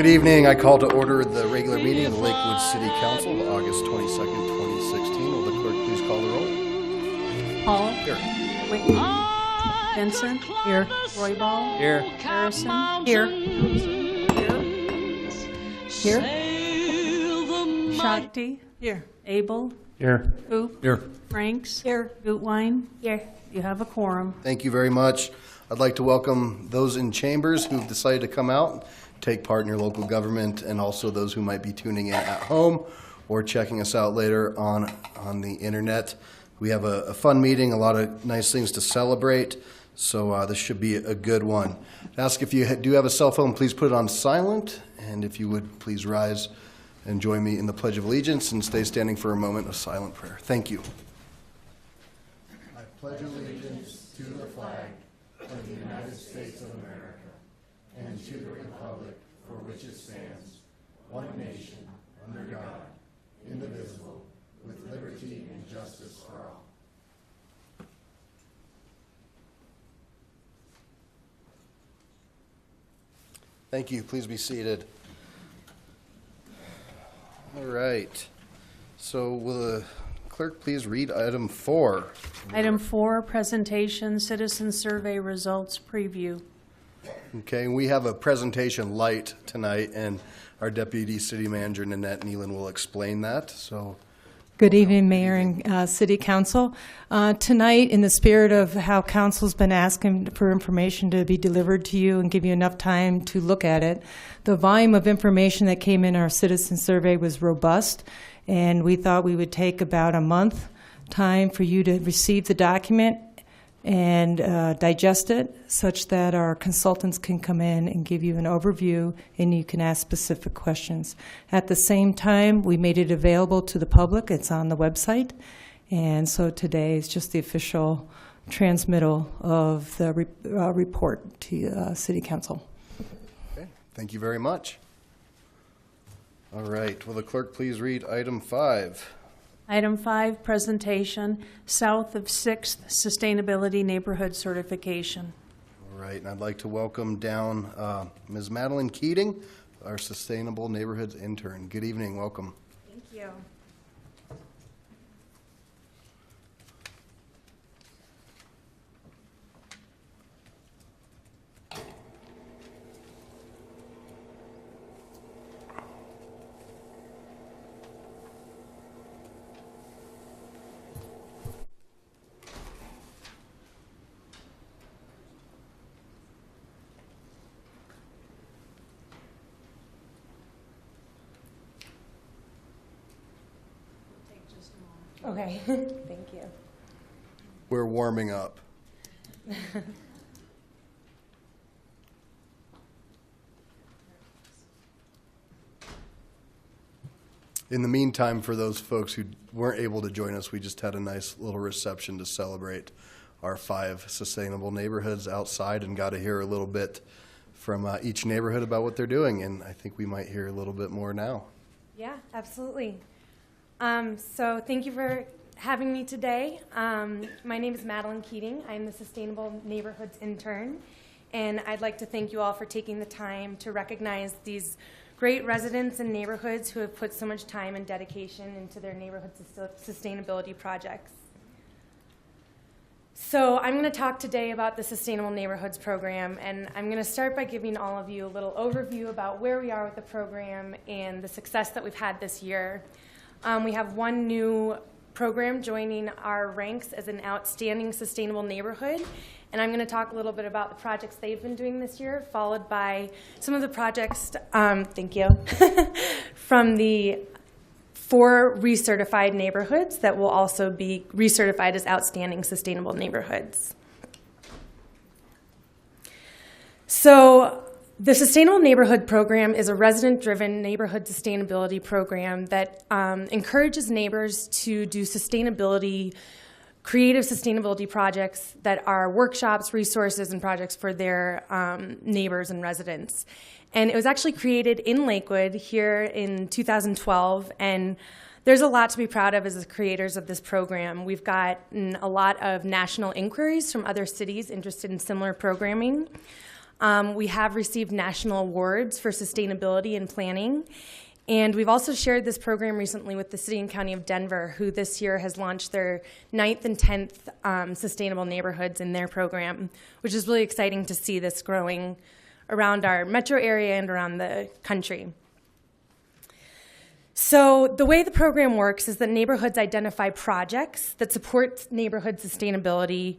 Good evening. I call to order the regular meeting of the Lakewood City Council of August 22nd, 2016. Will the clerk please call the roll? Hall. Here. Whitney. Vincent. Here. Roybal. Here. Harrison. Here. Here. Shakti. Here. Abel. Here. Hoop. Here. Franks. Here. Gutwein. Here. You have a quorum. Thank you very much. I'd like to welcome those in chambers who've decided to come out, take part in your local government, and also those who might be tuning in at home or checking us out later on the internet. We have a fun meeting, a lot of nice things to celebrate, so this should be a good one. I ask if you do have a cell phone, please put it on silent, and if you would, please rise and join me in the Pledge of Allegiance and stay standing for a moment of silent prayer. Thank you. I pledge allegiance to the flag of the United States of America and to the republic for which it stands, one nation, under God, indivisible, with liberty and justice for all. Thank you. Please be seated. All right. So will the clerk please read item 4? Item 4, presentation, citizen survey results preview. Okay, we have a presentation light tonight, and our Deputy City Manager, Nanette Nealon, will explain that. So, good evening, Mayor and City Council. Tonight, in the spirit of how Council's been asking for information to be delivered to you and give you enough time to look at it, the volume of information that came in our citizen survey was robust, and we thought we would take about a month time for you to receive the document and digest it such that our consultants can come in and give you an overview and you can ask specific questions. At the same time, we made it available to the public. It's on the website. And so today is just the official transmittal of the report to City Council. okay, thank you very much. All right, will the clerk please read item 5? Item 5, presentation, South of 6th Sustainability Neighborhood Certification. All right, and I'd like to welcome down Ms. Madeline Keating, our Sustainable Neighborhoods intern. Good evening, welcome. Thank you. Okay, thank you. We're warming up. In the meantime, for those folks who weren't able to join us, we just had a nice little reception to celebrate our 5 sustainable neighborhoods outside and got to hear a little bit from each neighborhood about what they're doing, and I think we might hear a little bit more now. Yeah, absolutely. So thank you for having me today. My name is Madeline Keating. I'm the Sustainable Neighborhoods intern, and I'd like to thank you all for taking the time to recognize these great residents and neighborhoods who have put so much time and dedication into their neighborhood sustainability projects. So I'm going to talk today about the Sustainable Neighborhoods program, and I'm going to start by giving all of you a little overview about where we are with the program and the success that we've had this year. We have one new program joining our ranks as an outstanding sustainable neighborhood, and I'm going to talk a little bit about the projects they've been doing this year, followed by some of the projects, thank you, from the 4 recertified neighborhoods that will also be recertified as outstanding sustainable neighborhoods. So, the Sustainable Neighborhood Program is a resident-driven neighborhood sustainability program that encourages neighbors to do creative sustainability projects that are workshops, resources, and projects for their neighbors and residents. And it was actually created in Lakewood here in 2012, and there's a lot to be proud of as the creators of this program. We've gotten a lot of national inquiries from other cities interested in similar programming. We have received national awards for sustainability and planning. And we've also shared this program recently with the City and County of Denver, who this year has launched their 9th and 10th sustainable neighborhoods in their program, which is really exciting to see this growing around our metro area and around the country. So the way the program works is that neighborhoods identify projects that support neighborhood sustainability,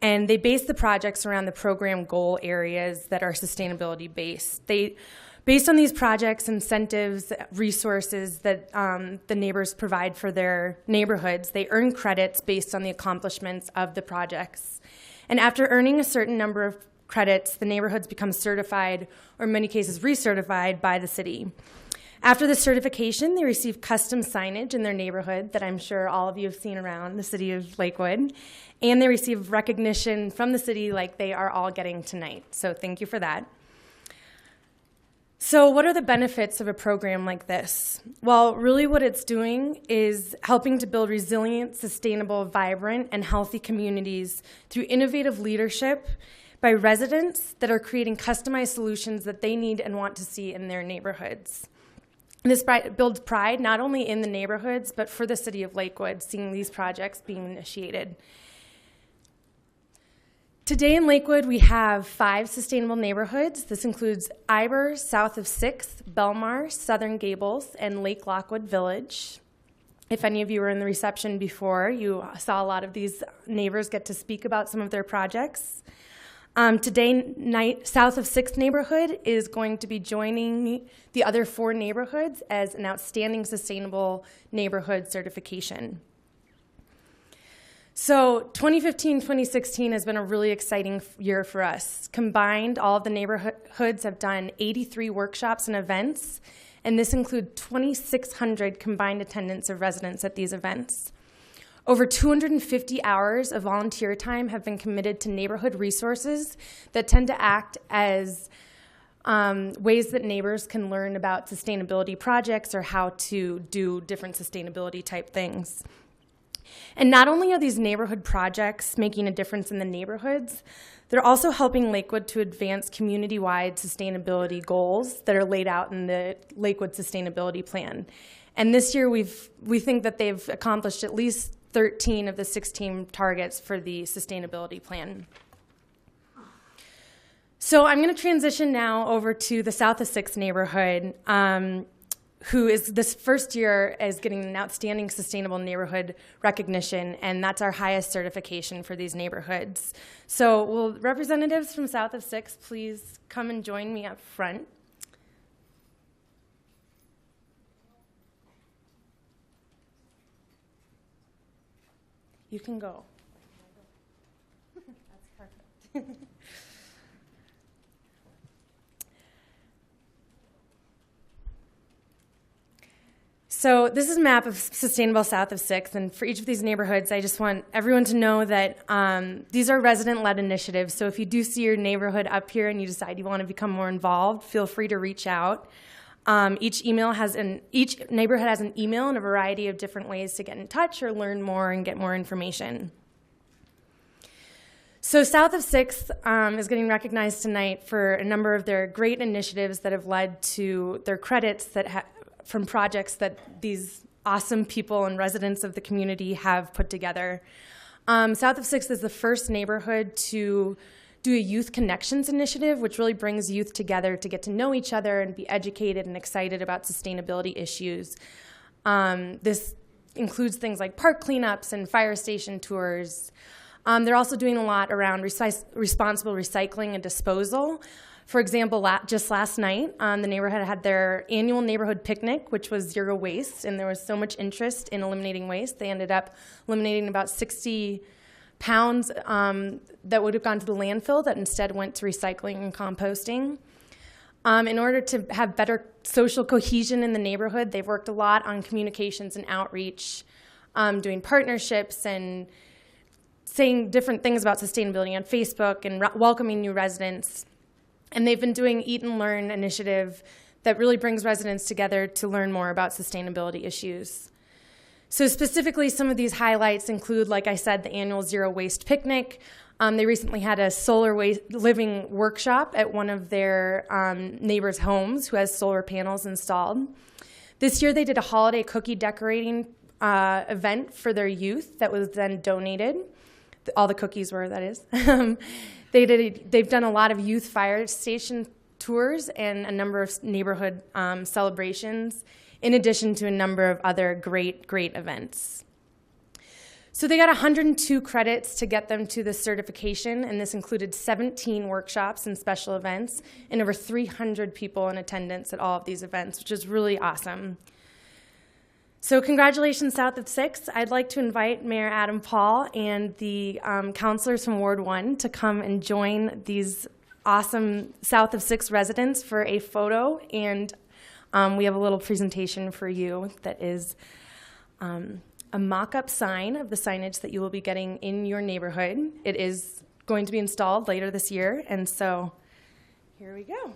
and they base the projects around the program goal areas that are sustainability based. Based on these projects, incentives, resources that the neighbors provide for their neighborhoods, they earn credits based on the accomplishments of the projects. And after earning a certain number of credits, the neighborhoods become certified, or in many cases recertified, by the city. After the certification, they receive custom signage in their neighborhood that I'm sure all of you have seen around the city of Lakewood, and they receive recognition from the city like they are all getting tonight. So thank you for that. So what are the benefits of a program like this? Well, really what it's doing is helping to build resilient, sustainable, vibrant, and healthy communities through innovative leadership by residents that are creating customized solutions that they need and want to see in their neighborhoods. This builds pride not only in the neighborhoods, but for the city of Lakewood, seeing these projects being initiated. Today in Lakewood, we have 5 sustainable neighborhoods. This includes Iber, south of 6th, Belmar, Southern Gables, and Lake Lockwood Village. If any of you were in the reception before, you saw a lot of these neighbors get to speak about some of their projects. Today, south of 6th neighborhood is going to be joining the other 4 neighborhoods as an outstanding sustainable neighborhood certification. So 2015-2016 has been a really exciting year for us. Combined, all of the neighborhoods have done 83 workshops and events, and this includes 2,600 combined attendance of residents at these events. Over 250 hours of volunteer time have been committed to neighborhood resources that tend to act as ways that neighbors can learn about sustainability projects or how to do different sustainability type things. And not only are these neighborhood projects making a difference in the neighborhoods, they're also helping Lakewood to advance community-wide sustainability goals that are laid out in the Lakewood Sustainability Plan. And this year, we think that they've accomplished at least 13 of the 16 targets for the sustainability plan. So I'm going to transition now over to the South of 6th neighborhood, who is this first year as getting an outstanding sustainable neighborhood recognition, and that's our highest certification for these neighborhoods. So will representatives from South of 6th please come and join me up front? You can go. That's perfect. So this is a map of sustainable South of 6th, and for each of these neighborhoods, I just want everyone to know that these are resident-led initiatives. So if you do see your neighborhood up here and you decide you want to become more involved, feel free to reach out. Each neighborhood has an email and a variety of different ways to get in touch or learn more and get more information. So South of 6th is getting recognized tonight for a number of their great initiatives that have led to their credits that from projects that these awesome people and residents of the community have put together. South of 6th is the first neighborhood to do a Youth Connections initiative, which really brings youth together to get to know each other and be educated and excited about sustainability issues. This includes things like park cleanups and fire station tours. They're also doing a lot around responsible recycling and disposal. For example, just last night, the neighborhood had their annual neighborhood picnic, which was zero waste, and there was so much interest in eliminating waste. They ended up eliminating about 60 pounds that would have gone to the landfill that instead went to recycling and composting. In order to have better social cohesion in the neighborhood, they've worked a lot on communications and outreach, doing partnerships and saying different things about sustainability on Facebook and welcoming new residents. And they've been doing Eat and Learn initiative that really brings residents together to learn more about sustainability issues. So specifically, some of these highlights include, like I said, the annual Zero Waste Picnic. They recently had a solar living workshop at one of their neighbors' homes who has solar panels installed. This year they did a holiday cookie decorating event for their youth that was then donated. All the cookies were, that is. They've done a lot of youth fire station tours and a number of neighborhood celebrations, in addition to a number of other great events. So they got 102 credits to get them to the certification, and this included 17 workshops and special events, and over 300 people in attendance at all of these events, which is really awesome. So congratulations, South of 6. I'd like to invite Mayor Adam Paul and the counselors from Ward 1 to come and join these awesome South of 6 residents for a photo, and we have a little presentation for you that is a mock-up sign of the signage that you will be getting in your neighborhood. It is going to be installed later this year, and so here we go.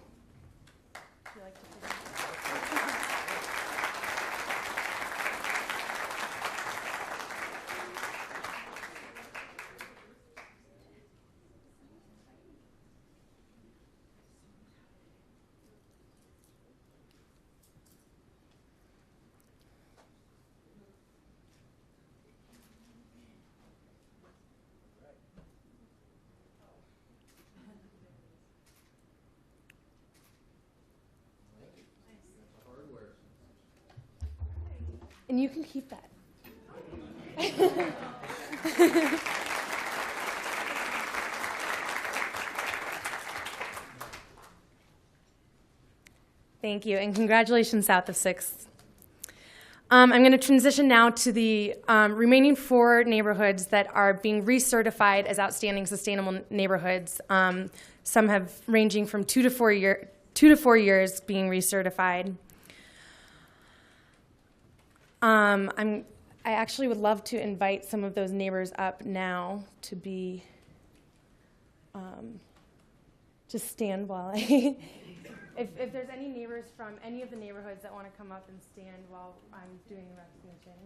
And you can keep that. Thank you, and congratulations, South of 6. I'm going to transition now to the remaining 4 neighborhoods that are being recertified as outstanding sustainable neighborhoods. Some have ranging from 2 to 4 years being recertified. I actually would love to invite some of those neighbors up now to be, just stand while I, if there's any neighbors from any of the neighborhoods that want to come up and stand while I'm doing the recognition.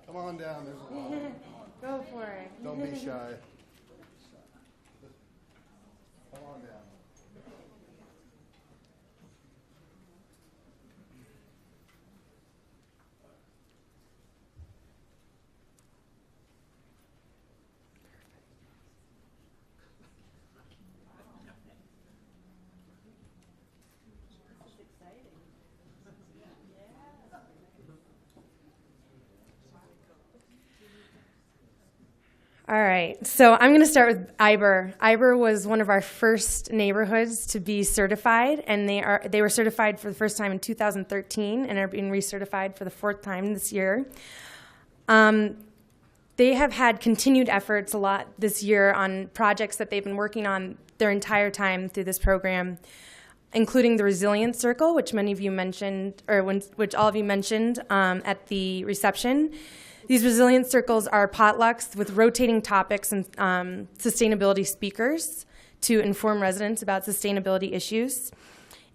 Come on down. There's a lot. Go for it. Don't be shy. Come on down. All right, so I'm going to start with Iber. Iber was one of our first neighborhoods to be certified, and they were certified for the first time in 2013 and are being recertified for the 4th time this year. They have had continued efforts a lot this year on projects that they've been working on their entire time through this program, including the Resilience Circle, which many of you mentioned, or which all of you mentioned at the reception. These resilience circles are potlucks with rotating topics and sustainability speakers to inform residents about sustainability issues.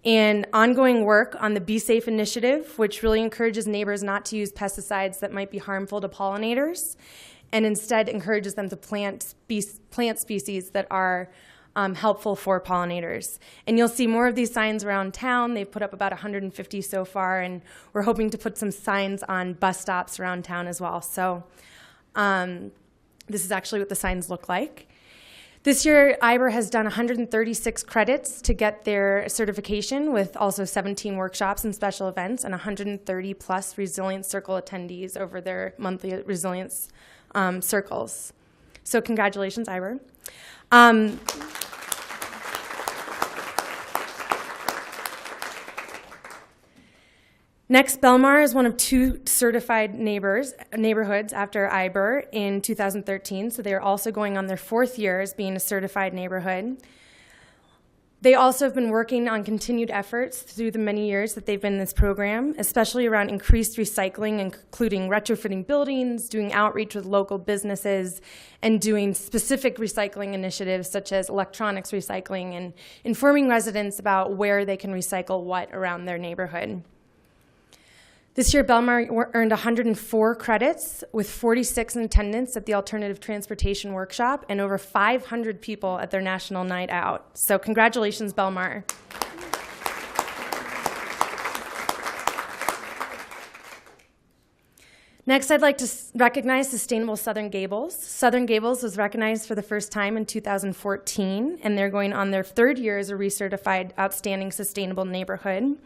And ongoing work on the Be Safe initiative, which really encourages neighbors not to use pesticides that might be harmful to pollinators, and instead encourages them to plant species that are helpful for pollinators. And you'll see more of these signs around town. They've put up about 150 so far, and we're hoping to put some signs on bus stops around town as well. So this is actually what the signs look like. This year, Iber has done 136 credits to get their certification, with also 17 workshops and special events and 130 plus Resilience Circle attendees over their monthly Resilience circles. So congratulations, Iber. Next, Belmar is one of 2 certified neighborhoods after Iber in 2013, so they are also going on their 4th year as being a certified neighborhood. They also have been working on continued efforts through the many years that they've been in this program, especially around increased recycling, including retrofitting buildings, doing outreach with local businesses, and doing specific recycling initiatives such as electronics recycling and informing residents about where they can recycle what around their neighborhood. This year, Belmar earned 104 credits with 46 in attendance at the Alternative Transportation Workshop and over 500 people at their National Night Out. So congratulations, Belmar. Next, I'd like to recognize Sustainable Southern Gables. Southern Gables was recognized for the first time in 2014, and they're going on their third year as a recertified Outstanding Sustainable Neighborhood.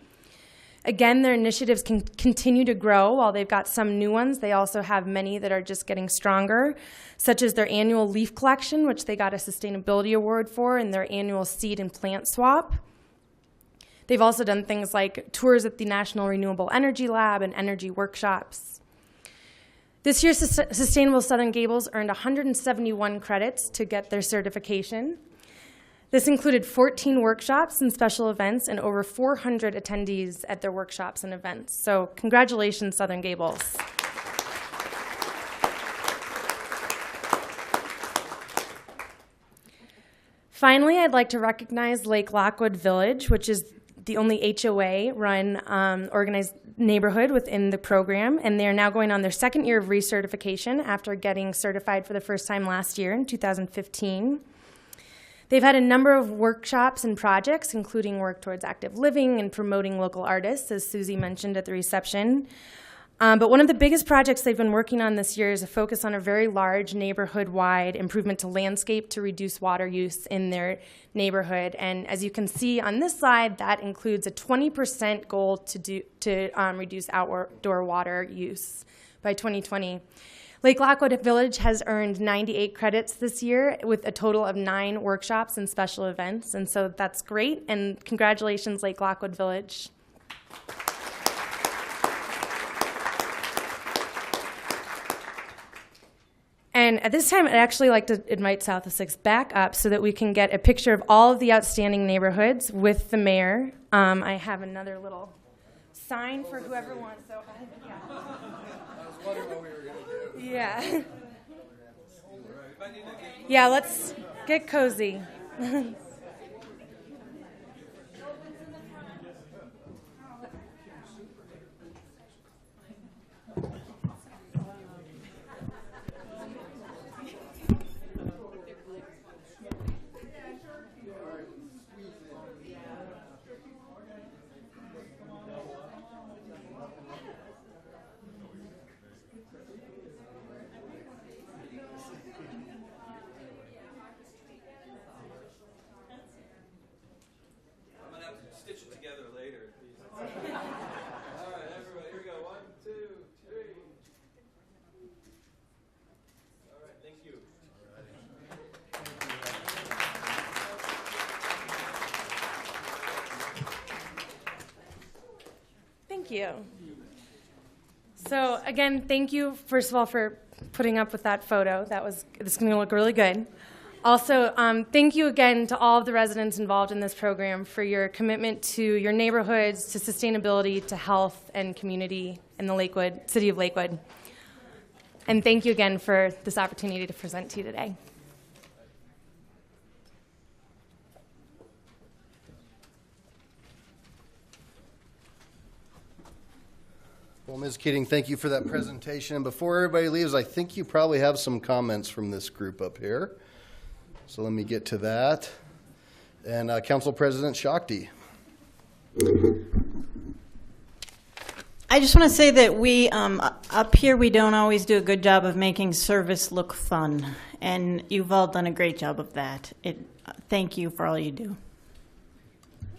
Again, their initiatives can continue to grow. While they've got some new ones, they also have many that are just getting stronger, such as their annual leaf collection, which they got a sustainability award for, and their annual seed and plant swap. They've also done things like tours at the National Renewable Energy Lab and energy workshops. This year, Sustainable Southern Gables earned 171 credits to get their certification. This included 14 workshops and special events and over 400 attendees at their workshops and events. So congratulations, Southern Gables. Finally, I'd like to recognize Lake Lockwood Village, which is the only HOA-run organized neighborhood within the program, and they are now going on their second year of recertification after getting certified for the first time last year in 2015. They've had a number of workshops and projects, including work towards active living and promoting local artists, as Susie mentioned at the reception. But one of the biggest projects they've been working on this year is a focus on a very large neighborhood-wide improvement to landscape to reduce water use in their neighborhood. And as you can see on this slide, that includes a 20% goal to reduce outdoor water use by 2020. Lake Lockwood Village has earned 98 credits this year with a total of 9 workshops and special events, and so that's great, and congratulations, Lake Lockwood Village. And at this time, I'd actually like to invite South of 6 back up so that we can get a picture of all of the outstanding neighborhoods with the mayor. I have another little sign for whoever wants, so yeah. I was wondering what we were going to do. Yeah. Yeah, let's get cozy. Stitch it together later. All right, everybody, here we go. 1, 2, 3. All right, thank you. Thank you. So again, thank you, first of all, for putting up with that photo. It's going to look really good. Also, thank you again to all of the residents involved in this program for your commitment to your neighborhoods, to sustainability, to health and community in the city of Lakewood. And thank you again for this opportunity to present to you today. Well, Ms. Keating, thank you for that presentation. And before everybody leaves, I think you probably have some comments from this group up here. So let me get to that. And Council President Shakti. I just want to say that we, up here, we don't always do a good job of making service look fun. And you've all done a great job of that. Thank you for all you do.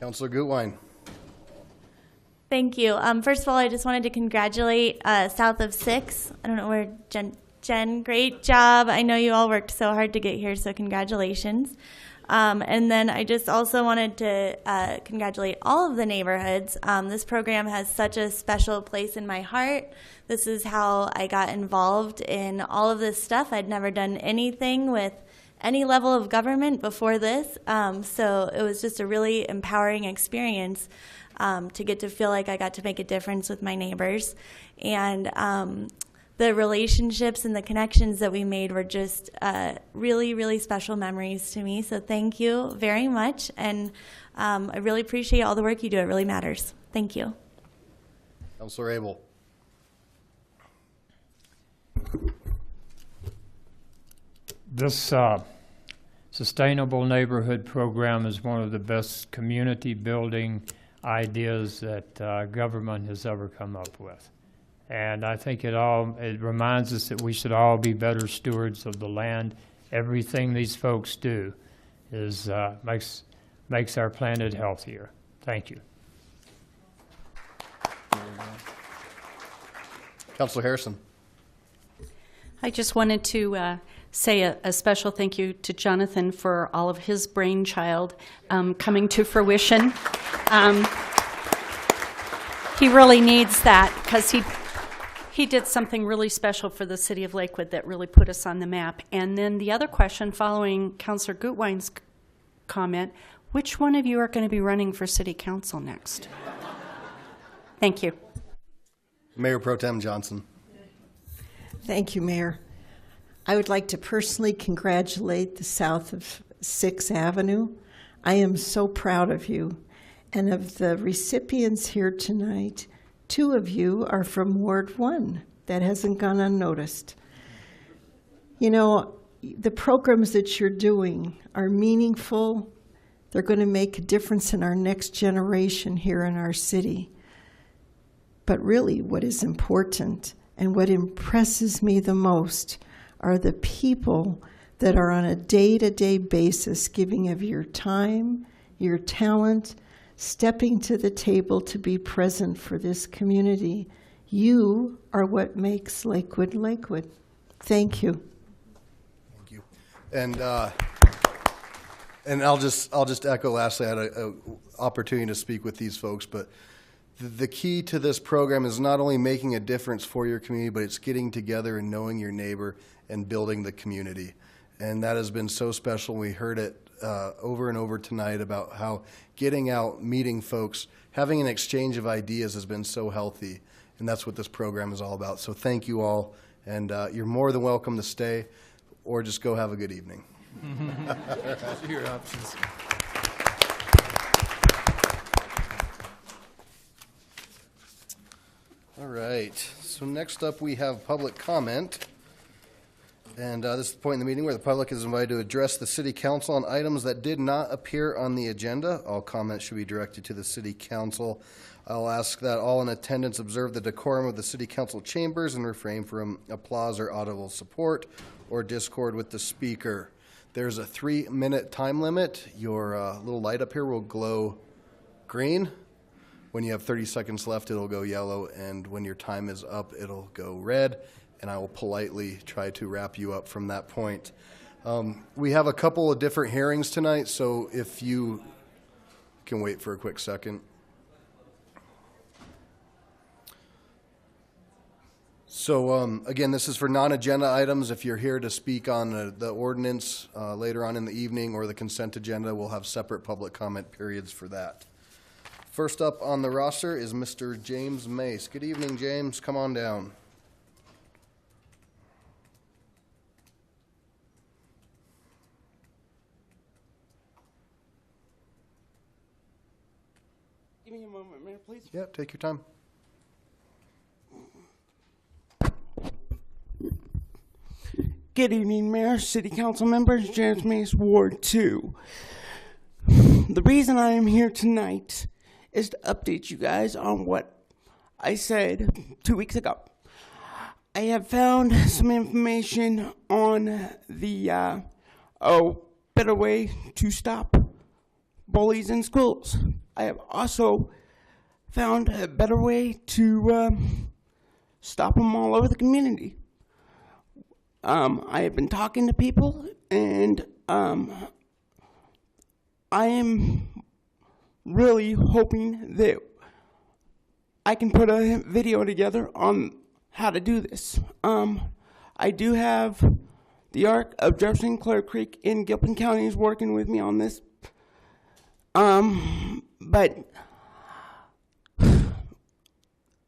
Councilor Gutwein. Thank you. First of all, I just wanted to congratulate South of 6. I don't know where Jen, great job. I know you all worked so hard to get here, so congratulations. And then I just also wanted to congratulate all of the neighborhoods. This program has such a special place in my heart. This is how I got involved in all of this stuff. I'd never done anything with any level of government before this, so it was just a really empowering experience to get to feel like I got to make a difference with my neighbors. And the relationships and the connections that we made were just really, really special memories to me. So thank you very much. And I really appreciate all the work you do. It really matters. Thank you. Councilor Abel. This Sustainable Neighborhood Program is one of the best community building ideas that government has ever come up with. And I think it reminds us that we should all be better stewards of the land. Everything these folks do is makes our planet healthier. Thank you. Councilor Harrison. I just wanted to say a special thank you to Jonathan for all of his brainchild coming to fruition. He really needs that because he did something really special for the city of Lakewood that really put us on the map. And then the other question following Councilor Gutwein's comment, which one of you are going to be running for city council next? Thank you. Mayor Pro Tem Johnson. Thank you, Mayor. I would like to personally congratulate the South of 6th Avenue. I am so proud of you. And of the recipients here tonight, 2 of you are from Ward 1. That hasn't gone unnoticed. You know, the programs that you're doing are meaningful. They're going to make a difference in our next generation here in our city. But really, what is important and what impresses me the most are the people that are on a day-to-day basis giving of your time, your talent, stepping to the table to be present for this community. You are what makes Lakewood Lakewood. Thank you. Thank you. And I'll just echo lastly, I had an opportunity to speak with these folks, but the key to this program is not only making a difference for your community, but it's getting together and knowing your neighbor and building the community. And that has been so special. We heard it over and over tonight about how getting out, meeting folks, having an exchange of ideas has been so healthy. And that's what this program is all about. So thank you all. And you're more than welcome to stay or just go have a good evening. Your options. All right, so next up we have public comment. And this is the point in the meeting where the public is invited to address the city council on items that did not appear on the agenda. All comments should be directed to the city council. I'll ask that all in attendance observe the decorum of the city council chambers and refrain from applause or audible support or discord with the speaker. There's a 3-minute time limit. Your little light up here will glow green. When you have 30 seconds left, it'll go yellow, and when your time is up, it'll go red, and I will politely try to wrap you up from that point. We have a couple of different hearings tonight, so if you can wait for a quick second. So again, this is for non-agenda items. If you're here to speak on the ordinance later on in the evening or the consent agenda, we'll have separate public comment periods for that. First up on the roster is Mr. James Mace. Good evening, James. Come on down. Give me a moment, Mayor, please. Yeah, take your time. Good evening, Mayor, City Council members, James Mace, Ward 2. The reason I am here tonight is to update you guys on what I said 2 weeks ago. I have found some information on the better way to stop bullies in schools. I have also found a better way to stop them all over the community. I have been talking to people, and I am really hoping that I can put a video together on how to do this. I do have the ARC of Jefferson Clear Creek in Gilpin County is working with me on this. But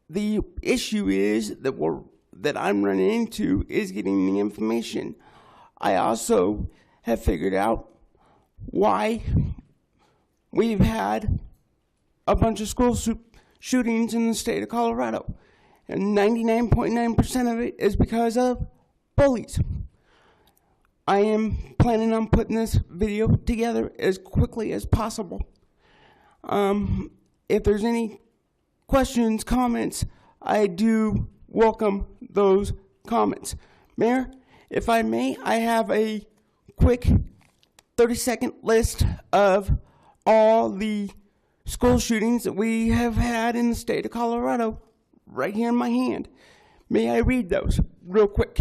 the issue is that I'm running into is getting the information. I also have figured out why we've had a bunch of school shootings in the state of Colorado, and 99.9% of it is because of bullies. I am planning on putting this video together as quickly as possible. If there's any questions, comments, I do welcome those comments. Mayor, if I may, I have a quick 30-second list of all the school shootings that we have had in the state of Colorado right here in my hand. May I read those real quick?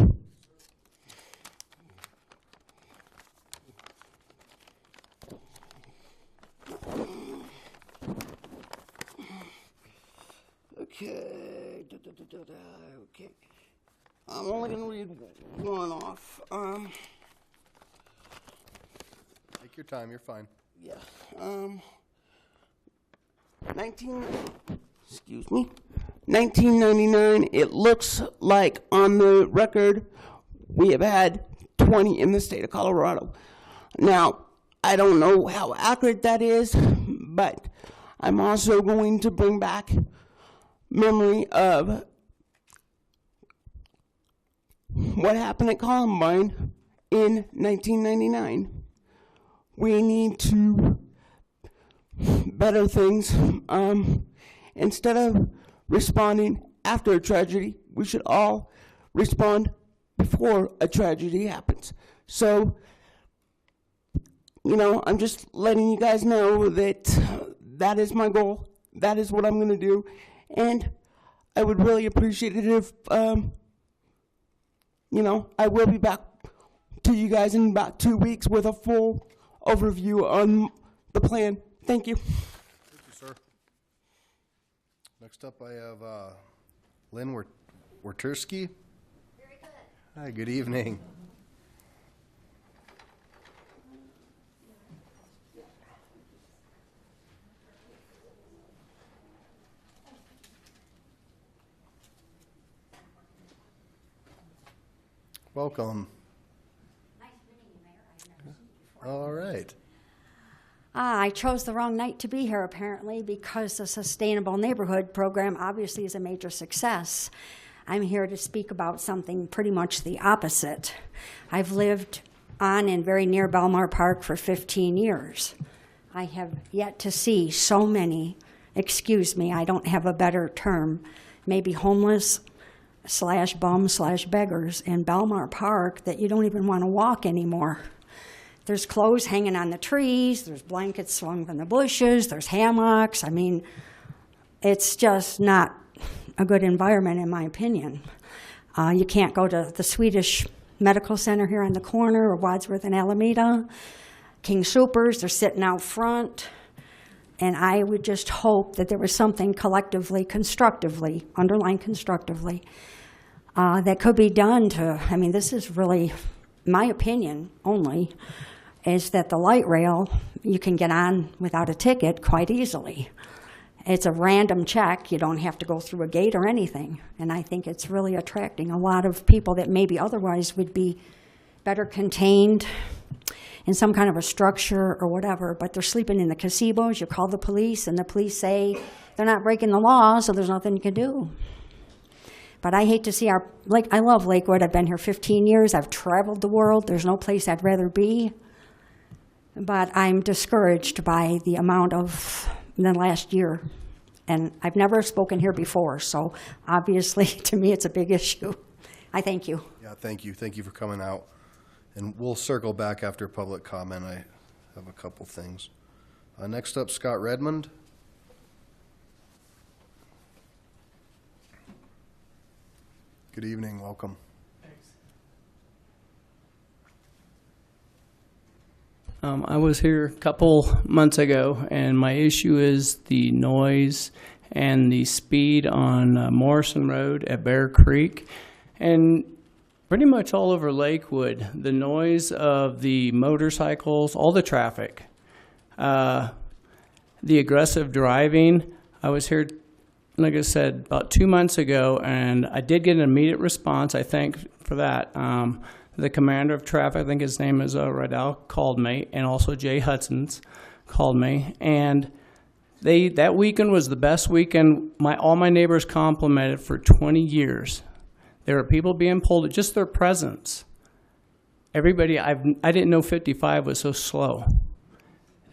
Okay. Okay. I'm only going to read one off. Take your time, you're fine. Yeah. 1999, it looks like on the record we have had 20 in the state of Colorado. Now, I don't know how accurate that is, but I'm also going to bring back memory of what happened at Columbine in 1999. We need to better things. Instead of responding after a tragedy, we should all respond before a tragedy happens. So, I'm just letting you guys know that that is my goal. That is what I'm going to do. And I would really appreciate it if, I will be back to you guys in about 2 weeks with a full overview on the plan. Thank you. Thank you, sir. Next up, I have Lynn Wertersky. Very good. Hi, good evening. Welcome. Nice meeting you, Mayor. I've never seen you before. All right. I chose the wrong night to be here, apparently, because the Sustainable Neighborhood Program obviously is a major success. I'm here to speak about something pretty much the opposite. I've lived on and very near Belmar Park for 15 years. I have yet to see so many, excuse me, I don't have a better term, maybe homeless / bum / beggars in Belmar Park that you don't even want to walk anymore. There's clothes hanging on the trees, there's blankets swung from the bushes, there's hammocks. I mean, it's just not a good environment in my opinion. You can't go to the Swedish Medical Center here on the corner, or Wadsworth and Alameda. King Soopers, they're sitting out front. And I would just hope that there was something collectively, constructively, underline constructively, that could be done to, this is really, my opinion only, is that the light rail, you can get on without a ticket quite easily. It's a random check. You don't have to go through a gate or anything. And I think it's really attracting a lot of people that maybe otherwise would be better contained in some kind of a structure or whatever, but they're sleeping in the gazebos. You call the police, and the police say they're not breaking the law, so there's nothing you can do. But I hate to see I love Lakewood. I've been here 15 years. I've traveled the world. There's no place I'd rather be. But I'm discouraged by the amount of the last year. And I've never spoken here before, so obviously to me it's a big issue. I thank you. Yeah, thank you. Thank you for coming out. And we'll circle back after public comment. I have a couple things. Next up, Scott Redmond. Good evening. Welcome. I was here a couple months ago, and my issue is the noise and the speed on Morrison Road at Bear Creek. And pretty much all over Lakewood, the noise of the motorcycles, all the traffic, the aggressive driving. I was here, like I said, about 2 months ago, and I did get an immediate response. I thank for that. The commander of traffic, I think his name is Riddell, called me, and also Jay Hudson's called me. And that weekend was the best weekend all my neighbors complimented for 20 years. There were people being pulled, just their presence Everybody, I didn't know 55 was so slow.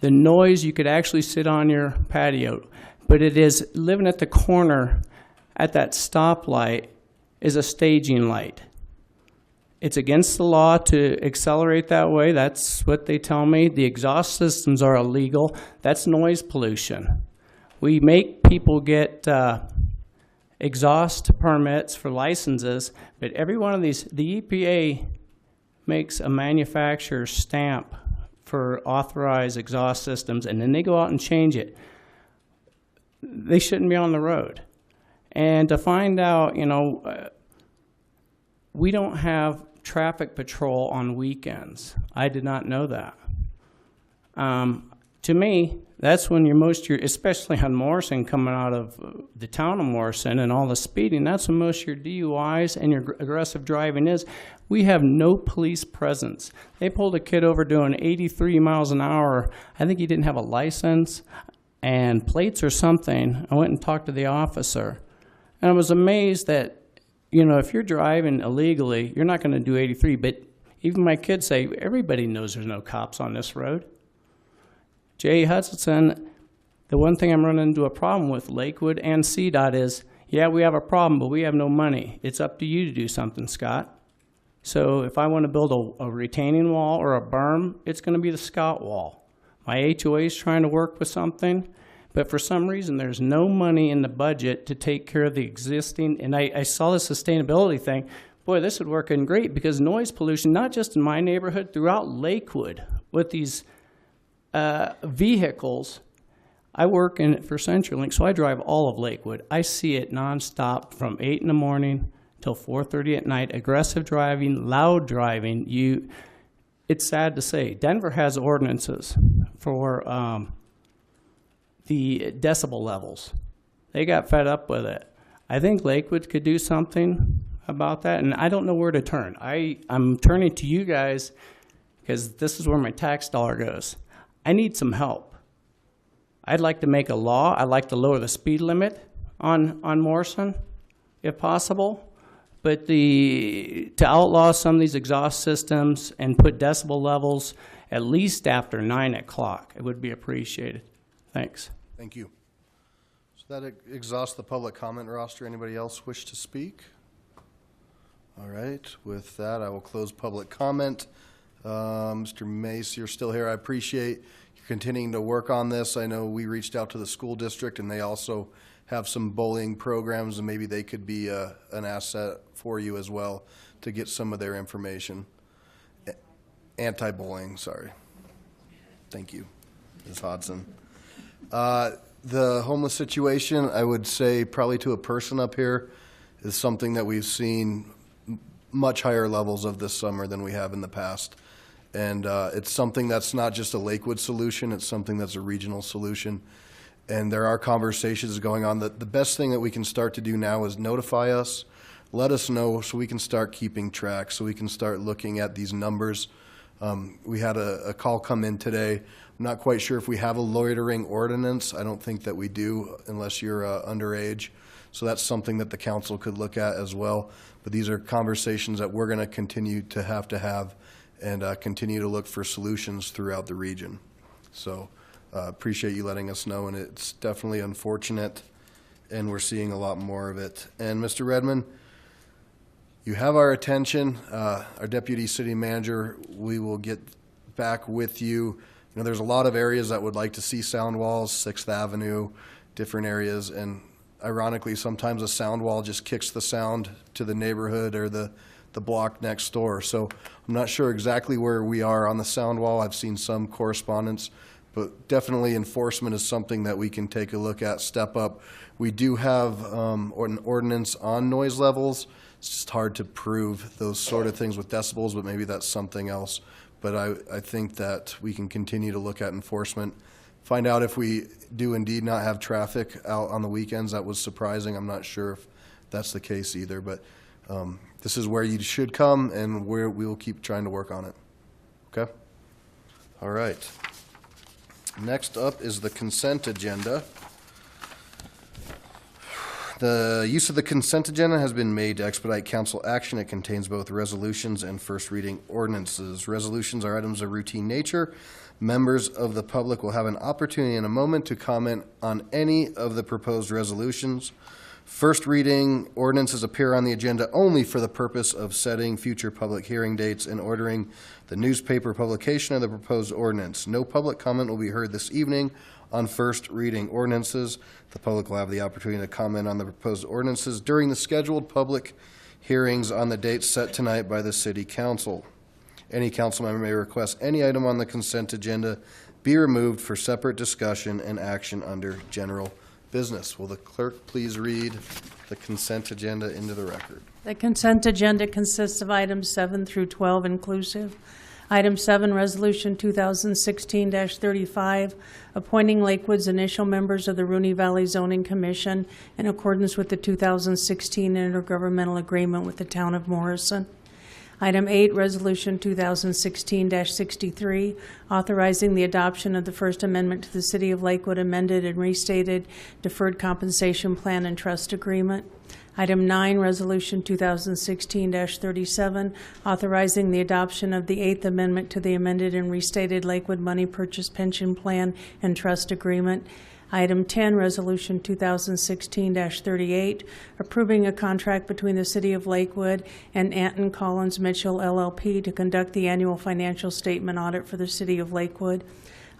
The noise, you could actually sit on your patio, but it is living at the corner at that stoplight is a staging light. It's against the law to accelerate that way. That's what they tell me. The exhaust systems are illegal. That's noise pollution. We make people get exhaust permits for licenses, but every one of these, the EPA makes a manufacturer's stamp for authorized exhaust systems, and then they go out and change it. They shouldn't be on the road. And to find out, we don't have traffic patrol on weekends. I did not know that. To me, that's when especially on Morrison, coming out of the town of Morrison and all the speeding, that's when most of your DUIs and your aggressive driving is. We have no police presence. They pulled a kid over doing 83 miles an hour. I think he didn't have a license and plates or something. I went and talked to the officer. And I was amazed that, if you're driving illegally, you're not going to do 83. But even my kids say, everybody knows there's no cops on this road. Jay Hutchinson, the one thing I'm running into a problem with Lakewood and CDOT is, yeah, we have a problem, but we have no money. It's up to you to do something, Scott. So if I want to build a retaining wall or a berm, it's going to be the Scott wall. My HOA is trying to work with something, but for some reason there's no money in the budget to take care of the existing, and I saw the sustainability thing. Boy, this would work in great because noise pollution, not just in my neighborhood, throughout Lakewood with these vehicles. I work for CenturyLink, so I drive all of Lakewood. I see it nonstop from 8 in the morning till 4:30 at night. Aggressive driving, loud driving. It's sad to say. Denver has ordinances for the decibel levels. They got fed up with it. I think Lakewood could do something about that, and I don't know where to turn. I'm turning to you guys because this is where my tax dollar goes. I need some help. I'd like to make a law. I'd like to lower the speed limit on Morrison, if possible. But to outlaw some of these exhaust systems and put decibel levels at least after 9 o'clock, it would be appreciated. Thanks. Thank you. So that exhausts the public comment roster. Anybody else wish to speak? All right. With that, I will close public comment. Mr. Mace, you're still here. I appreciate you continuing to work on this. I know we reached out to the school district, and they also have some bullying programs, and maybe they could be an asset for you as well to get some of their information. Anti-bullying, sorry. Thank you, Ms. Hodson. The homeless situation, I would say probably to a person up here, is something that we've seen much higher levels of this summer than we have in the past. And it's something that's not just a Lakewood solution, it's something that's a regional solution. And there are conversations going on. The best thing that we can start to do now is notify us, let us know so we can start keeping track, so we can start looking at these numbers. We had a call come in today. I'm not quite sure if we have a loitering ordinance. I don't think that we do unless you're underage. So that's something that the council could look at as well. But these are conversations that we're going to continue to have and continue to look for solutions throughout the region. So appreciate you letting us know, and it's definitely unfortunate, and we're seeing a lot more of it. And Mr. Redmond, you have our attention. Our deputy city manager, we will get back with you. You know, there's a lot of areas that would like to see sound walls, 6th Avenue, different areas, and ironically, sometimes a sound wall just kicks the sound to the neighborhood or the block next door. So I'm not sure exactly where we are on the sound wall. I've seen some correspondence, but definitely enforcement is something that we can take a look at, step up. We do have an ordinance on noise levels. It's just hard to prove those sort of things with decibels, but maybe that's something else. But I think that we can continue to look at enforcement, find out if we do indeed not have traffic out on the weekends. That was surprising. I'm not sure if that's the case either, but this is where you should come, and we will keep trying to work on it. Okay? All right. Next up is the consent agenda. The use of the consent agenda has been made to expedite council action. It contains both resolutions and first reading ordinances. Resolutions are items of routine nature. Members of the public will have an opportunity in a moment to comment on any of the proposed resolutions. First reading ordinances appear on the agenda only for the purpose of setting future public hearing dates and ordering the newspaper publication of the proposed ordinance. No public comment will be heard this evening on first reading ordinances. The public will have the opportunity to comment on the proposed ordinances during the scheduled public hearings on the dates set tonight by the City Council. Any council member may request any item on the consent agenda be removed for separate discussion and action under general business. Will the clerk please read the consent agenda into the record? The consent agenda consists of items 7 through 12 inclusive. Item 7, Resolution 2016-35, appointing Lakewood's initial members of the Rooney Valley Zoning Commission in accordance with the 2016 intergovernmental agreement with the town of Morrison. Item 8, Resolution 2016-63, authorizing the adoption of the First Amendment to the City of Lakewood amended and restated Deferred Compensation Plan and Trust Agreement. Item 9, Resolution 2016-37, authorizing the adoption of the 8th Amendment to the amended and restated Lakewood Money Purchase Pension Plan and Trust Agreement. Item 10, Resolution 2016-38, approving a contract between the City of Lakewood and Anton Collins Mitchell LLP to conduct the annual financial statement audit for the City of Lakewood.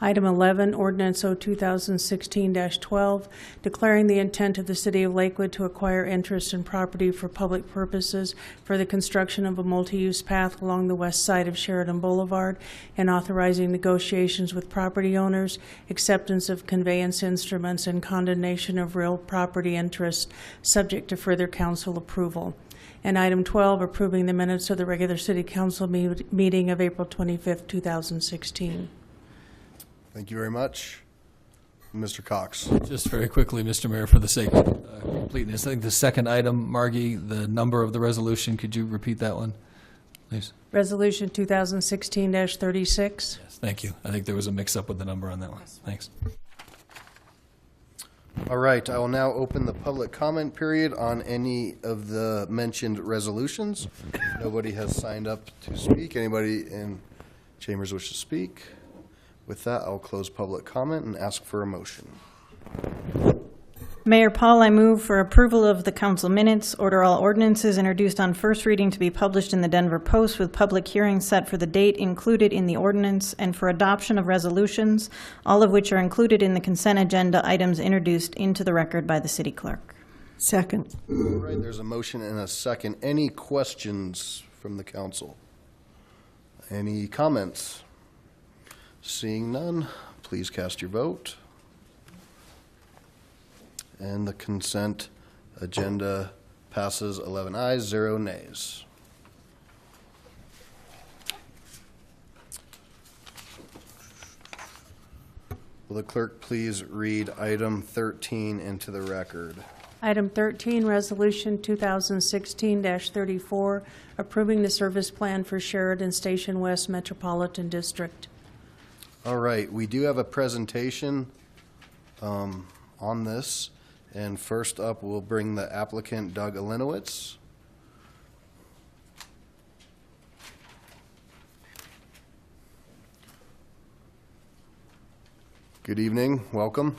Item 11, Ordinance 2016-12, declaring the intent of the City of Lakewood to acquire interest in property for public purposes for the construction of a multi-use path along the west side of Sheridan Boulevard and authorizing negotiations with property owners, acceptance of conveyance instruments, and condemnation of real property interest, subject to further council approval. And item 12, approving the minutes of the regular City Council meeting of April 25th, 2016. Thank you very much. Mr. Cox. Just very quickly, Mr. Mayor, for the sake of completeness, I think the second item, Margie, the number of the resolution, could you repeat that one, please? Resolution 2016-36. Yes, thank you. I think there was a mix-up with the number on that one. Thanks. All right, I will now open the public comment period on any of the mentioned resolutions. Nobody has signed up to speak. Anybody in chambers wish to speak? With that, I'll close public comment and ask for a motion. Mayor Paul, I move for approval of the council minutes, order all ordinances introduced on first reading to be published in the Denver Post with public hearing set for the date included in the ordinance, and for adoption of resolutions, all of which are included in the consent agenda items introduced into the record by the city clerk. Second. All right, there's a motion and a second. Any questions from the council? Any comments? Seeing none, please cast your vote. And the consent agenda passes 11 ayes, 0 nays. Will the clerk please read item 13 into the record? Item 13, Resolution 2016-34, approving the service plan for Sheridan Station West Metropolitan District. All right, we do have a presentation on this, and first up we'll bring the applicant Doug Alenowitz. Good evening, welcome.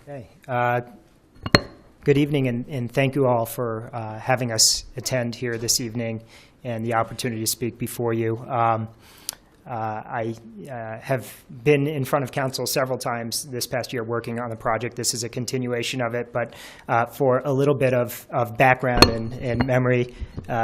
Okay. Good evening, and thank you all for having us attend here this evening and the opportunity to speak before you. I have been in front of council several times this past year working on the project. This is a continuation of it, but for a little bit of background and memory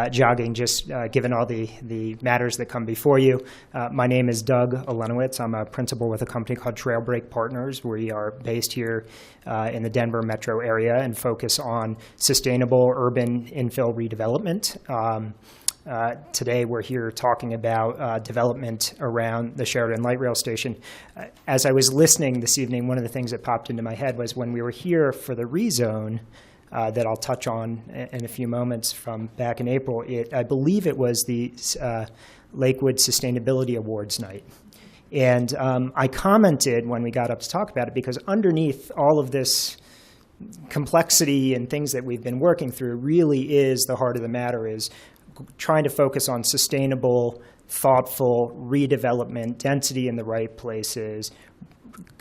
jogging, just given all the matters that come before you. My name is Doug Alenowitz. I'm a principal with a company called Trailbreak Partners. We are based here in the Denver metro area and focus on sustainable urban infill redevelopment. today we're here talking about development around the Sheridan Light Rail Station. As I was listening this evening, one of the things that popped into my head was when we were here for the rezone that I'll touch on in a few moments from back in April, I believe it was the Lakewood Sustainability Awards night. And I commented when we got up to talk about it because underneath all of this complexity and things that we've been working through really is the heart of the matter, is trying to focus on sustainable, thoughtful redevelopment, density in the right places,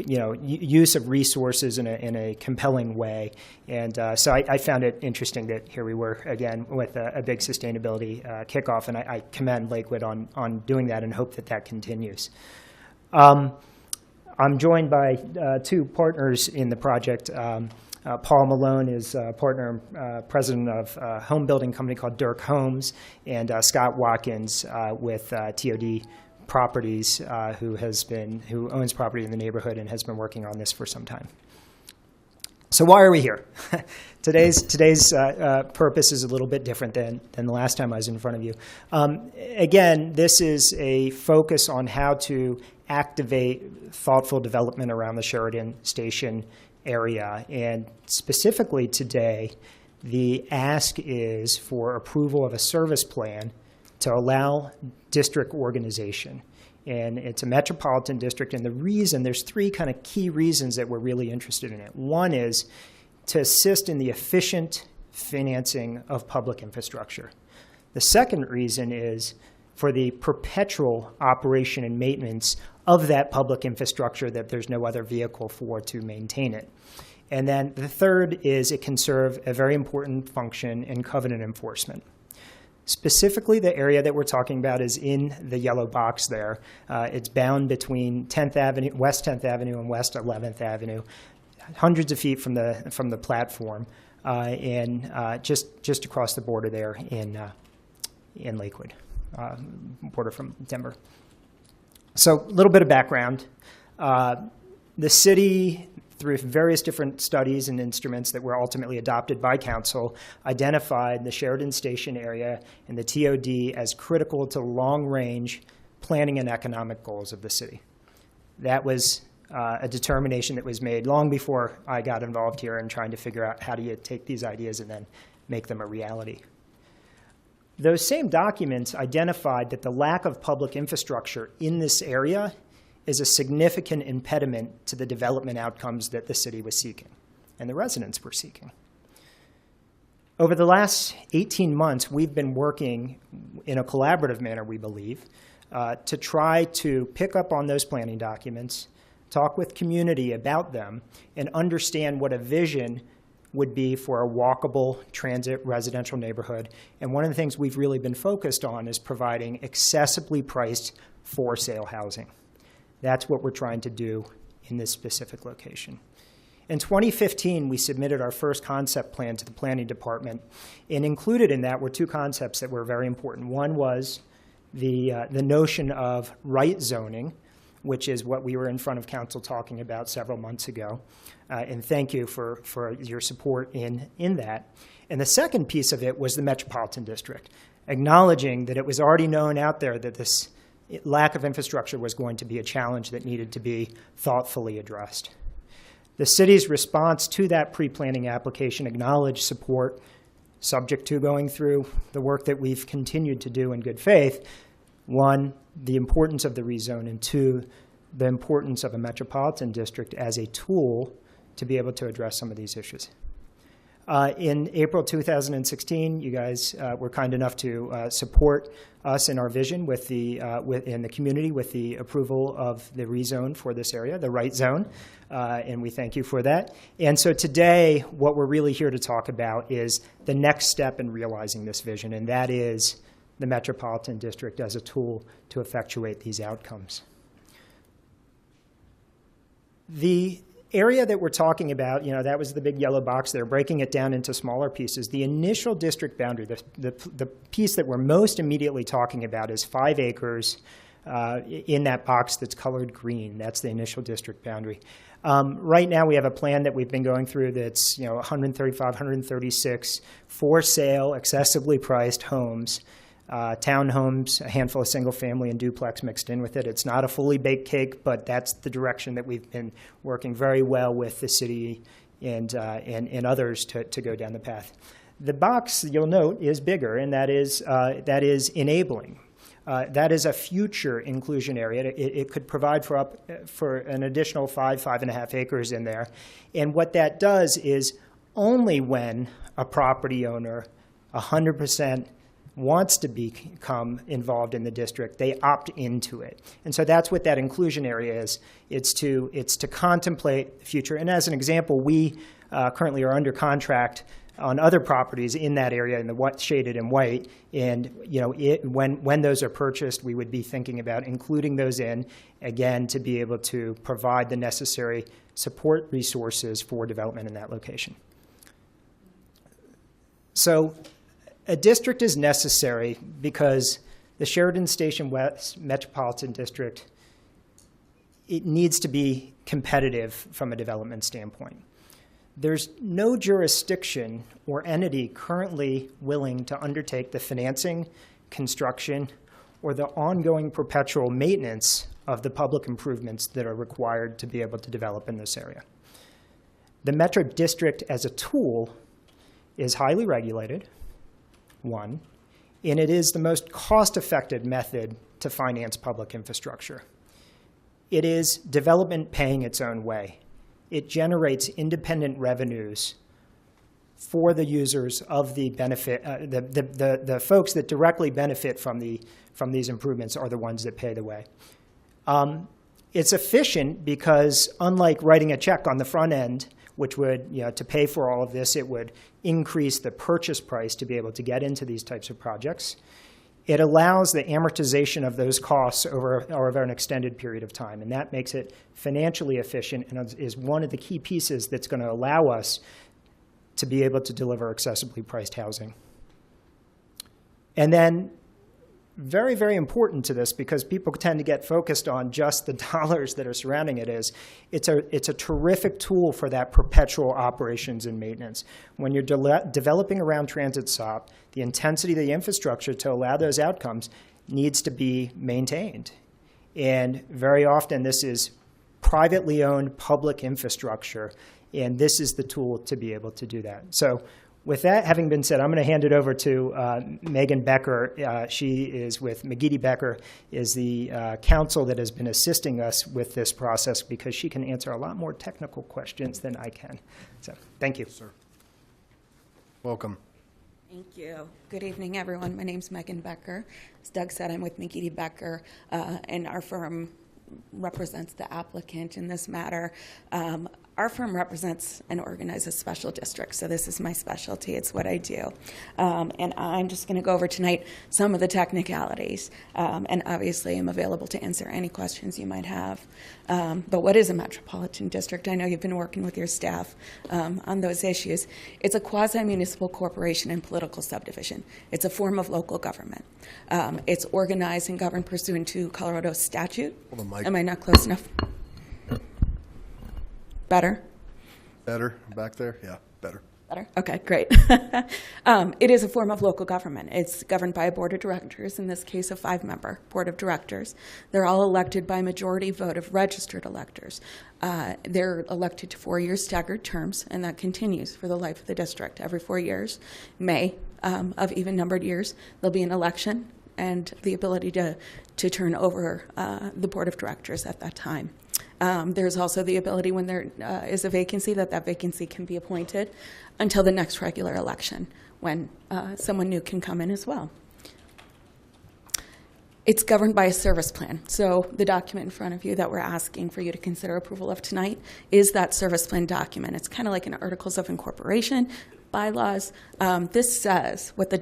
use of resources in a compelling way. And so I found it interesting that here we were again with a big sustainability kickoff, and I commend Lakewood on doing that and hope that continues. I'm joined by two partners in the project. Paul Malone is partner and president of a home building company called Dirk Homes, and Scott Watkins with TOD Properties, who owns property in the neighborhood and has been working on this for some time. So why are we here? Today's purpose is a little bit different than the last time I was in front of you. Again, this is a focus on how to activate thoughtful development around the Sheridan Station area. And specifically today, the ask is for approval of a service plan to allow district organization. And it's a metropolitan district, and there's three kind of key reasons that we're really interested in it. One is to assist in the efficient financing of public infrastructure. The second reason is for the perpetual operation and maintenance of that public infrastructure that there's no other vehicle for to maintain it. And then the third is it can serve a very important function in covenant enforcement. Specifically, the area that we're talking about is in the yellow box there. It's bound between 10th Avenue, West 10th Avenue and West 11th Avenue, hundreds of feet from the platform, and just across the border there in Lakewood, border from Denver. So a little bit of background. The city, through various different studies and instruments that were ultimately adopted by council, identified the Sheridan Station area and the TOD as critical to long-range planning and economic goals of the city. That was a determination that was made long before I got involved here in trying to figure out how do you take these ideas and then make them a reality. Those same documents identified that the lack of public infrastructure in this area is a significant impediment to the development outcomes that the city was seeking and the residents were seeking. Over the last 18 months, we've been working in a collaborative manner, we believe, to try to pick up on those planning documents, talk with community about them, and understand what a vision would be for a walkable transit residential neighborhood. And one of the things we've really been focused on is providing accessibly priced for sale housing. That's what we're trying to do in this specific location. In 2015, we submitted our first concept plan to the planning department, and included in that were two concepts that were very important. One was the notion of right zoning, which is what we were in front of council talking about several months ago. And thank you for your support in that. And the second piece of it was the Metropolitan District, acknowledging that it was already known out there that this lack of infrastructure was going to be a challenge that needed to be thoughtfully addressed. The city's response to that pre-planning application acknowledged support, subject to going through the work that we've continued to do in good faith. One, the importance of the rezone, and two, the importance of a metropolitan district as a tool to be able to address some of these issues. In April 2016, you guys were kind enough to support us in our vision in the community with the approval of the rezone for this area, the right zone, and we thank you for that. And so today, what we're really here to talk about is the next step in realizing this vision, and that is the Metropolitan District as a tool to effectuate these outcomes. The area that we're talking about, that was the big yellow box there, breaking it down into smaller pieces. The initial district boundary, the piece that we're most immediately talking about is 5 acres in that box that's colored green. That's the initial district boundary. Right now we have a plan that we've been going through that's 135, 136 for sale, accessibly priced homes townhomes, a handful of single-family and duplex mixed in with it. It's not a fully baked cake, but that's the direction that we've been working very well with the city and others to go down the path. The box, you'll note, is bigger, and that is enabling. That is a future inclusion area. It could provide for an additional 5.5 acres in there. And what that does is only when a property owner 100% wants to become involved in the district, they opt into it. And so that's what that inclusion area is. It's to contemplate the future. And as an example, we currently are under contract on other properties in that area, in the shaded in white, and when those are purchased, we would be thinking about including those in, again, to be able to provide the necessary support resources for development in that location. So a district is necessary because the Sheridan Station West Metropolitan District, it needs to be competitive from a development standpoint. There's no jurisdiction or entity currently willing to undertake the financing, construction, or the ongoing perpetual maintenance of the public improvements that are required to be able to develop in this area. The Metro District as a tool is highly regulated, one, and it is the most cost-effective method to finance public infrastructure. It is development paying its own way. It generates independent revenues for the users of the benefit. The folks that directly benefit from these improvements are the ones that pay the way. It's efficient because, unlike writing a check on the front end, which would, to pay for all of this, it would increase the purchase price to be able to get into these types of projects. It allows the amortization of those costs over an extended period of time, and that makes it financially efficient and is one of the key pieces that's going to allow us to be able to deliver accessibly priced housing. And then, very, very important to this, because people tend to get focused on just the dollars that are surrounding it, is it's a terrific tool for that perpetual operations and maintenance. When you're developing around transit stop, the intensity of the infrastructure to allow those outcomes needs to be maintained. And very often this is privately owned public infrastructure, and this is the tool to be able to do that. So with that having been said, I'm going to hand it over to Megan Becker. She is with McGeady Becker, is the counsel that has been assisting us with this process, because she can answer a lot more technical questions than I can. So thank you. Sir. Welcome. Thank you. Good evening, everyone. My name's Megan Becker. As Doug said, I'm with McGeady Becker, and our firm represents the applicant in this matter. Our firm represents and organizes special districts, so this is my specialty. It's what I do. And I'm just going to go over tonight some of the technicalities, and obviously I'm available to answer any questions you might have. But what is a metropolitan district? I know you've been working with your staff on those issues. It's a quasi-municipal corporation and political subdivision. It's a form of local government. It's organized and governed pursuant to Colorado statute. Hold on, Mike. Am I not close enough? Better? Better? Back there? Yeah, better. Better? Okay, great. It is a form of local government. It's governed by a board of directors, in this case a 5-member board of directors. They're all elected by majority vote of registered electors. They're elected to 4-year staggered terms, and that continues for the life of the district. Every 4 years, May of even-numbered years, there'll be an election and the ability to turn over the board of directors at that time. There's also the ability, when there is a vacancy, that vacancy can be appointed until the next regular election, when someone new can come in as well. It's governed by a service plan. So the document in front of you that we're asking for you to consider approval of tonight is that service plan document. It's kind of like an Articles of Incorporation, bylaws. This says what the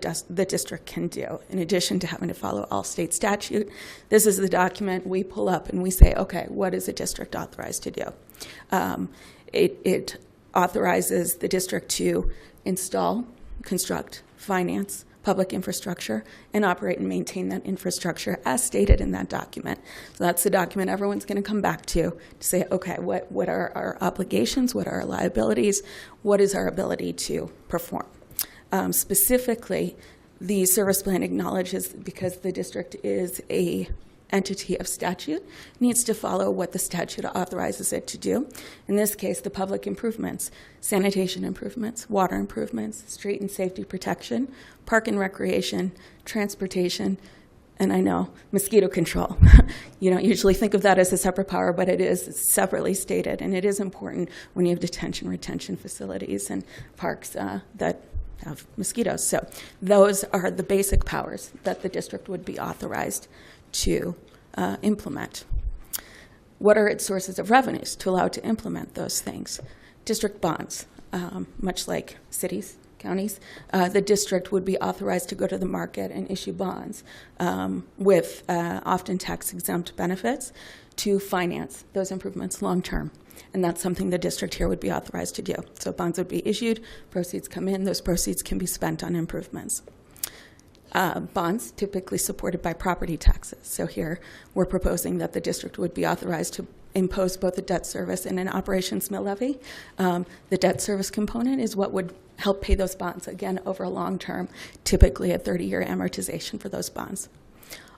district can do, in addition to having to follow all state statute. This is the document we pull up and we say, okay, what is a district authorized to do? It authorizes the district to install, construct, finance public infrastructure, and operate and maintain that infrastructure as stated in that document. So that's the document everyone's going to come back to say, okay, what are our obligations? What are our liabilities? What is our ability to perform? Specifically, The service plan acknowledges, because the district is a entity of statute, needs to follow what the statute authorizes it to do. In this case, the public improvements, sanitation improvements, water improvements, street and safety protection, park and recreation, transportation, and I know, mosquito control. You don't usually think of that as a separate power, but it is separately stated, and it is important when you have detention, retention facilities and parks that have mosquitoes. So those are the basic powers that the district would be authorized to implement. What are its sources of revenues to allow it to implement those things? District bonds, much like cities, counties, the district would be authorized to go to the market and issue bonds with often tax-exempt benefits to finance those improvements long-term. And that's something the district here would be authorized to do. So bonds would be issued, proceeds come in, those proceeds can be spent on improvements. Bonds typically supported by property taxes. So here we're proposing that the district would be authorized to impose both a debt service and an operations mill levy. The debt service component is what would help pay those bonds, again, over a long term, typically a 30-year amortization for those bonds.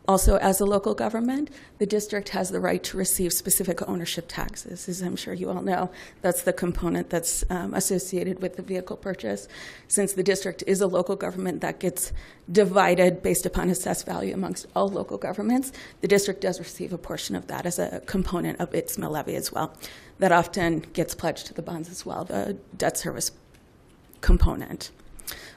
Also, as a local government, the district has the right to receive specific ownership taxes. As I'm sure you all know, that's the component that's associated with the vehicle purchase. Since the district is a local government that gets divided based upon assessed value amongst all local governments, the district does receive a portion of that as a component of its mill levy as well. That often gets pledged to the bonds as well, the debt service component.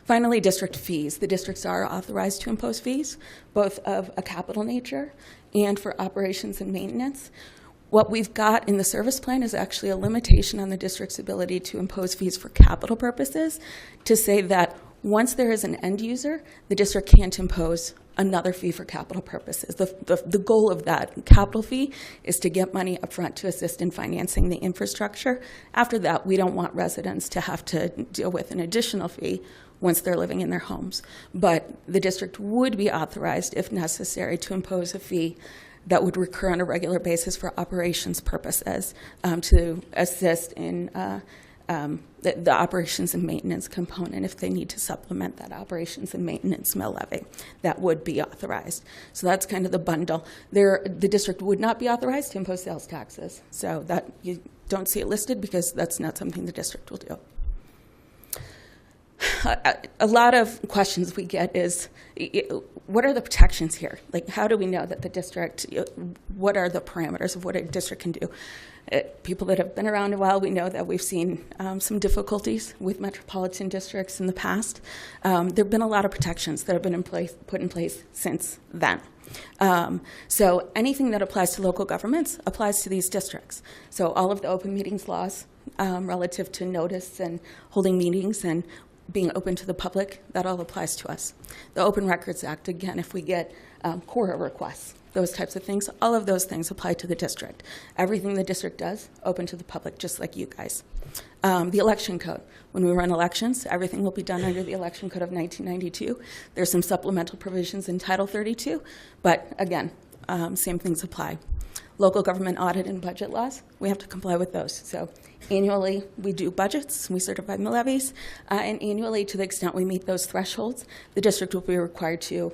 Finally, district fees. The districts are authorized to impose fees, both of a capital nature and for operations and maintenance. What we've got in the service plan is actually a limitation on the district's ability to impose fees for capital purposes, to say that once there is an end user, the district can't impose another fee for capital purposes. The goal of that capital fee is to get money up front to assist in financing the infrastructure. After that, we don't want residents to have to deal with an additional fee once they're living in their homes. But the district would be authorized, if necessary, to impose a fee that would recur on a regular basis for operations purposes to assist in the operations and maintenance component. If they need to supplement that operations and maintenance mill levy, that would be authorized. So that's kind of the bundle. The district would not be authorized to impose sales taxes. So that you don't see it listed because that's not something the district will do. A lot of questions we get is, what are the protections here? Like, how do we know that the district, what are the parameters of what a district can do? People that have been around a while, we know that we've seen some difficulties with metropolitan districts in the past. There have been a lot of protections that have been put in place since then. So anything that applies to local governments applies to these districts. So all of the open meetings laws relative to notice and holding meetings and being open to the public, that all applies to us. The Open Records Act, again, if we get CORA requests, those types of things, all of those things apply to the district. Everything the district does, open to the public, just like you guys. The election code, when we run elections, everything will be done under the election code of 1992. There's some supplemental provisions in Title 32, but again, same things apply. Local government audit and budget laws, we have to comply with those. So annually, we do budgets, we certify mill levies, and annually, to the extent we meet those thresholds, the district will be required to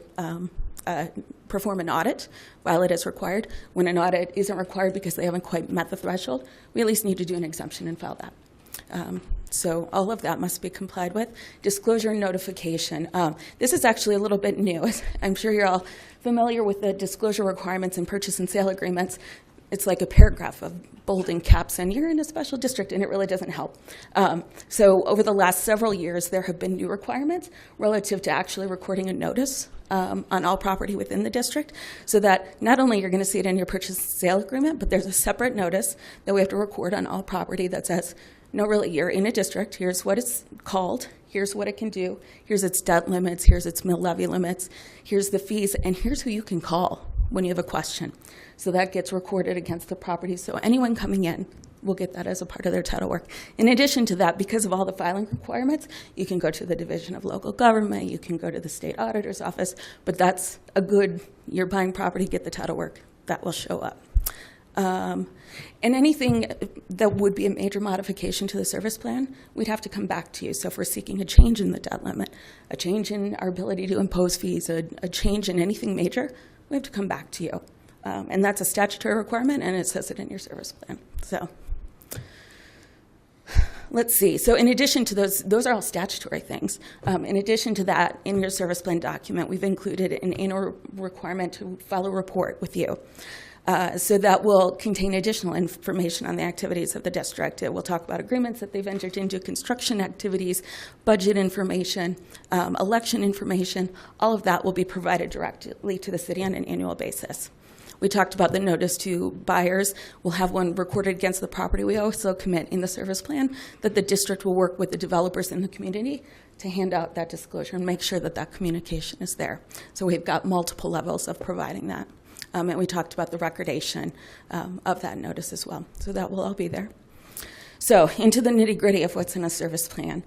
perform an audit while it is required. When an audit isn't required because they haven't quite met the threshold, we at least need to do an exemption and file that. So all of that must be complied with. Disclosure and notification. This is actually a little bit new. I'm sure you're all familiar with the disclosure requirements in purchase and sale agreements. It's like a paragraph of bolding caps, and you're in a special district, and it really doesn't help. So over the last several years, there have been new requirements relative to actually recording a notice on all property within the district, so that not only you're going to see it in your purchase and sale agreement, but there's a separate notice that we have to record on all property that says, no, really, you're in a district, here's what it's called, here's what it can do, here's its debt limits, here's its mill levy limits, here's the fees, and here's who you can call when you have a question. So that gets recorded against the property, so anyone coming in will get that as a part of their title work. In addition to that, because of all the filing requirements, you can go to the Division of Local Government, you can go to the State Auditor's Office, but that's a good, you're buying property, get the title work, that will show up. And anything that would be a major modification to the service plan, we'd have to come back to you. So if we're seeking a change in the debt limit, a change in our ability to impose fees, a change in anything major, we have to come back to you. And that's a statutory requirement, and it says it in your service plan. So let's see. So in addition to those are all statutory things. In addition to that, in your service plan document, we've included an annual requirement to file a report with you. So that will contain additional information on the activities of the district. It will talk about agreements that they've entered into, construction activities, budget information, election information. All of that will be provided directly to the city on an annual basis. We talked about the notice to buyers. We'll have one recorded against the property. We also commit in the service plan that the district will work with the developers in the community to hand out that disclosure and make sure that that communication is there. So we've got multiple levels of providing that. And we talked about the recordation of that notice as well. So that will all be there. So into the nitty-gritty of what's in a service plan.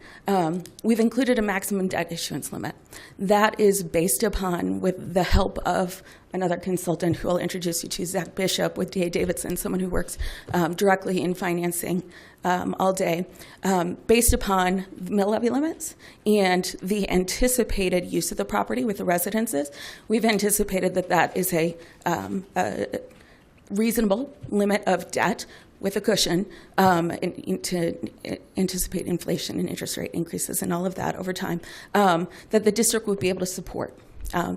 We've included a maximum debt issuance limit. That is based upon, with the help of another consultant who I'll introduce you to, Zach Bishop with D.A. Davidson, someone who works directly in financing all day, based upon mill levy limits and the anticipated use of the property with the residences. We've anticipated that that is a reasonable limit of debt with a cushion to anticipate inflation and interest rate increases and all of that over time, that the district would be able to support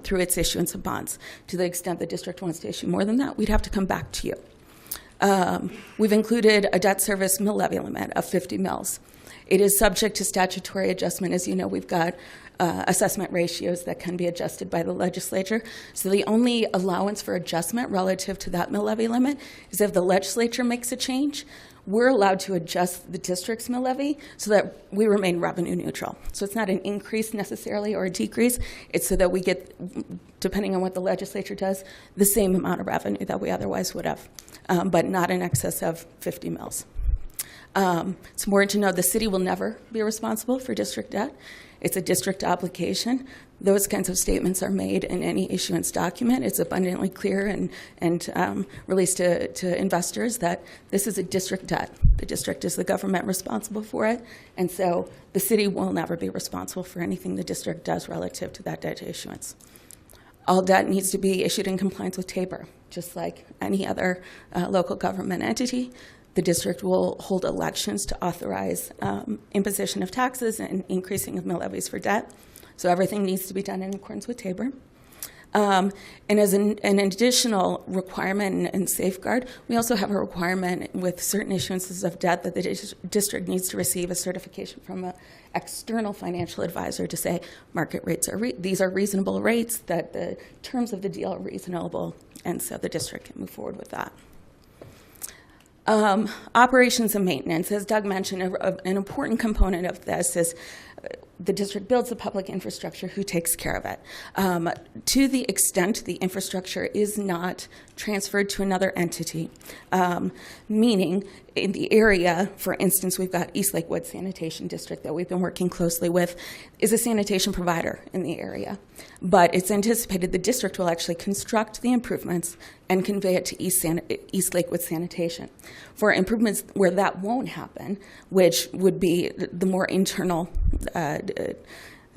through its issuance of bonds. To the extent the district wants to issue more than that, we'd have to come back to you. We've included a debt service mill levy limit of 50 mills. It is subject to statutory adjustment. As you know, we've got assessment ratios that can be adjusted by the legislature. So the only allowance for adjustment relative to that mill levy limit is if the legislature makes a change, we're allowed to adjust the district's mill levy so that we remain revenue neutral. So it's not an increase necessarily or a decrease. It's so that we get, depending on what the legislature does, the same amount of revenue that we otherwise would have, but not in excess of 50 mills. It's important to know the city will never be responsible for district debt. It's a district obligation. Those kinds of statements are made in any issuance document. It's abundantly clear and released to investors that this is a district debt. The district is the government responsible for it, and so the city will never be responsible for anything the district does relative to that debt issuance. All debt needs to be issued in compliance with TABOR, just like any other local government entity. The district will hold elections to authorize imposition of taxes and increasing of mill levies for debt. So everything needs to be done in accordance with TABOR. And as an additional requirement and safeguard, we also have a requirement with certain issuances of debt that the district needs to receive a certification from an external financial advisor to say market rates are these are reasonable rates, that the terms of the deal are reasonable, and so the district can move forward with that. Operations and maintenance, as Doug mentioned, an important component of this is the district builds the public infrastructure. Who takes care of it? To the extent the infrastructure is not transferred to another entity, meaning in the area, for instance, we've got East Lakewood Sanitation District that we've been working closely with, is a sanitation provider in the area. But it's anticipated the district will actually construct the improvements and convey it to East Lakewood Sanitation. For improvements where that won't happen, which would be the more internal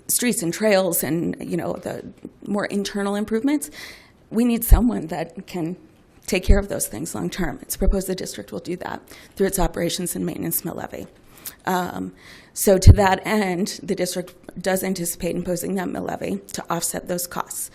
streets and trails and, you know, the more internal improvements, we need someone that can take care of those things long term. It's proposed the district will do that through its operations and maintenance mill levy. So to that end, the district does anticipate imposing that mill levy to offset those costs.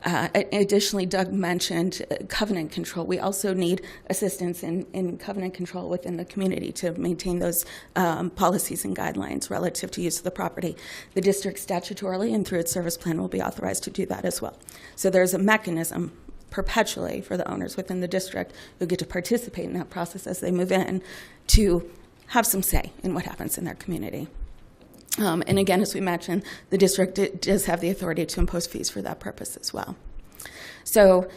Additionally, Doug mentioned covenant control. We also need assistance in covenant control within the community to maintain those policies and guidelines relative to use of the property. The district statutorily and through its service plan will be authorized to do that as well. So there's a mechanism perpetually for the owners within the district who get to participate in that process as they move in to have some say in what happens in their community. And again, as we mentioned, the district does have the authority to impose fees for that purpose as well. So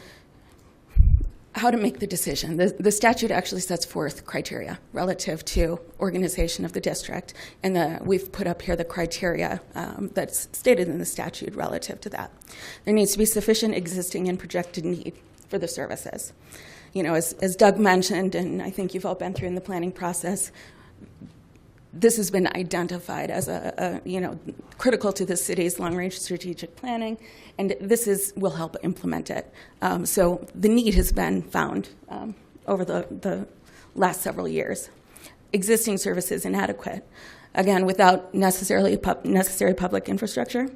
how to make the decision. The statute actually sets forth criteria relative to organization of the district, and we've put up here the criteria that's stated in the statute relative to that. There needs to be sufficient existing and projected need for the services. as Doug mentioned, and I think you've all been through in the planning process, this has been identified as critical to the city's long-range strategic planning, and this will help implement it. So the need has been found over the last several years. Existing service is inadequate. Again, without necessary public infrastructure,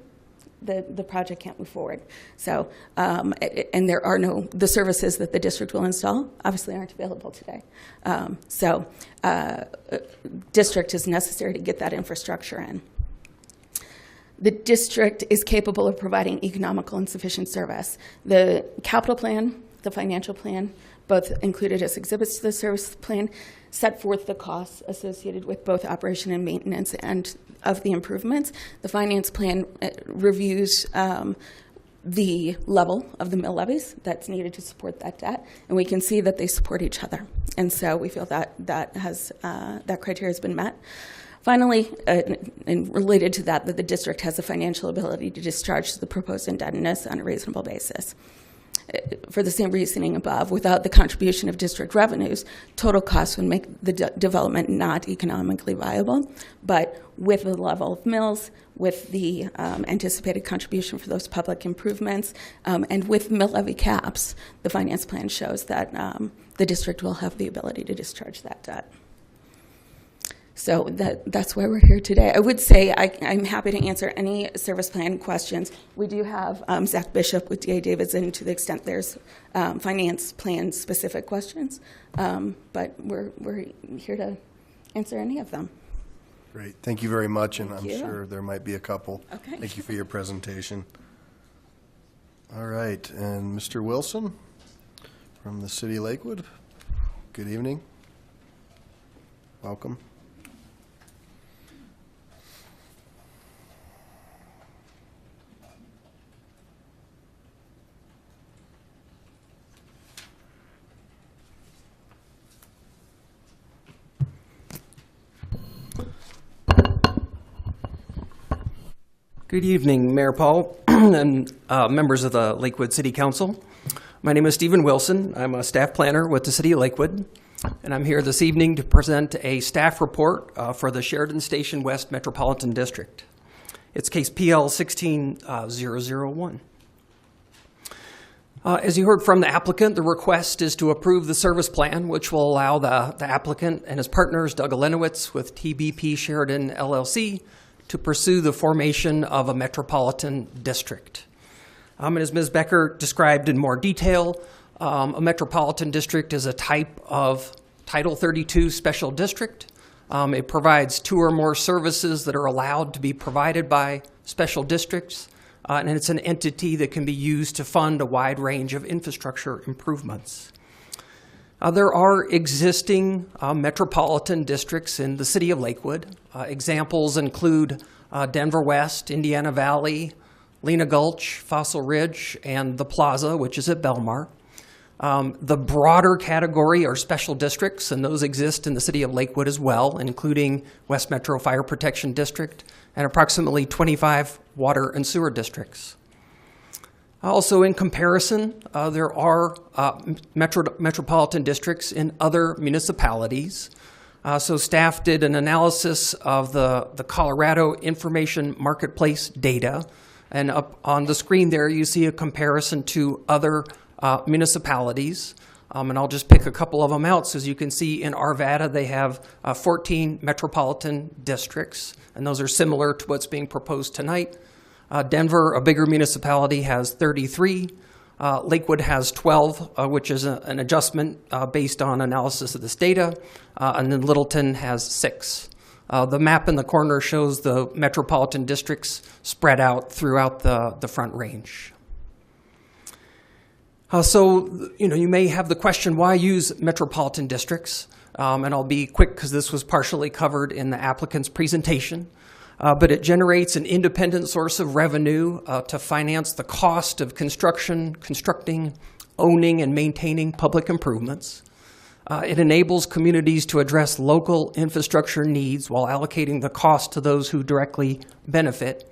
the project can't move forward. So, and the services that the district will install obviously aren't available today. District is necessary to get that infrastructure in. The district is capable of providing economical and sufficient service. The capital plan, the financial plan, both included as exhibits to the service plan, set forth the costs associated with both operation and maintenance and of the improvements. The finance plan reviews the level of the mill levies that's needed to support that debt, and we can see that they support each other. And so we feel that that criteria has been met. Finally, and related to that the district has the financial ability to discharge the proposed indebtedness on a reasonable basis. For the same reasoning above, without the contribution of district revenues, total costs would make the development not economically viable. But with the level of mills, with the anticipated contribution for those public improvements, and with mill levy caps, the finance plan shows that the district will have the ability to discharge that debt. So that's why we're here today. I would say I'm happy to answer any service plan questions. We do have Zach Bishop with D.A. Davidson to the extent there's finance plan specific questions, but we're here to answer any of them. Great. Thank you very much, and I'm Thank you. sure there might be a couple. Okay. Thank you for your presentation. All right, and Mr. Wilson from the City of Lakewood, good evening. Welcome. Good evening, Mayor Paul and members of the Lakewood City Council. My name is Stephen Wilson. I'm a staff planner with the City of Lakewood, and I'm here this evening to present a staff report for the Sheridan Station West Metropolitan District. It's case PL 16001. As you heard from the applicant, the request is to approve the service plan, which will allow the applicant and his partners, Doug Alenowitz with TBP Sheridan LLC, to pursue the formation of a metropolitan district. And as Ms. Becker described in more detail, a metropolitan district is a type of Title 32 special district. It provides two or more services that are allowed to be provided by special districts, and it's an entity that can be used to fund a wide range of infrastructure improvements. There are existing metropolitan districts in the city of Lakewood. Examples include Denver West, Indiana Valley, Lena Gulch, Fossil Ridge, and the Plaza, which is at Belmar. The broader category are special districts, and those exist in the city of Lakewood as well, including West Metro Fire Protection District and approximately 25 water and sewer districts. Also, in comparison, there are metropolitan districts in other municipalities. So staff did an analysis of the Colorado Information Marketplace data. And up on the screen there, you see a comparison to other municipalities. And I'll just pick a couple of them out. So as you can see, in Arvada, they have 14 metropolitan districts. And those are similar to what's being proposed tonight. Denver, a bigger municipality, has 33. Lakewood has 12, which is an adjustment based on analysis of this data. And then Littleton has 6. The map in the corner shows the metropolitan districts spread out throughout the Front Range. So, you may have the question, why use metropolitan districts? And I'll be quick because this was partially covered in the applicant's presentation. But it generates an independent source of revenue to finance the cost of constructing, owning, and maintaining public improvements. It enables communities to address local infrastructure needs while allocating the cost to those who directly benefit.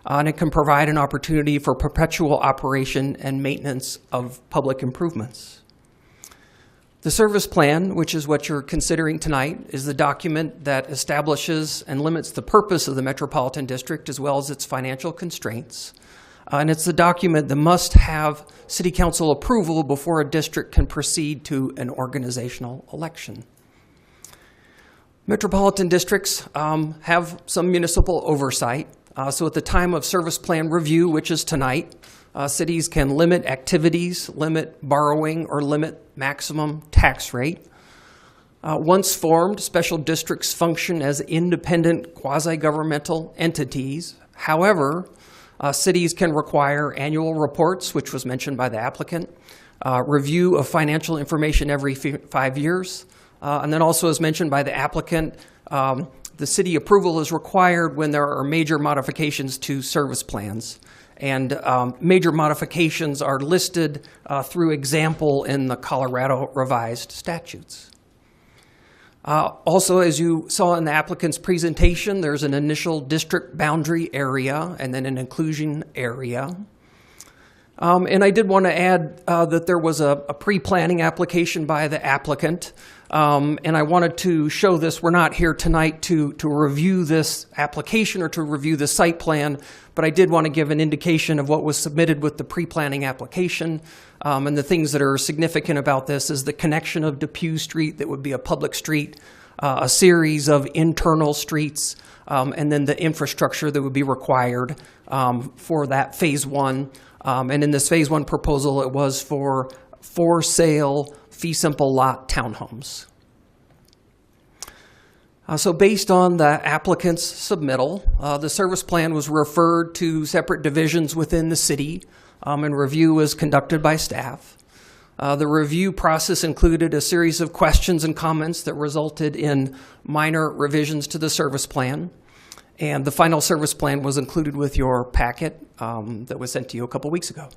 And it can provide an opportunity for perpetual operation and maintenance of public improvements. The service plan, which is what you're considering tonight, is the document that establishes and limits the purpose of the Metropolitan District as well as its financial constraints. And it's the document that must have City Council approval before a district can proceed to an organizational election. Metropolitan districts have some municipal oversight. So at the time of service plan review, which is tonight, cities can limit activities, limit borrowing, or limit maximum tax rate. Once formed, special districts function as independent quasi-governmental entities. However, cities can require annual reports, which was mentioned by the applicant, review of financial information every 5 years, and then also as mentioned by the applicant, the city approval is required when there are major modifications to service plans. And major modifications are listed through example in the Colorado Revised Statutes. Also, as you saw in the applicant's presentation, there's an initial district boundary area and then an inclusion area. And I did want to add that there was a pre-planning application by the applicant. And I wanted to show this. We're not here tonight to review this application or to review the site plan, but I did want to give an indication of what was submitted with the pre-planning application. And the things that are significant about this is the connection of Depew Street, that would be a public street, a series of internal streets, and then the infrastructure that would be required for that phase one. And in this phase one proposal, it was for sale fee simple lot townhomes. So based on the applicant's submittal, the service plan was referred to separate divisions within the city, and review was conducted by staff. The review process included a series of questions and comments that resulted in minor revisions to the service plan. And the final service plan was included with your packet that was sent to you a couple weeks ago.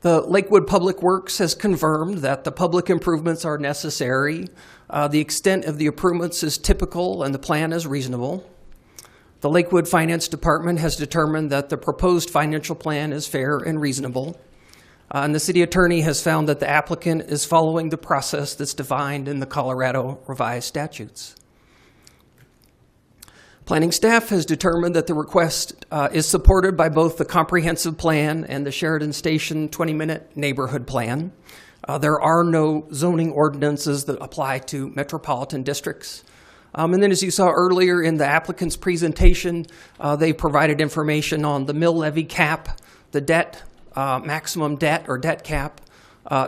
The Lakewood Public Works has confirmed that the public improvements are necessary. The extent of the improvements is typical and the plan is reasonable. The Lakewood Finance Department has determined that the proposed financial plan is fair and reasonable. And the city attorney has found that the applicant is following the process that's defined in the Colorado Revised Statutes. Planning staff has determined that the request is supported by both the comprehensive plan and the Sheridan Station 20-minute neighborhood plan. There are no zoning ordinances that apply to metropolitan districts. And then as you saw earlier in the applicant's presentation, they provided information on the mill levy cap, the debt, maximum debt or debt cap,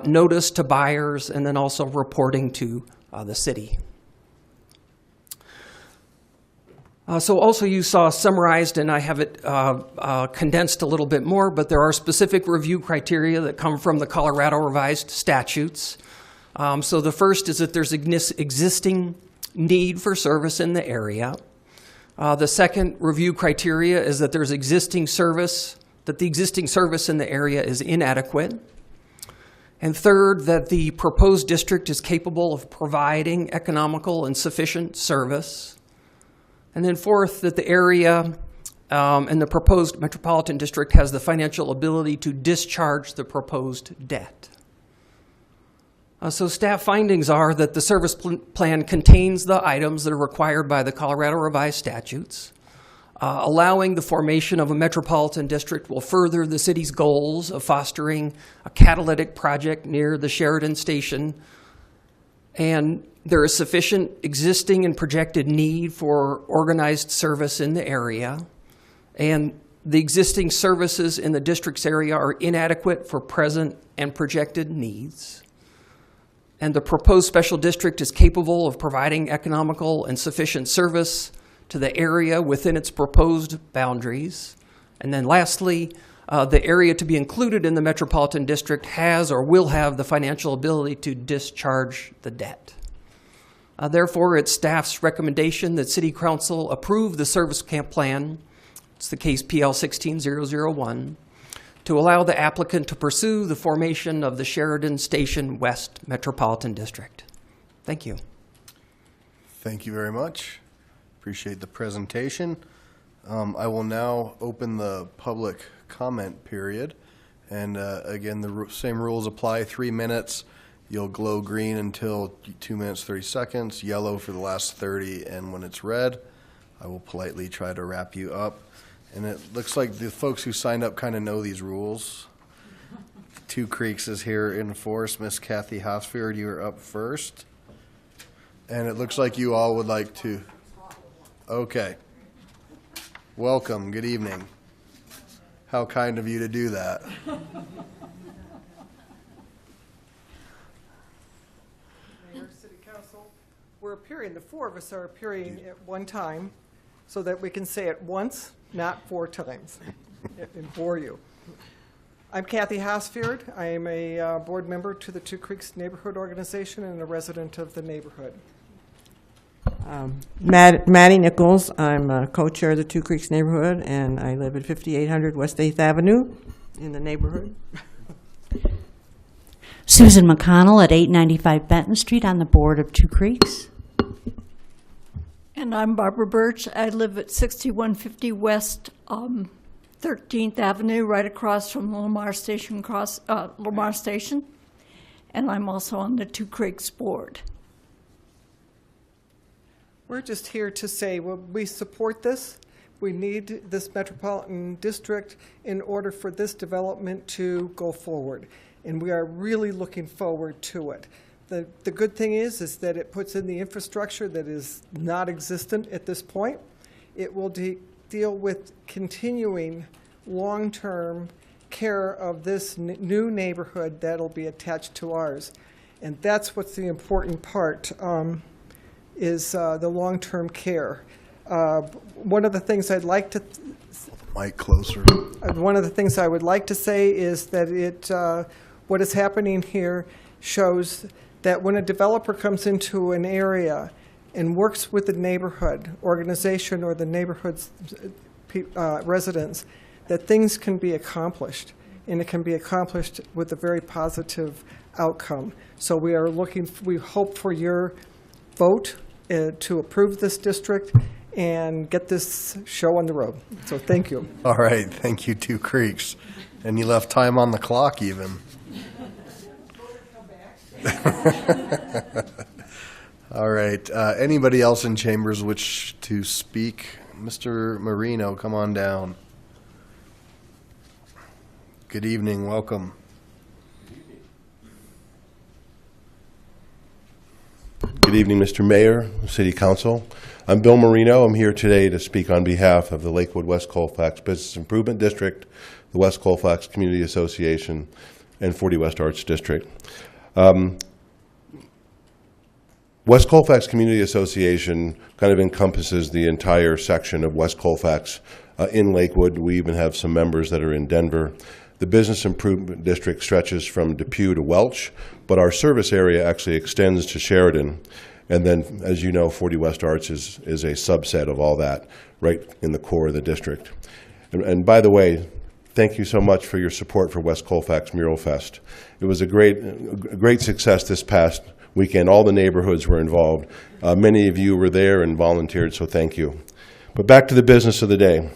notice to buyers, and then also reporting to the city. So also you saw summarized, and I have it condensed a little bit more, but there are specific review criteria that come from the Colorado Revised Statutes. So the first is that there's existing need for service in the area. The second review criteria is that there's existing service, that the existing service in the area is inadequate. And third, that the proposed district is capable of providing economical and sufficient service. And then fourth, that the area and the proposed metropolitan district has the financial ability to discharge the proposed debt. So staff findings are that the service plan contains the items that are required by the Colorado Revised Statutes. Allowing the formation of a metropolitan district will further the city's goals of fostering a catalytic project near the Sheridan Station. And there is sufficient existing and projected need for organized service in the area. And the existing services in the district's area are inadequate for present and projected needs. And the proposed special district is capable of providing economical and sufficient service to the area within its proposed boundaries. And then lastly, the area to be included in the metropolitan district has or will have the financial ability to discharge the debt. Therefore, it's staff's recommendation that City Council approve the service camp plan, it's the case PL 16001, to allow the applicant to pursue the formation of the Sheridan Station West Metropolitan District. Thank you. Thank you very much. Appreciate the presentation. I will now open the public comment period. And again, the same rules apply, 3 minutes. You'll glow green until 2 minutes, 30 seconds, yellow for the last 30, and when it's red, I will politely try to wrap you up. And it looks like the folks who signed up kind of know these rules. Two Creeks is here in force. Miss Kathy Hosford, you are up first. And it looks like you all would like to. Okay. Welcome. Good evening. How kind of you to do that. Mayor, City Council, we're appearing, the four of us are appearing at one time so that we can say it once, not 4 times, and bore you. I'm Kathy Hosford. I am a board member to the Two Creeks Neighborhood Organization and a resident of the neighborhood. Maddie Nichols. I'm a co-chair of the Two Creeks neighborhood, and I live at 5800 West 8th Avenue in the neighborhood. Susan McConnell at 895 Benton Street on the board of Two Creeks. And I'm Barbara Birch. I live at 6150 West 13th Avenue, right across from Lamar Station. And I'm also on the Two Creeks board. We're just here to say, well, we support this. We need this metropolitan district in order for this development to go forward. And we are really looking forward to it. The good thing is that it puts in the infrastructure that is not existent at this point. It will deal with continuing long-term care of this new neighborhood that'll be attached to ours. And that's what's the important part. Is the long-term care. One of the things I'd like to... Mic closer. One of the things I would like to say is that what is happening here shows that when a developer comes into an area and works with the neighborhood organization or the neighborhood's residents, that things can be accomplished, and it can be accomplished with a very positive outcome. So we hope for your vote to approve this district and get this show on the road. So thank you. All right. Thank you, Two Creeks. And you left time on the clock even. All right. Anybody else in chambers wish to speak? Mr. Marino, come on down. Good evening. Welcome. Good evening, Mr. Mayor, City Council. I'm Bill Marino. I'm here today to speak on behalf of the Lakewood West Colfax Business Improvement District, the West Colfax Community Association, and 40 West Arts District. West Colfax Community Association kind of encompasses the entire section of West Colfax in Lakewood. We even have some members that are in Denver. The Business Improvement District stretches from Depew to Welch, but our service area actually extends to Sheridan. And then, as you know, 40 West Arts is a subset of all that, right in the core of the district. And by the way, thank you so much for your support for West Colfax Mural Fest. It was a great success this past weekend. All the neighborhoods were involved. Many of you were there and volunteered, so thank you. But back to the business of the day.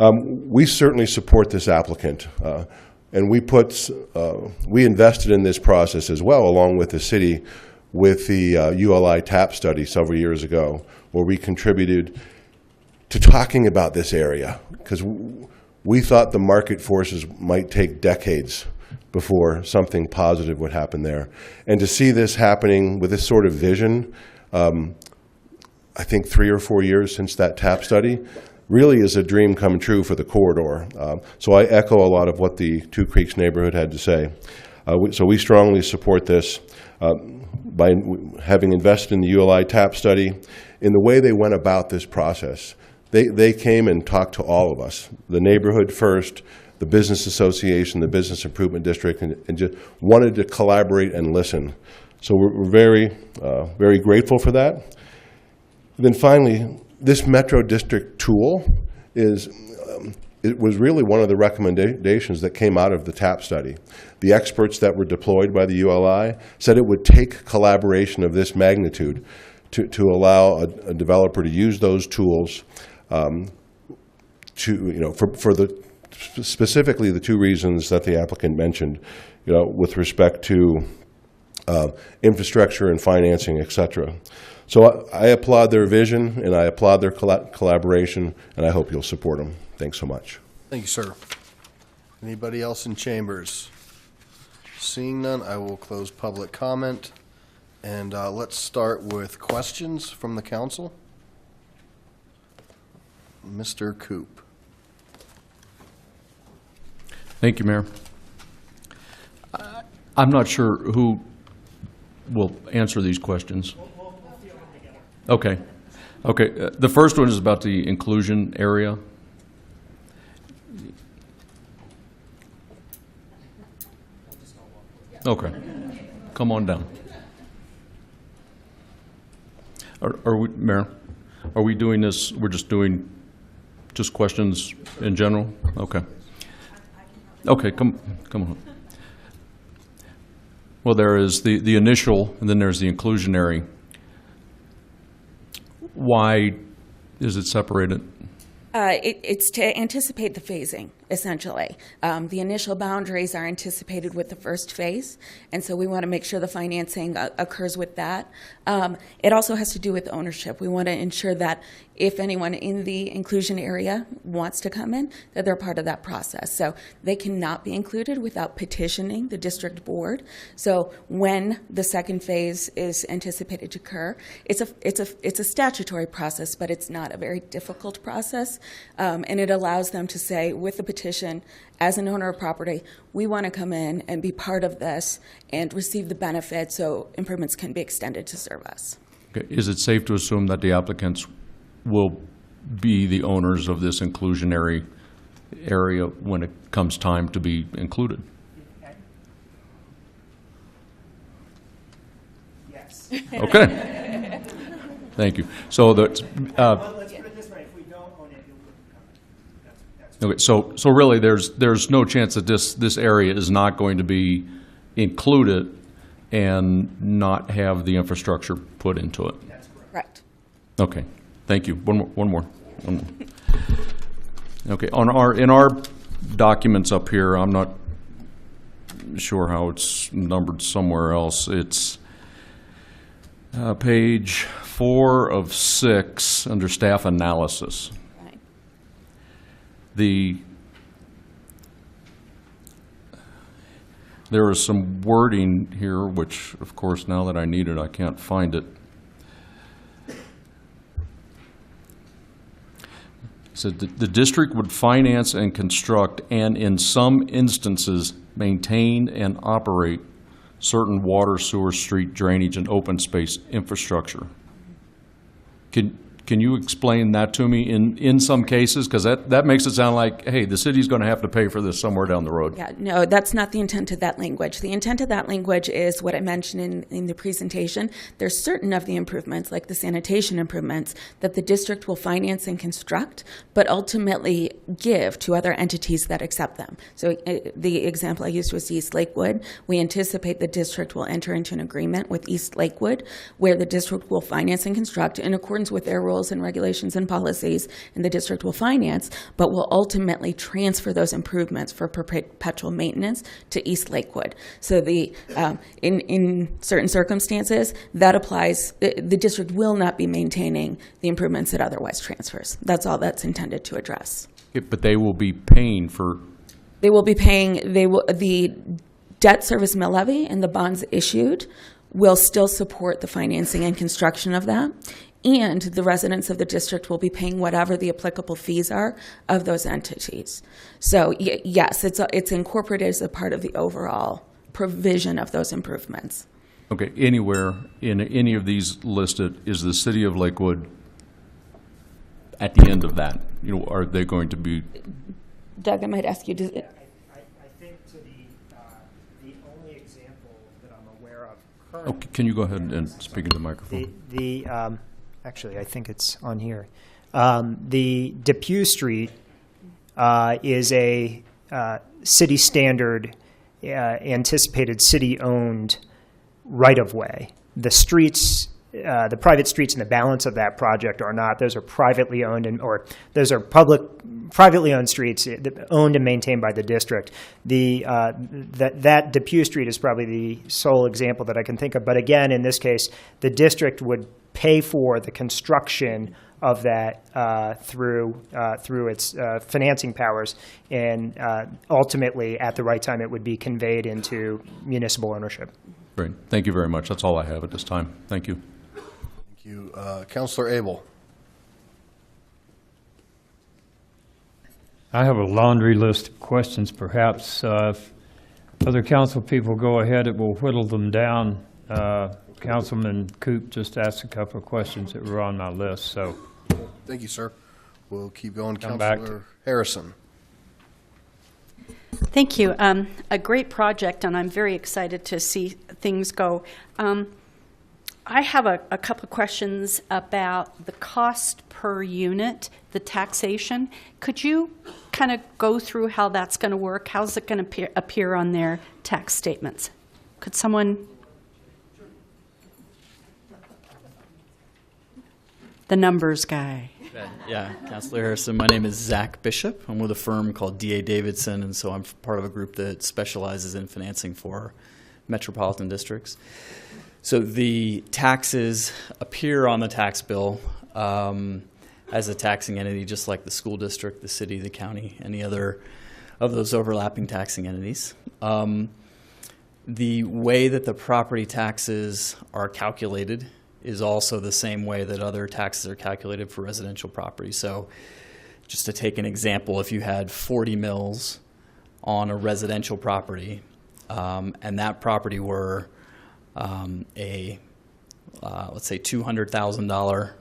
We certainly support this applicant, and we invested in this process as well, along with the city, with the ULI TAP study several years ago, where we contributed to talking about this area, because we thought the market forces might take decades before something positive would happen there. And to see this happening with this sort of vision, I think 3 or 4 years since that TAP study, really is a dream come true for the corridor. So I echo a lot of what the Two Creeks neighborhood had to say. So we strongly support this by having invested in the ULI TAP study. In the way they went about this process, they came and talked to all of us, the neighborhood first, the business association, the business improvement district, and just wanted to collaborate and listen. So we're very, very grateful for that. And then finally, this Metro District tool it was really one of the recommendations that came out of the TAP study. The experts that were deployed by the ULI said it would take collaboration of this magnitude to allow a developer to use those tools specifically the two reasons that the applicant mentioned, with respect to infrastructure and financing, et cetera. So I applaud their vision, and I applaud their collaboration, and I hope you'll support them. Thanks so much. Thank you, sir. Anybody else in chambers? Seeing none, I will close public comment. And let's start with questions from the council. Mr. Coop. Thank you, Mayor. I'm not sure who will answer these questions. Okay. Okay. The first one is about the inclusion area. Okay. Come on down. Are we, Mayor, are we doing this, we're just doing just questions in general? Okay. Okay, come on. Well, there is the initial, and then there's the inclusionary. Why is it separated? It's to anticipate the phasing, essentially. The initial boundaries are anticipated with the first phase, and so we want to make sure the financing occurs with that. It also has to do with ownership. We want to ensure that if anyone in the inclusion area wants to come in, that they're part of that process. So they cannot be included without petitioning the district board. So when the second phase is anticipated to occur, it's a statutory process, but it's not a very difficult process. And it allows them to say, with the petition, as an owner of property, we want to come in and be part of this and receive the benefit so improvements can be extended to serve us. Okay. Is it safe to assume that the applicants will be the owners of this inclusionary area when it comes time to be included? Yes. Okay. Thank you. So that's. Let's put it this way: if we don't own it, it wouldn't come in. Okay. So really, there's no chance that this area is not going to be included and not have the infrastructure put into it. That's correct. Okay. Thank you. One more. Okay. In our documents up here, I'm not sure how it's numbered somewhere else. It's page 4 of 6 under staff analysis. Right. There is some wording here, which, of course, now that I need it, I can't find it. So the district would finance and construct and in some instances maintain and operate certain water, sewer, street, drainage, and open space infrastructure. Can you explain that to me in some cases? Because that makes it sound like, hey, the city's going to have to pay for this somewhere down the road. Yeah, no, that's not the intent of that language. The intent of that language is what I mentioned in the presentation. There's certain of the improvements, like the sanitation improvements, that the district will finance and construct, but ultimately give to other entities that accept them. So the example I used was East Lakewood. We anticipate the district will enter into an agreement with East Lakewood where the district will finance and construct in accordance with their rules and regulations and policies, and the district will finance, but will ultimately transfer those improvements for perpetual maintenance to East Lakewood. So in certain circumstances, that applies. The district will not be maintaining the improvements it otherwise transfers. That's all that's intended to address. But they will be paying for. They will be paying. The debt service mill levy and the bonds issued will still support the financing and construction of that. And the residents of the district will be paying whatever the applicable fees are of those entities. So yes, it's incorporated as a part of the overall provision of those improvements. Okay, anywhere in any of these listed, is the city of Lakewood at the end of that? Are they going to be? Doug, I might ask you to. I think to the only example that I'm aware of currently. Okay, can you go ahead and speak into the microphone? Actually, I think it's on here. The Depew Street is a city standard, anticipated city-owned right-of-way. The streets, the private streets and the balance of that project are not. Those are privately owned or those are public privately owned streets owned and maintained by the district. That Depew Street is probably the sole example that I can think of. But again, in this case, the district would pay for the construction of that through its financing powers, and ultimately, at the right time, it would be conveyed into municipal ownership. Great. Thank you very much. That's all I have at this time. Thank you. Thank you. Councilor Abel. I have a laundry list of questions. Perhaps if other council people go ahead, it will whittle them down. Councilman Coop just asked a couple of questions that were on my list, so. Thank you, sir. We'll keep going. Come back. Councilor Harrison. Thank you. A great project, and I'm very excited to see things go. I have a couple of questions about the cost per unit, the taxation. Could you kind of go through how that's going to work? How's it going to appear on their tax statements? Could someone? The numbers guy. Yeah, Councilor Harrison. My name is Zach Bishop. I'm with a firm called D.A. Davidson, and so I'm part of a group that specializes in financing for metropolitan districts. So the taxes appear on the tax bill as a taxing entity, just like the school district, the city, the county, any other of those overlapping taxing entities. The way that the property taxes are calculated is also the same way that other taxes are calculated for residential property. So just to take an example, if you had 40 mills on a residential property, and that property were let's say $200,000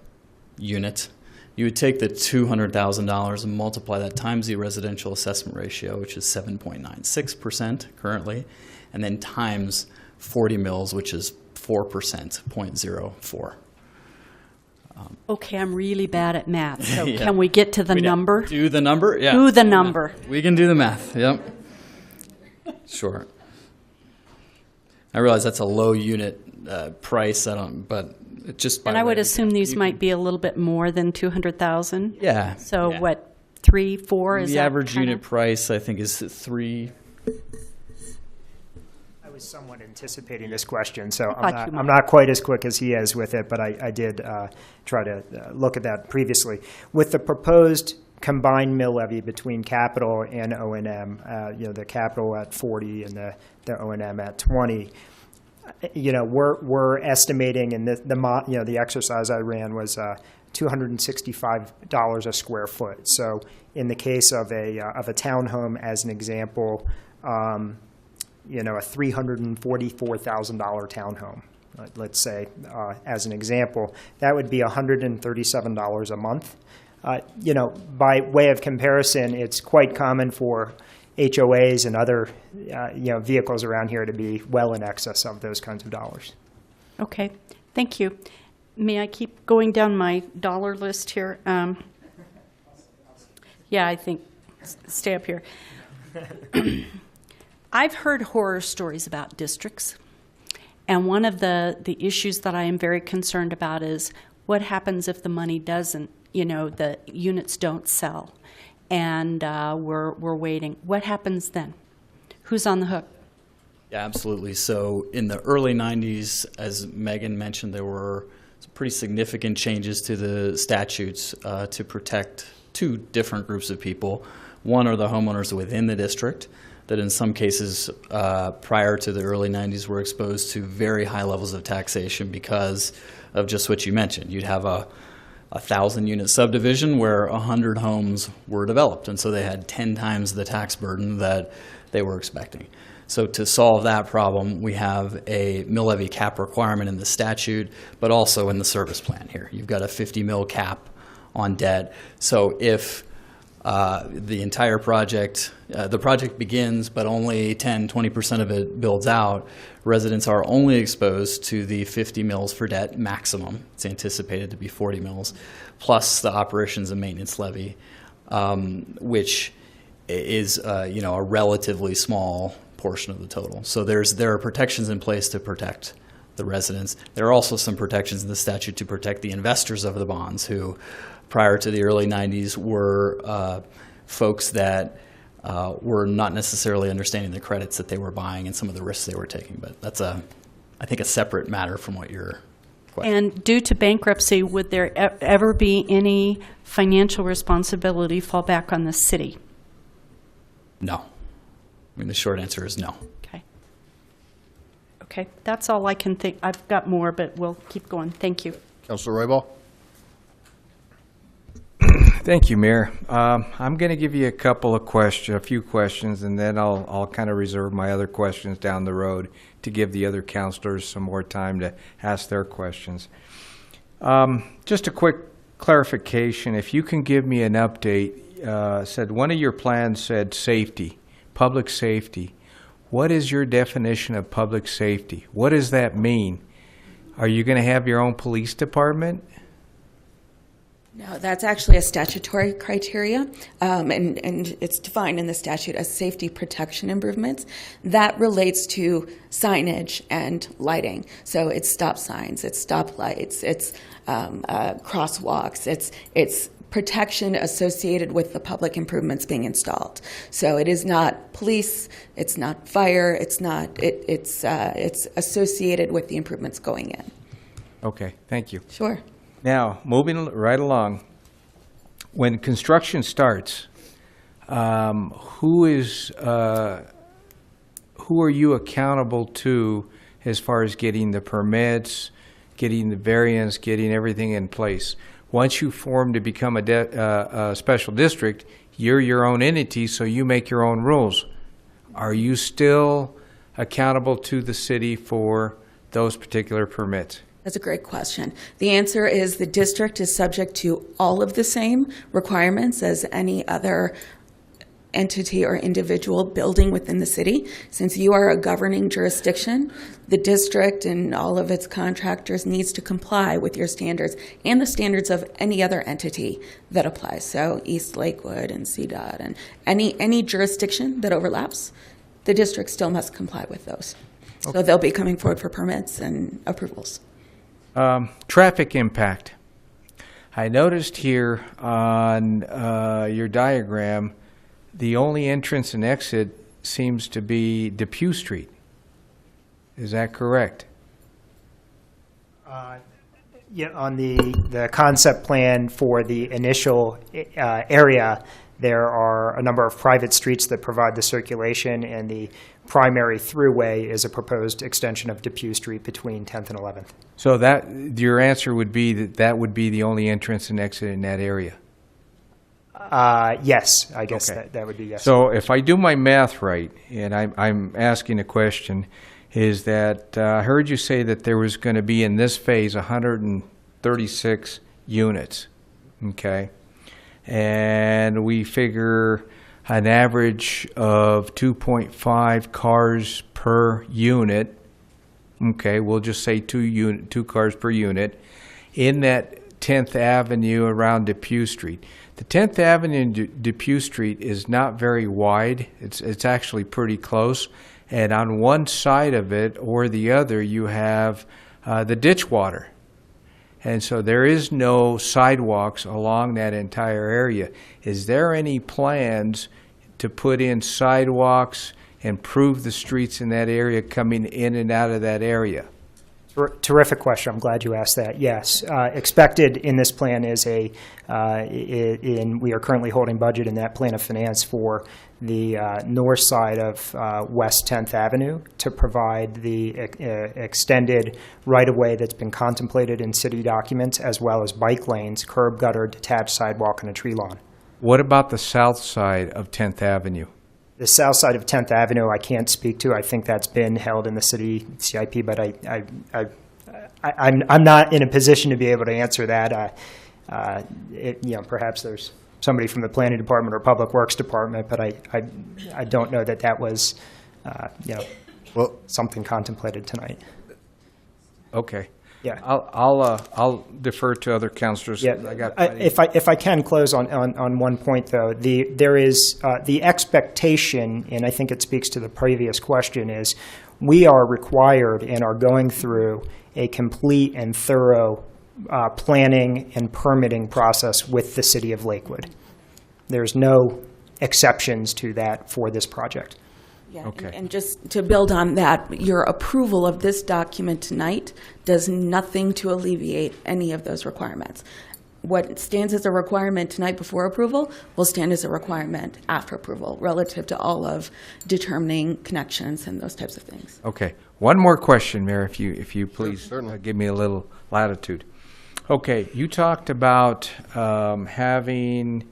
unit, you would take the $200,000 and multiply that times the residential assessment ratio, which is 7.96% currently, and then times 40 mills, which is 4%, 0.04. Okay, I'm really bad at math, so Yeah. can we get to the number? Do the number? Yeah. Do the number. We can do the math, yep. Sure. I realize that's a low unit price, but it just by And I would way- assume these might be a little bit more than 200,000? Yeah. So Yeah. what, 3, 4 is The that average kinda- unit price, I think, is 3. I was somewhat anticipating this question, so thought you might. I'm not quite as quick as he is with it, but I did try to look at that previously. With the proposed combined mill levy between capital and O&M, the capital at 40 and the O&M at 20, we're estimating, and the exercise I ran was $265 a square foot. So in the case of a townhome, as an example, a $344,000 townhome, let's say, as an example, that would be $137 a month. By way of comparison, it's quite common for HOAs and other, vehicles around here to be well in excess of those kinds of dollars. Okay, thank you. May I keep going down my dollar list here? Yeah, I think, stay up here. I've heard horror stories about districts, and one of the issues that I am very concerned about is what happens if the money doesn't, the units don't sell, and we're waiting. What happens then? Who's on the hook? Yeah, absolutely. So in the early 90s, as Megan mentioned, there were some pretty significant changes to the statutes to protect two different groups of people. One are the homeowners within the district that in some cases prior to the early 90s were exposed to very high levels of taxation because of just what you mentioned. You'd have a 1,000-unit subdivision where 100 homes were developed, and so they had 10 times the tax burden that they were expecting. So to solve that problem, we have a mill levy cap requirement in the statute, but also in the service plan here. You've got a 50 mil cap on debt. So if the entire project, the project begins, but only 10, 20% of it builds out, residents are only exposed to the 50 mils for debt maximum. It's anticipated to be 40 mils, plus the operations and maintenance levy, which is a relatively small portion of the total. So there are protections in place to protect the residents. There are also some protections in the statute to protect the investors of the bonds who, prior to the early 90s, were folks that were not necessarily understanding the credits that they were buying and some of the risks they were taking. But that's, I think, a separate matter from what you're questioning. And due to bankruptcy, would there ever be any financial responsibility fall back on the city? No. I mean, the short answer is no. Okay. Okay, that's all I can think. I've got more, but we'll keep going. Thank you. Councilor Roybal? Thank you, Mayor. I'm going to give you a few questions, and then I'll kind of reserve my other questions down the road to give the other councilors some more time to ask their questions. Just a quick clarification. If you can give me an update, said one of your plans said safety, public safety. What is your definition of public safety? What does that mean? Are you going to have your own police department? No, that's actually a statutory criteria, and it's defined in the statute as safety protection improvements. That relates to signage and lighting. So it's stop signs, it's stoplights, it's crosswalks, it's protection associated with the public improvements being installed. So it is not police, it's not fire, it's associated with the improvements going in. Okay, thank you. Sure. Now, moving right along, when construction starts, who are you accountable to as far as getting the permits, getting the variance, getting everything in place? Once you form to become a special district, you're your own entity, so you make your own rules. Are you still accountable to the city for those particular permits? That's a great question. The answer is the district is subject to all of the same requirements as any other entity or individual building within the city. Since you are a governing jurisdiction, the district and all of its contractors needs to comply with your standards and the standards of any other entity that applies. So East Lakewood and CDOT and any jurisdiction that overlaps, the district still must comply with those. Okay. So they'll be coming forward for permits and approvals. Traffic impact. I noticed here on your diagram, the only entrance and exit seems to be Depew Street. Is that correct? Yeah, on the concept plan for the initial area, there are a number of private streets that provide the circulation, and the primary throughway is a proposed extension of Depew Street between 10th and 11th. So that your answer would be that would be the only entrance and exit in that area? Yes, I guess okay. that would be yes. So if I do my math right, and I'm asking a question, is that I heard you say that there was going to be in this phase 136 units, okay? And we figure an average of 2.5 cars per unit. Okay, we'll just say two cars per unit in that 10th Avenue around Depew Street. The 10th Avenue and Depew Street is not very wide. It's actually pretty close. And on one side of it or the other, you have the ditch water. And so there is no sidewalks along that entire area. Is there any plans to put in sidewalks, improve the streets in that area, coming in and out of that area? Terrific question. I'm glad you asked that. Yes, expected in this plan is we are currently holding budget in that plan of finance for the north side of West 10th Avenue to provide the extended right-of-way that's been contemplated in city documents, as well as bike lanes, curb gutter, detached sidewalk, and a tree lawn. What about the south side of 10th Avenue? The south side of 10th Avenue, I can't speak to. I think that's been held in the city CIP, but I'm not in a position to be able to answer that. Perhaps there's somebody from the planning department or public works department, but I don't know that was something contemplated tonight. Okay. Yeah, I'll defer to other councilors. Yeah, if I can close on one point though, there is the expectation, and I think it speaks to the previous question, is we are required and are going through a complete and thorough planning and permitting process with the city of Lakewood. There's no exceptions to that for this project. Yeah, and just to build on that, your approval of this document tonight does nothing to alleviate any of those requirements. What stands as a requirement tonight before approval will stand as a requirement after approval relative to all of determining connections and those types of things. Okay. One more question, Mayor, if you please give me a little latitude. Okay, you talked about having,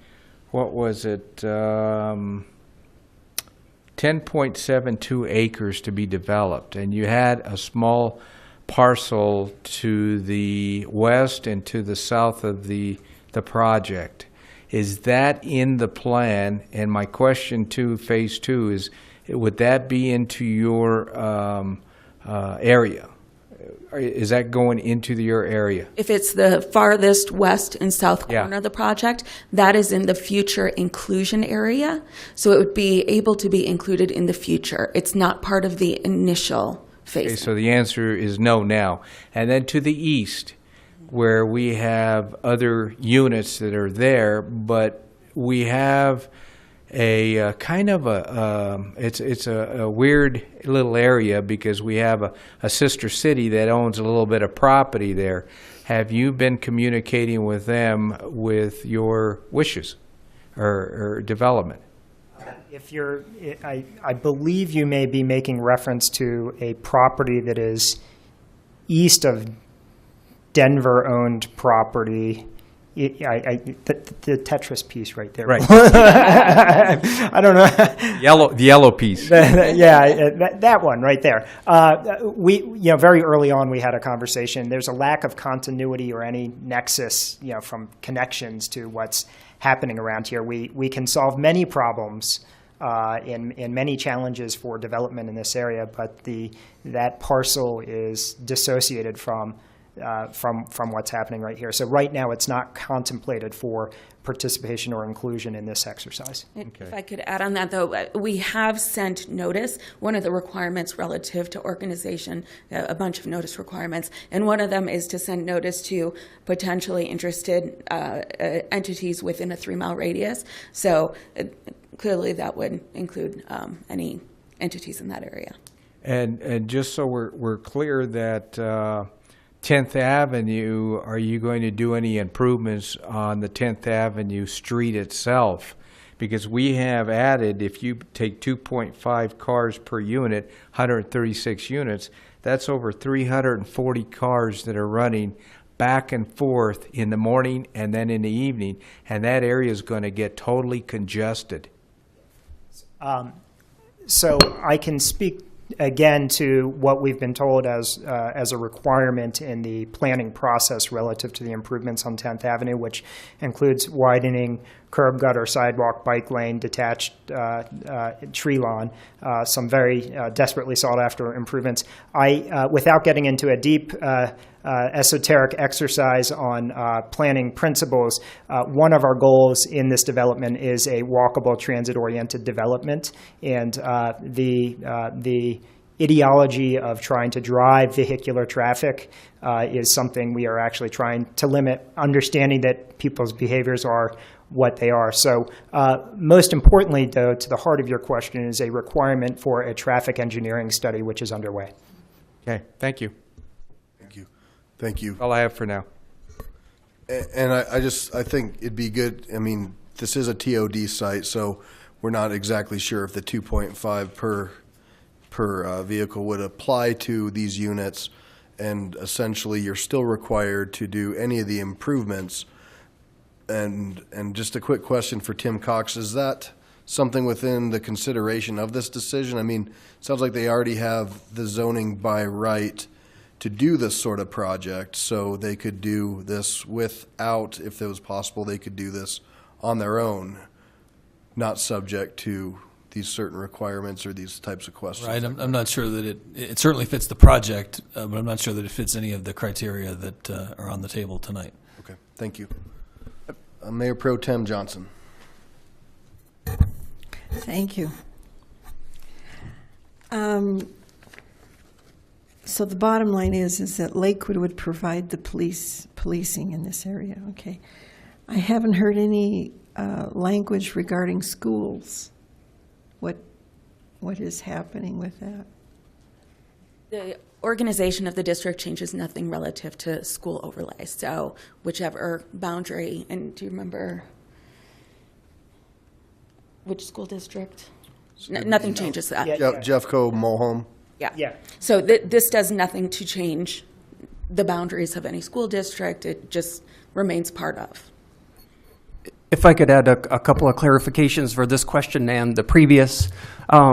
what was it, 10.72 acres to be developed, and you had a small parcel to the west and to the south of the project. Is that in the plan? And my question to phase 2 is, would that be into your area? Is that going into your area? If it's the farthest west and south corner of the project, that is in the future inclusion area. So it would be able to be included in the future. It's not part of the initial phase. Okay, so the answer is no now. And then to the east, where we have other units that are there, but we have a kind of it's a weird little area because we have a sister city that owns a little bit of property there. Have you been communicating with them with your wishes or development? If you're, I believe you may be making reference to a property that is east of Denver-owned property. The Tetris piece right there. Right. I don't know. The yellow piece. That one right there. Very early on we had a conversation. There's a lack of continuity or any nexus, from connections to what's happening around here. We can solve many problems in many challenges for development in this area, but that parcel is dissociated from what's happening right here. So right now, it's not contemplated for participation or inclusion in this exercise. If I could add on that, though, we have sent notice. One of the requirements relative to organization, a bunch of notice requirements, and one of them is to send notice to potentially interested entities within a 3-mile radius. So clearly, that would include any entities in that area. And just so we're clear that 10th Avenue, are you going to do any improvements on the 10th Avenue street itself? Because we have added, if you take 2.5 cars per unit, 136 units, that's over 340 cars that are running back and forth in the morning and then in the evening, and that area is going to get totally congested. So I can speak again to what we've been told as a requirement in the planning process relative to the improvements on 10th Avenue, which includes widening curb, gutter, sidewalk, bike lane, detached tree lawn, some very desperately sought after improvements. Without getting into a deep esoteric exercise on planning principles, one of our goals in this development is a walkable, transit-oriented development, and the ideology of trying to drive vehicular traffic is something we are actually trying to limit, understanding that people's behaviors are what they are. So most importantly, though, to the heart of your question is a requirement for a traffic engineering study, which is underway. Okay, thank you. Thank you. All I have for now. And I think it'd be good, this is a TOD site, so we're not exactly sure if the 2.5 per vehicle would apply to these units, and essentially you're still required to do any of the improvements. And just a quick question for Tim Cox, is that something within the consideration of this decision? It sounds like they already have the zoning by right to do this sort of project, so they could do this without, if it was possible, they could do this on their own, not subject to these certain requirements or these types of questions. Right. I'm not sure that it certainly fits the project, but I'm not sure that it fits any of the criteria that are on the table tonight. Okay. Thank you. Mayor Pro Tem Johnson. Thank you. So the bottom line is that Lakewood would provide the policing in this area, okay? I haven't heard any language regarding schools. What is happening with that? The organization of the district changes nothing relative to school overlay. So whichever boundary, and do you remember which school district? Nothing changes that. Jeffco, Mohom. Yeah. So this does nothing to change the boundaries of any school district. It just remains part of. If I could add a couple of clarifications for this question and the previous.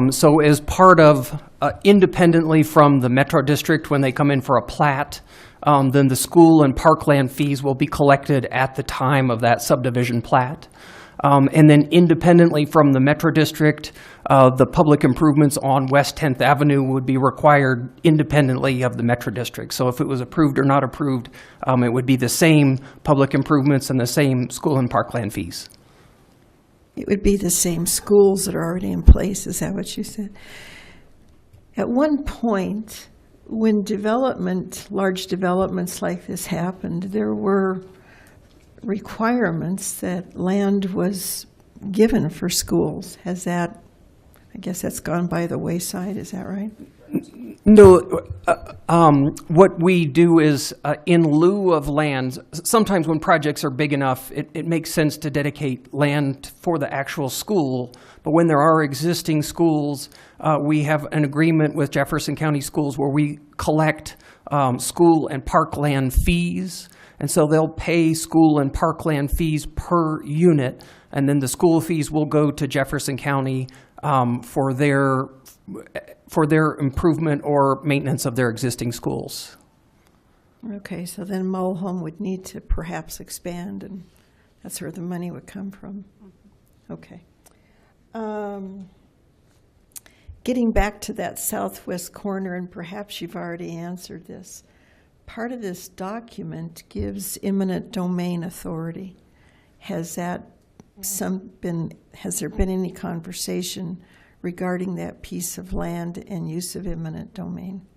So as part of, independently from the Metro District, when they come in for a plat, then the school and parkland fees will be collected at the time of that subdivision plat. And then independently from the Metro District, the public improvements on West 10th Avenue would be required independently of the Metro District. So if it was approved or not approved, it would be the same public improvements and the same school and parkland fees. It would be the same schools that are already in place, is that what you said? At one point, when large developments like this happened, there were requirements that land was given for schools. Has that, I guess that's gone by the wayside, is that right? No, what we do is, in lieu of land, sometimes when projects are big enough, it makes sense to dedicate land for the actual school. But when there are existing schools, we have an agreement with Jefferson County Schools where we collect school and parkland fees. And so they'll pay school and parkland fees per unit, and then the school fees will go to Jefferson County for their improvement or maintenance of their existing schools. Okay, so then Mohom would need to perhaps expand, and that's where the money would come from. Okay. Getting back to that southwest corner, and perhaps you've already answered this, part of this document gives eminent domain authority. Has there been any conversation regarding that piece of land and use of eminent domain?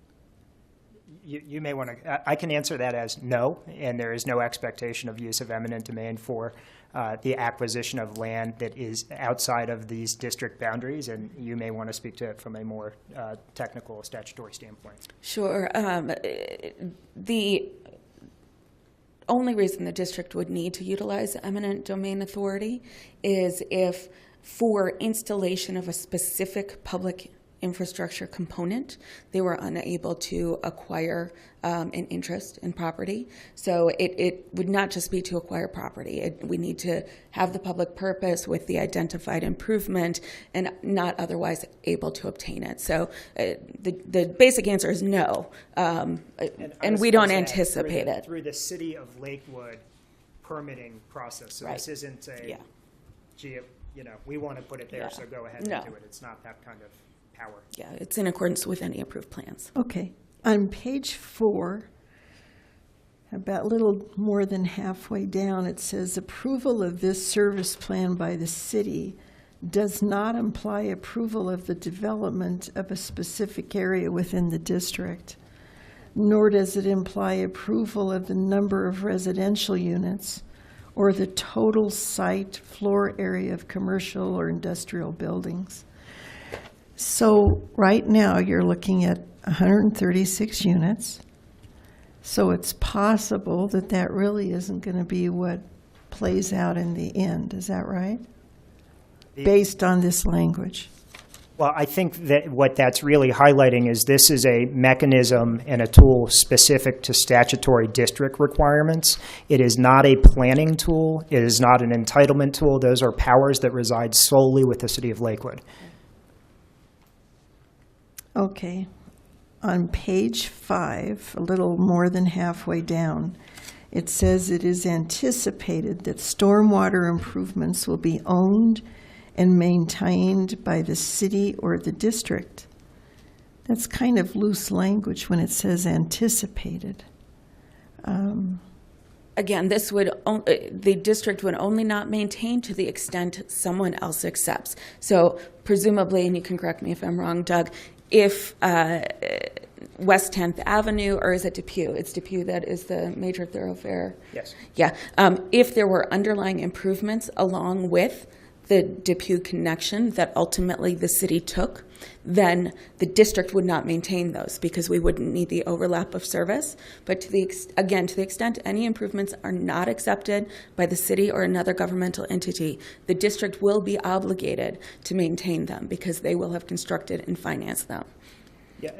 You may want to, I can answer that as no, and there is no expectation of use of eminent domain for the acquisition of land that is outside of these district boundaries, and you may want to speak to it from a more technical statutory standpoint. Sure. The only reason the district would need to utilize eminent domain authority is if, for installation of a specific public infrastructure component, they were unable to acquire an interest in property. So it would not just be to acquire property. We need to have the public purpose with the identified improvement and not otherwise able to obtain it. So the basic answer is no, and we don't anticipate it. Through the City of Lakewood permitting process. So this isn't a, we want to put it there, so go ahead and do it. It's not that kind of power. Yeah, it's in accordance with any approved plans. Okay. On page 4, about a little more than halfway down, it says approval of this service plan by the city does not imply approval of the development of a specific area within the district, nor does it imply approval of the number of residential units or the total site floor area of commercial or industrial buildings. So right now you're looking at 136 units. So it's possible that that really isn't going to be what plays out in the end. Is that right? Based on this language. Well, I think that what that's really highlighting is this is a mechanism and a tool specific to statutory district requirements. It is not a planning tool. It is not an entitlement tool. Those are powers that reside solely with the City of Lakewood. Okay. On page 5, a little more than halfway down, it says it is anticipated that stormwater improvements will be owned and maintained by the city or the district. That's kind of loose language when it says anticipated. Again, the district would only not maintain to the extent someone else accepts. So presumably, and you can correct me if I'm wrong, Doug, if West 10th Avenue, or is it Depew? It's Depew that is the major thoroughfare. Yes. Yeah. If there were underlying improvements along with the Depew connection that ultimately the city took, then the district would not maintain those because we wouldn't need the overlap of service. But to the extent any improvements are not accepted by the city or another governmental entity, the district will be obligated to maintain them because they will have constructed and financed them. Yeah,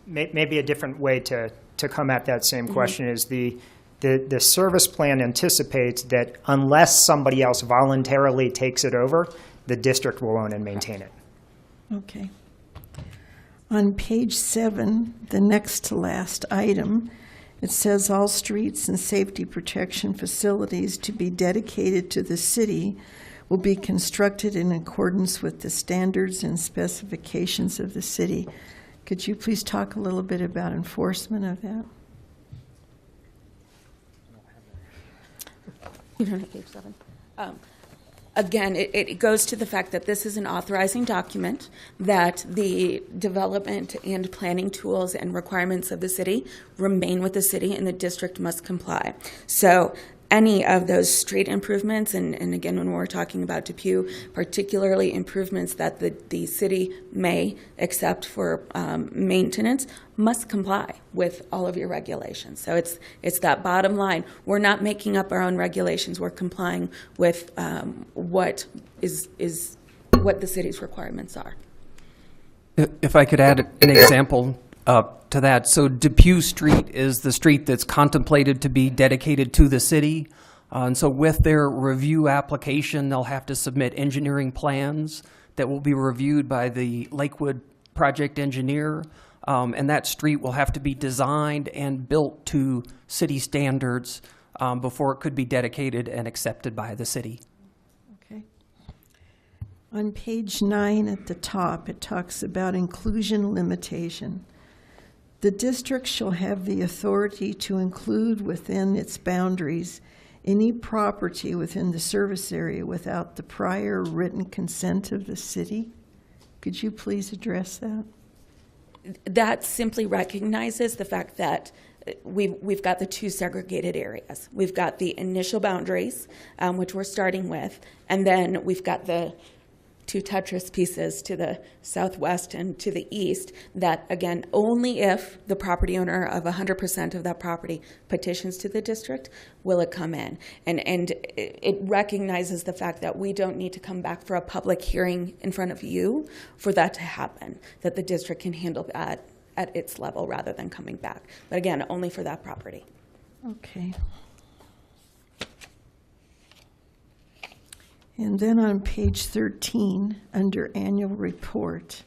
maybe a different way to come at that same question is the service plan anticipates that unless somebody else voluntarily takes it over, the district will own and maintain it. Okay. On page 7, the next to last item, it says all streets and safety protection facilities to be dedicated to the city will be constructed in accordance with the standards and specifications of the city. Could you please talk a little bit about enforcement of that? You don't have page 7. Again, it goes to the fact that this is an authorizing document, that the development and planning tools and requirements of the city remain with the city and the district must comply. So any of those street improvements, and again, when we're talking about Depew, particularly improvements that the city may accept for maintenance, must comply with all of your regulations. So it's that bottom line. We're not making up our own regulations. We're complying with what the city's requirements are. If I could add an example to that. So Depew Street is the street that's contemplated to be dedicated to the city. And so with their review application, they'll have to submit engineering plans that will be reviewed by the Lakewood project engineer. And that street will have to be designed and built to city standards before it could be dedicated and accepted by the city. Okay. On page 9 at the top, it talks about inclusion limitation. The district shall have the authority to include within its boundaries any property within the service area without the prior written consent of the city. Could you please address that? That simply recognizes the fact that we've got the two segregated areas. We've got the initial boundaries, which we're starting with, and then we've got the two Tetris pieces to the southwest and to the east that, again, only if the property owner of 100% of that property petitions to the district will it come in. And it recognizes the fact that we don't need to come back for a public hearing in front of you for that to happen, that the district can handle that at its level rather than coming back. But again, only for that property. Okay. And then on page 13, under annual report,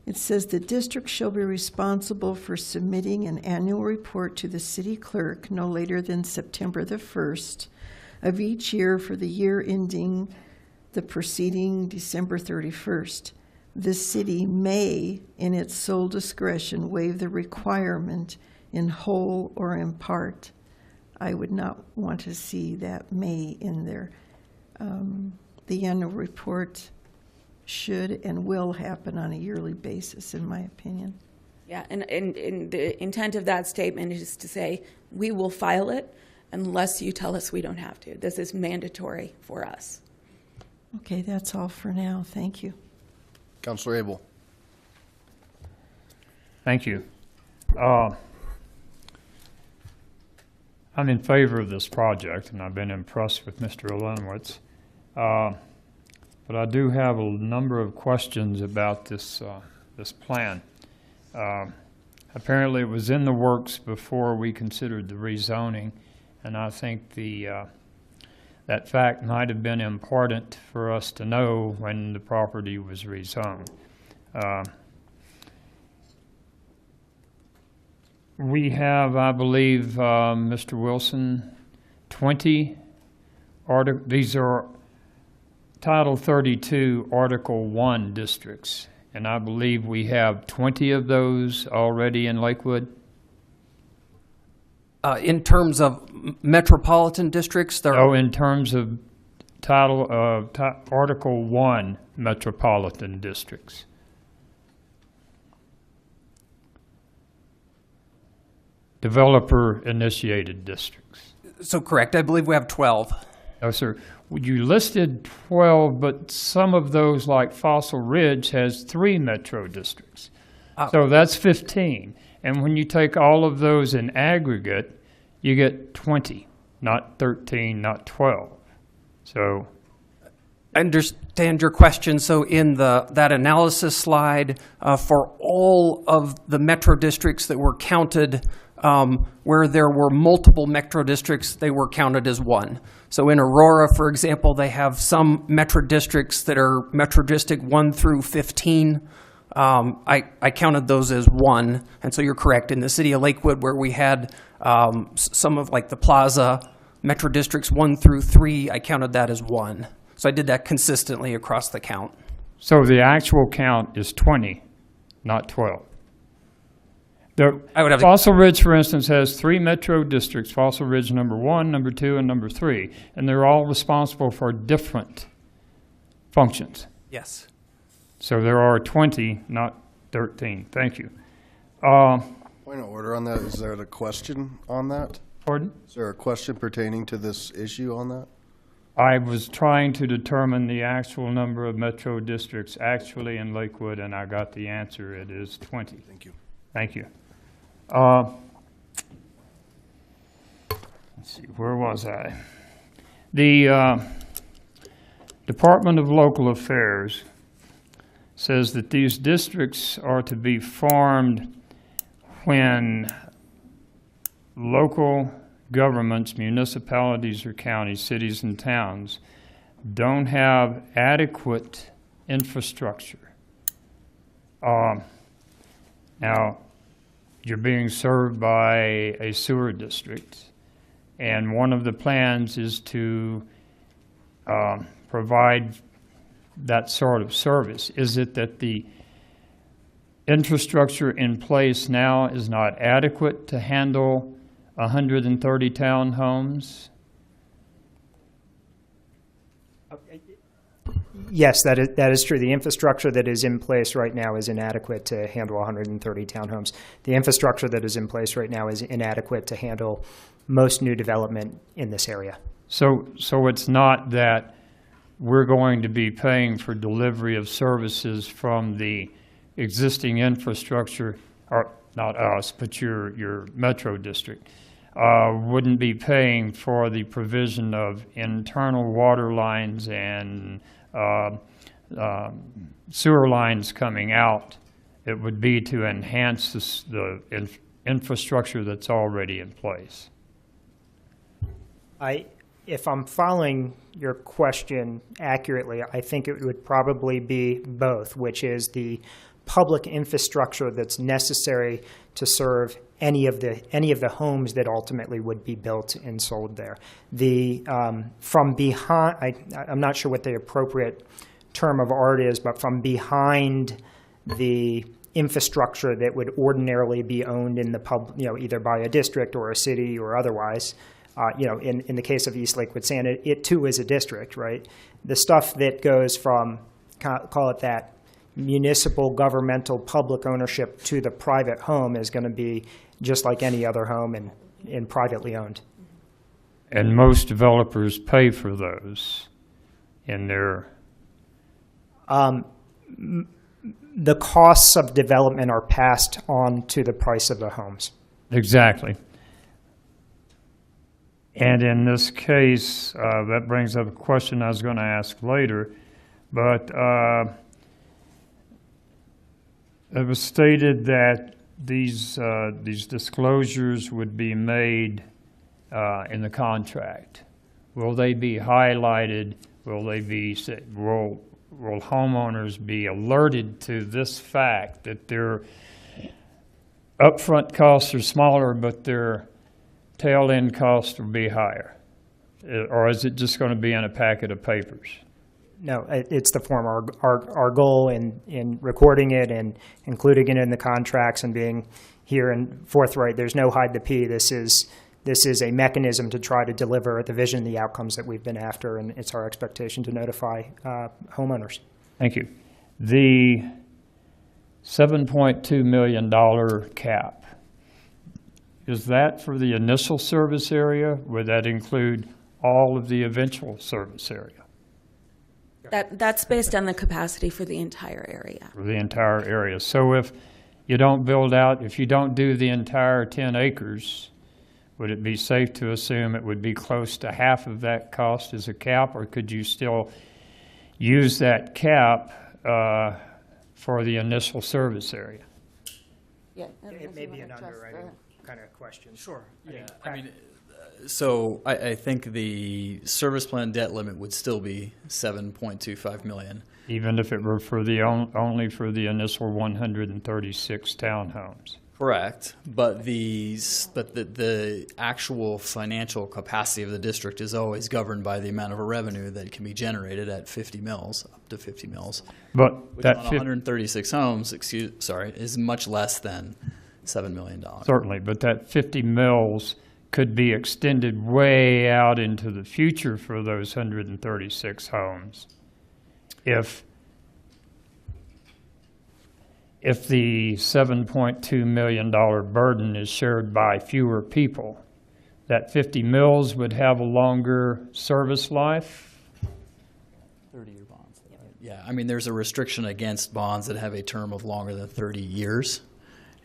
it says the district shall be responsible for submitting an annual report to the city clerk no later than September the 1st of each year for the year ending the preceding December 31st. The city may, in its sole discretion, waive the requirement in whole or in part. I would not want to see that may in there. The annual report should and will happen on a yearly basis, in my opinion. Yeah, and the intent of that statement is to say we will file it unless you tell us we don't have to. This is mandatory for us. Okay, that's all for now. Thank you. Councilor Abel. Thank you. I'm in favor of this project, and I've been impressed with Mr. Olenowitz. But I do have a number of questions about this plan. Apparently, it was in the works before we considered the rezoning, and I think that fact might have been important for us to know when the property was rezoned. We have, I believe, Mr. Wilson, 20 these are Title 32 Article 1 districts, and I believe we have 20 of those already in Lakewood. In terms of metropolitan districts, there are... Oh, in terms of Article 1 metropolitan districts. developer-initiated districts? So correct. I believe we have 12. No, sir. You listed 12, but some of those, like Fossil Ridge, has 3 metro districts. So that's 15. And when you take all of those in aggregate, you get 20, not 13, not 12. So I understand your question. So in that analysis slide, for all of the metro districts that were counted, where there were multiple metro districts, they were counted as one. So in Aurora, for example, they have some metro districts that are Metro District 1 through 15. I counted those as one. And so you're correct. In the city of Lakewood, where we had some of like the Plaza, Metro Districts 1 through 3, I counted that as one. So I did that consistently across the count. So the actual count is 20, not 12. Fossil Ridge, for instance, has 3 metro districts, Fossil Ridge number 1, number 2, and number 3, and they're all responsible for different functions. Yes. So there are 20, not 13. Thank you. Point of order on that. Is there a question on that? Pardon? Is there a question pertaining to this issue on that? I was trying to determine the actual number of metro districts actually in Lakewood, and I got the answer. It is 20. Thank you. Thank you. Let's see, where was I? The Department of Local Affairs says that these districts are to be formed when local governments, municipalities or counties, cities and towns don't have adequate infrastructure. Now, you're being served by a sewer district, and one of the plans is to provide that sort of service. Is it that the infrastructure in place now is not adequate to handle 130 townhomes? Yes, that is true. The infrastructure that is in place right now is inadequate to handle 130 townhomes. The infrastructure that is in place right now is inadequate to handle most new development in this area. So it's not that we're going to be paying for delivery of services from the existing infrastructure, or not us, but your metro district, wouldn't be paying for the provision of internal water lines and sewer lines coming out. It would be to enhance the infrastructure that's already in place. If I'm following your question accurately, I think it would probably be both, which is the public infrastructure that's necessary to serve any of the homes that ultimately would be built and sold there. From behind, I'm not sure what the appropriate term of art is, but from behind the infrastructure that would ordinarily be owned in the either by a district or a city or otherwise. In the case of East Lakewood Sand, it too is a district, right? The stuff that goes from, call it that, municipal, governmental, public ownership to the private home is going to be just like any other home and privately owned. And most developers pay for those in their... The costs of development are passed on to the price of the homes. Exactly. And in this case, that brings up a question I was going to ask later, but it was stated that these disclosures would be made in the contract. Will they be highlighted? Will homeowners be alerted to this fact that their upfront costs are smaller, but their tail-end costs will be higher? Or is it just going to be in a packet of papers? No, it's the form. Our goal in recording it and including it in the contracts and being here and forthright, there's no hide the pea. This is a mechanism to try to deliver the vision, the outcomes that we've been after, and it's our expectation to notify homeowners. Thank you. The $7.2 million cap, is that for the initial service area? Would that include all of the eventual service area? That's based on the capacity for the entire area. For the entire area. So if you don't build out, if you don't do the entire 10 acres, would it be safe to assume it would be close to half of that cost as a cap, or could you still use that cap for the initial service area? Yeah, it may be an underwriting kind of question. Sure. So I think the service plan debt limit would still be $7.25 million. Even if it were for the only for the initial 136 townhomes. Correct, but the actual financial capacity of the district is always governed by the amount of revenue that can be generated at 50 mils, up to 50 mils. But which that on 136 homes, is much less than $7 million. Certainly, but that 50 mils could be extended way out into the future for those 136 homes. If the $7.2 million burden is shared by fewer people, that 50 mils would have a longer service life? 30-year bonds. Yeah, I mean, there's a restriction against bonds that have a term of longer than 30 years.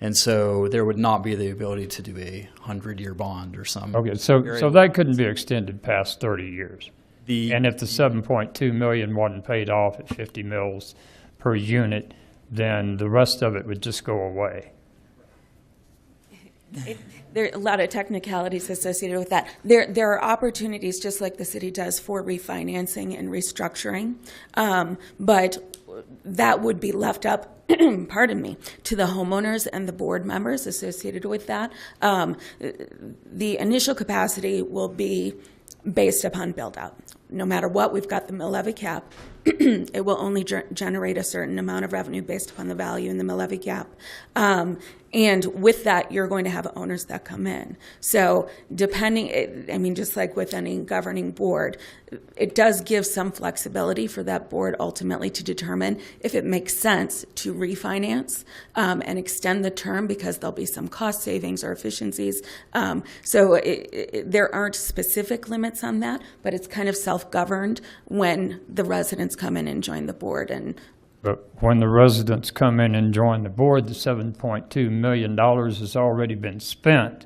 And so there would not be the ability to do a 100-year bond or some. Okay, so that couldn't be extended past 30 years. And if the 7.2 million wasn't paid off at 50 mils per unit, then the rest of it would just go away. There are a lot of technicalities associated with that. There are opportunities, just like the city does, for refinancing and restructuring, but that would be left up, pardon me, to the homeowners and the board members associated with that. The initial capacity will be based upon build-out. No matter what, we've got the mill levy cap. It will only generate a certain amount of revenue based upon the value in the mill levy cap. And with that, you're going to have owners that come in. So depending, I mean, just like with any governing board, it does give some flexibility for that board ultimately to determine if it makes sense to refinance and extend the term because there'll be some cost savings or efficiencies. So there aren't specific limits on that, but it's kind of self-governed when the residents come in and join the board. But when the residents come in and join the board, the $7.2 million has already been spent,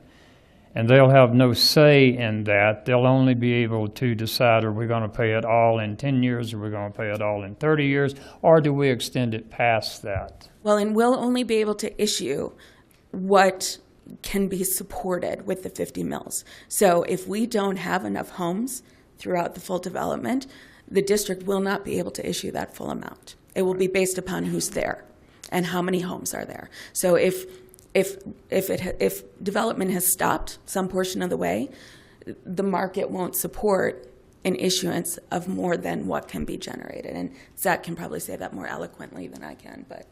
and they'll have no say in that. They'll only be able to decide, are we going to pay it all in 10 years, or are we going to pay it all in 30 years, or do we extend it past that? Well, and we'll only be able to issue what can be supported with the 50 mils. So if we don't have enough homes throughout the full development, the district will not be able to issue that full amount. It will be based upon who's there and how many homes are there. So if development has stopped some portion of the way, the market won't support an issuance of more than what can be generated. And Zach can probably say that more eloquently than I can, but.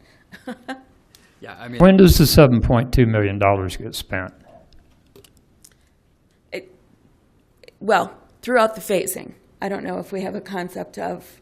Yeah, I mean. When does the $7.2 million get spent? Well, throughout the phasing. I don't know if we have a concept of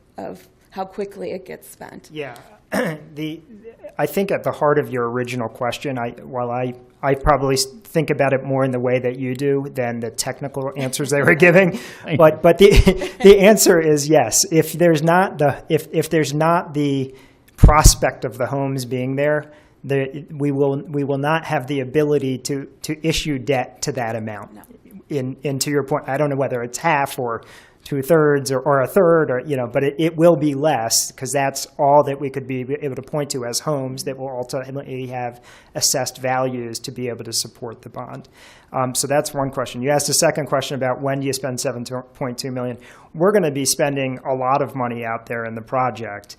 how quickly it gets spent. Yeah. I think at the heart of your original question, while I probably think about it more in the way that you do than the technical answers they were giving, but the answer is yes. If there's not the prospect of the homes being there, we will not have the ability to issue debt to that amount. No. And to your point, I don't know whether it's half or 2/3 or a third, or but it will be less because that's all that we could be able to point to as homes that will ultimately have assessed values to be able to support the bond. So that's one question. You asked a second question about when do you spend $7.2 million. We're going to be spending a lot of money out there in the project.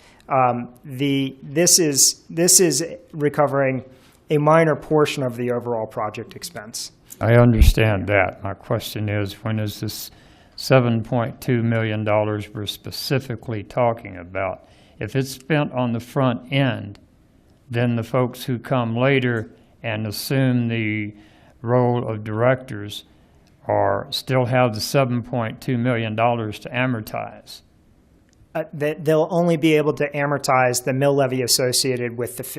This is recovering a minor portion of the overall project expense. I understand that. My question is, when is this $7.2 million we're specifically talking about? If it's spent on the front end, then the folks who come later and assume the role of directors still have the $7.2 million to amortize. They'll only be able to amortize the mill levy associated with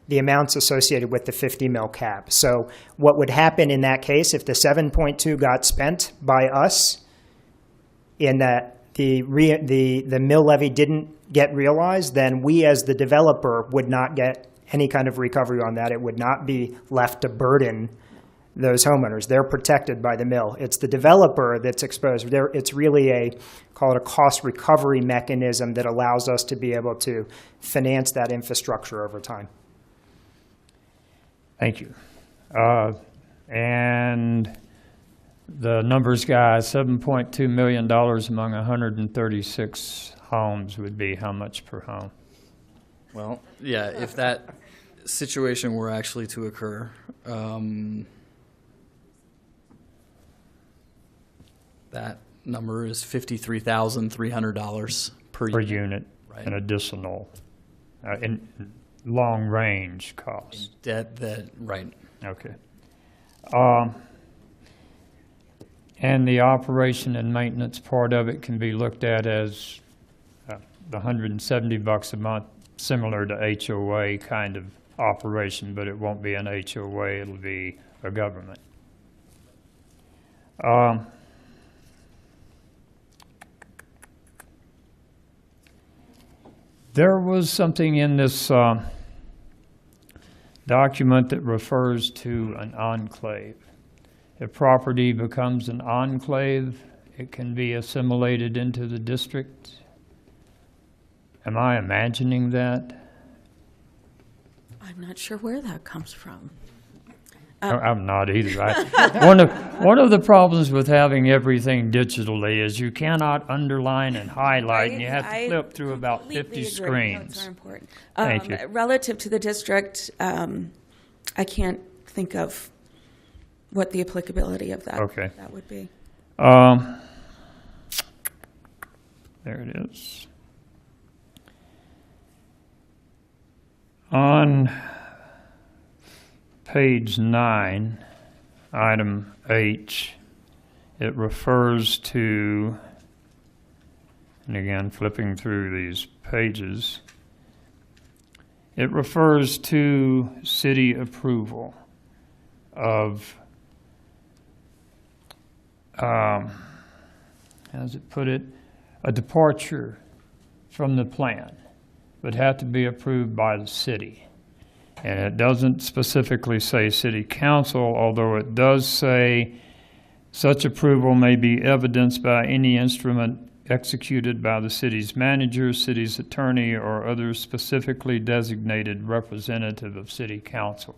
the amounts associated with the 50 mil cap. So what would happen in that case if the 7.2 got spent by us in that the mill levy didn't get realized, then we as the developer would not get any kind of recovery on that. It would not be left to burden those homeowners. They're protected by the mill. It's the developer that's exposed. It's really call it a cost recovery mechanism that allows us to be able to finance that infrastructure over time. Thank you. And the numbers guy, $7.2 million among 136 homes would be how much per home? Well, yeah, if that situation were actually to occur, that number is $53,300 per unit, right. An additional in long range cost. That right. Okay. And the operation and maintenance part of it can be looked at as the $170 a month, similar to HOA kind of operation, but it won't be an HOA, it'll be a government. There was something in this document that refers to an enclave. If property becomes an enclave, it can be assimilated into the district. Am I imagining that? I'm not sure where that comes from. I'm not either. One of the problems with having everything digitally is you cannot underline and highlight, and you have to flip through about 50 screens. Notes are important. Thank you. Relative to the district, I can't think of what the applicability of that, that would be. There it is. On page 9, item H, it refers to, and again, flipping through these pages, it refers to city approval of, how does it put it, a departure from the plan would have to be approved by the city. And it doesn't specifically say city council, although it does say such approval may be evidenced by any instrument executed by the city's manager, city's attorney, or other specifically designated representative of city council.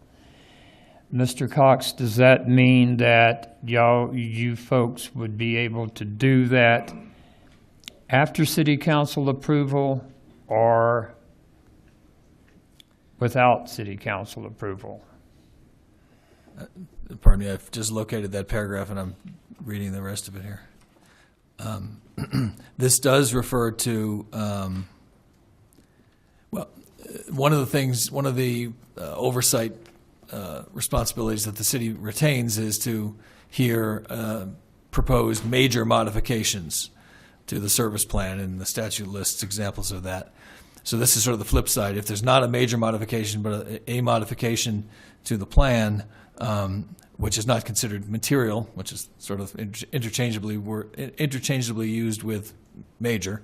Mr. Cox, does that mean that you folks would be able to do that after city council approval or without city council approval? Pardon me, I've just located that paragraph and I'm reading the rest of it here. This does refer to, one of the oversight responsibilities that the city retains is to hear proposed major modifications to the service plan, and the statute lists examples of that. So this is sort of the flip side. If there's not a major modification, but a modification to the plan, which is not considered material, which is sort of interchangeably used with major,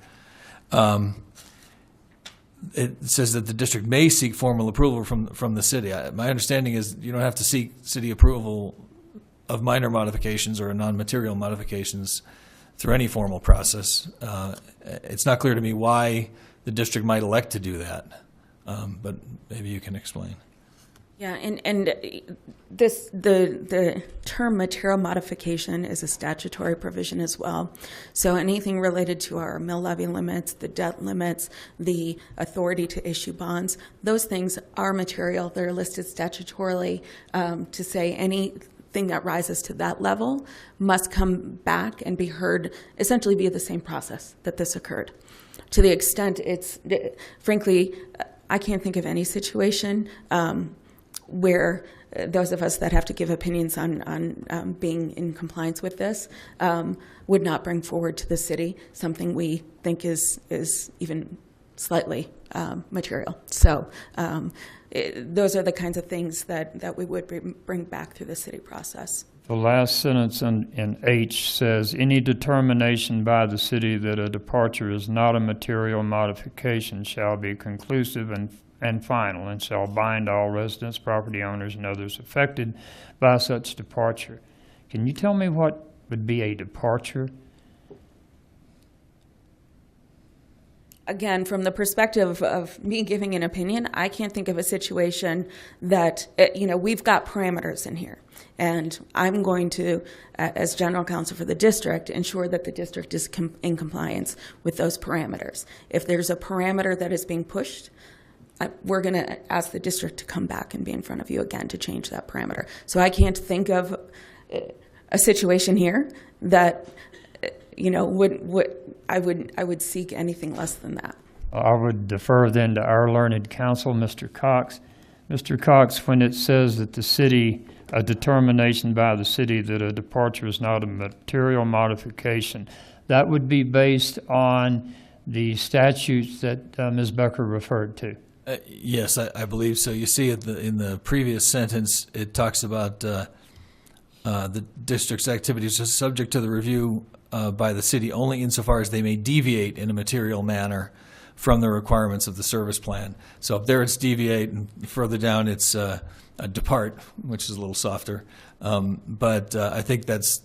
it says that the district may seek formal approval from the city. My understanding is you don't have to seek city approval of minor modifications or non-material modifications through any formal process. It's not clear to me why the district might elect to do that, but maybe you can explain. Yeah, and the term material modification is a statutory provision as well. So anything related to our mill levy limits, the debt limits, the authority to issue bonds, those things are material. They're listed statutorily to say anything that rises to that level must come back and be heard essentially via the same process that this occurred. To the extent frankly, I can't think of any situation where those of us that have to give opinions on being in compliance with this would not bring forward to the city something we think is even slightly material. So those are the kinds of things that we would bring back through the city process. The last sentence in H says, any determination by the city that a departure is not a material modification shall be conclusive and final, and shall bind all residents, property owners, and others affected by such departure. Can you tell me what would be a departure? Again, from the perspective of me giving an opinion, I can't think of a situation that, we've got parameters in here. And I'm going to, as general counsel for the district, ensure that the district is in compliance with those parameters. If there's a parameter that is being pushed, we're going to ask the district to come back and be in front of you again to change that parameter. So I can't think of a situation here that I would seek anything less than that. I would defer then to our learned counsel, Mr. Cox. Mr. Cox, when it says that a determination by the city that a departure is not a material modification, that would be based on the statutes that Ms. Becker referred to. Yes, I believe so. You see in the previous sentence, it talks about the district's activities are subject to the review by the city only insofar as they may deviate in a material manner from the requirements of the service plan. So up there it's deviate, and further down it's depart, which is a little softer. But I think that's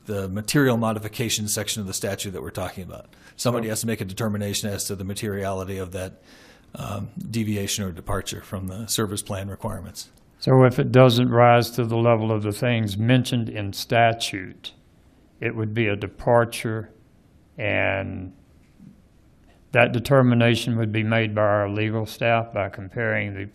the material modification section of the statute that we're talking about. Somebody has to make a determination as to the materiality of that deviation or departure from the service plan requirements. So if it doesn't rise to the level of the things mentioned in statute, it would be a departure, and that determination would be made by our legal staff by comparing the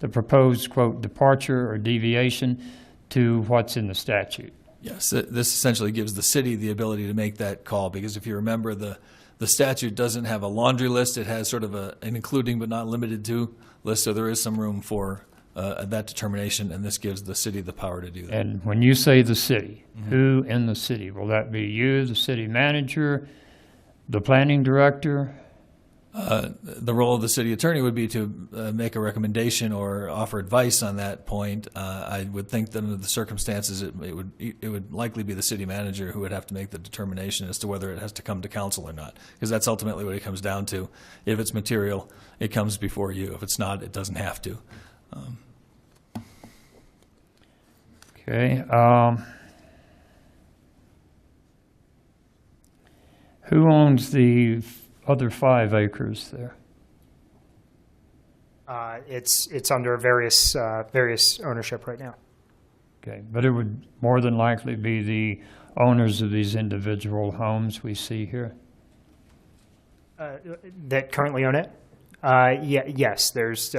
proposed, quote, departure or deviation to what's in the statute. Yes, this essentially gives the city the ability to make that call, because if you remember, the statute doesn't have a laundry list. It has sort of an including but not limited to list, so there is some room for that determination, and this gives the city the power to do that. And when you say the city, who in the city? Will that be you, the city manager, the planning director? The role of the city attorney would be to make a recommendation or offer advice on that point. I would think that under the circumstances, it would likely be the city manager who would have to make the determination as to whether it has to come to council or not, because that's ultimately what it comes down to. If it's material, it comes before you. If it's not, it doesn't have to. Okay. Who owns the other 5 acres there? It's under various ownership right now. Okay, but it would more than likely be the owners of these individual homes we see here? That currently own it? Yes, there's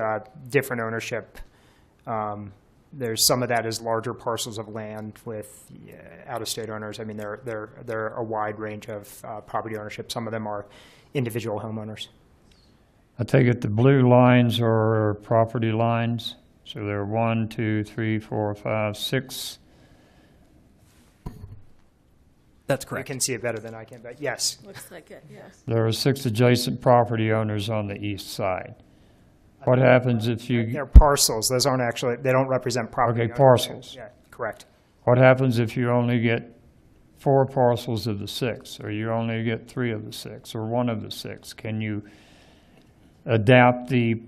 different ownership. There's some of that is larger parcels of land with out-of-state owners. I mean, there are a wide range of property ownership. Some of them are individual homeowners. I take it the blue lines are property lines. So there are 1, 2, 3, 4, 5, 6. That's correct. You can see it better than I can, but yes. Looks like it, yes. There are 6 adjacent property owners on the east side. What happens if you... They're parcels. Those aren't actually, they don't represent property. Okay, parcels. Yeah, correct. What happens if you only get 4 parcels of the 6, or you only get 3 of the 6, or 1 of the 6? Can you adapt the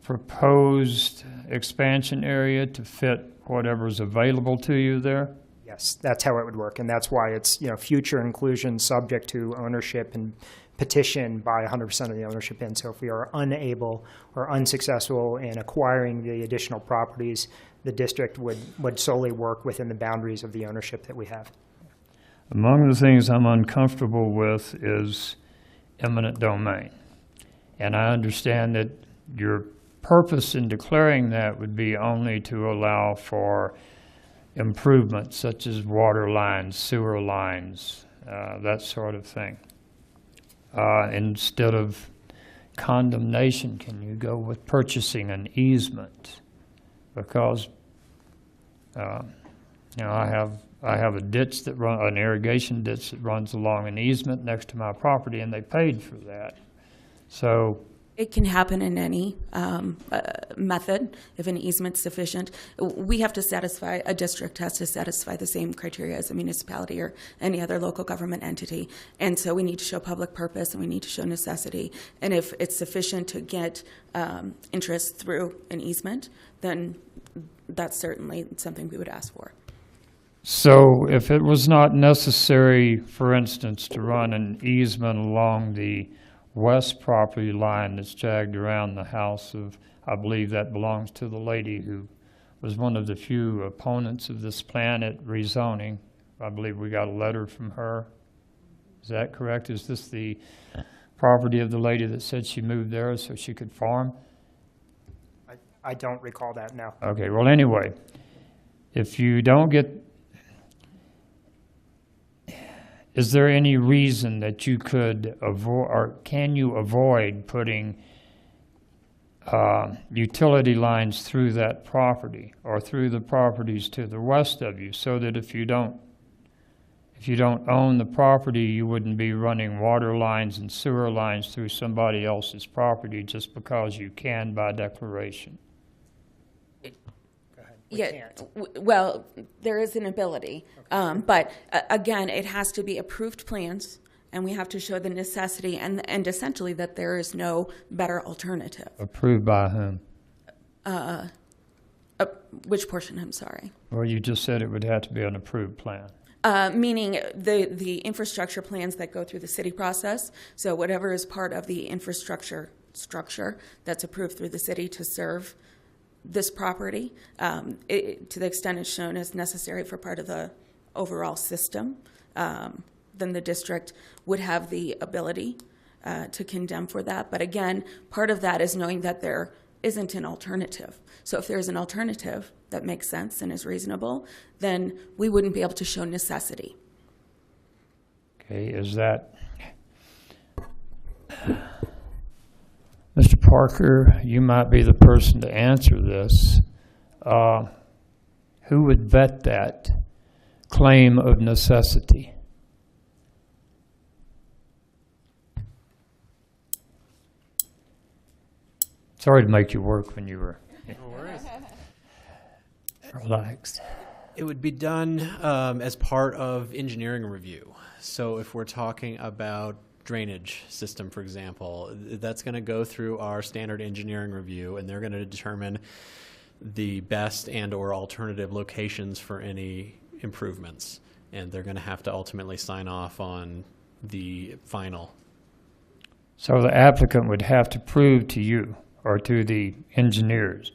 proposed expansion area to fit whatever's available to you there? Yes, that's how it would work, and that's why it's future inclusion subject to ownership and petition by 100% of the ownership in. So if we are unable or unsuccessful in acquiring the additional properties, the district would solely work within the boundaries of the ownership that we have. Among the things I'm uncomfortable with is eminent domain. And I understand that your purpose in declaring that would be only to allow for improvements such as water lines, sewer lines, that sort of thing. Instead of condemnation, can you go with purchasing an easement? Because I have a ditch that an irrigation ditch that runs along an easement next to my property, and they paid for that. So It can happen in any method if an easement's sufficient. We have to satisfy, a district has to satisfy the same criteria as a municipality or any other local government entity. And so we need to show public purpose and we need to show necessity. And if it's sufficient to get interest through an easement, then that's certainly something we would ask for. So if it was not necessary, for instance, to run an easement along the west property line that's jagged around the house of, I believe that belongs to the lady who was one of the few opponents of this plan at rezoning. I believe we got a letter from her. Is that correct? Is this the property of the lady that said she moved there so she could farm? I don't recall that, no. Okay, well, anyway, if you don't get, is there any reason that you could avoid, or can you avoid putting utility lines through that property or through the properties to the west of you, so that if you don't own the property, you wouldn't be running water lines and sewer lines through somebody else's property just because you can by declaration? Well, there is an ability, but again, it has to be approved plans, and we have to show the necessity and essentially that there is no better alternative. Approved by whom? Which portion? I'm sorry. Well, you just said it would have to be an approved plan. Meaning the infrastructure plans that go through the city process. So whatever is part of the infrastructure structure that's approved through the city to serve this property, to the extent it's shown as necessary for part of the overall system, then the district would have the ability to condemn for that. But again, part of that is knowing that there isn't an alternative. So if there's an alternative that makes sense and is reasonable, then we wouldn't be able to show necessity. Okay, is that... Mr. Parker, you might be the person to answer this. Who would vet that claim of necessity? Sorry to make you work when you were relaxed. It would be done as part of engineering review. So if we're talking about drainage system, for example, that's going to go through our standard engineering review, and they're going to determine the best and or alternative locations for any improvements. And they're going to have to ultimately sign off on the final. So the applicant would have to prove to you or to the engineers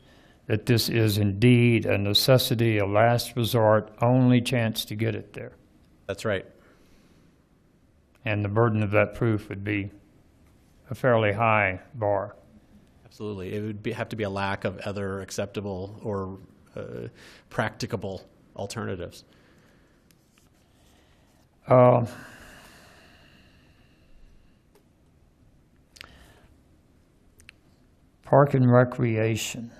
that this is indeed a necessity, a last resort, only chance to get it there. That's right. And the burden of that proof would be a fairly high bar. Absolutely. It would have to be a lack of other acceptable or practicable alternatives. Park and recreation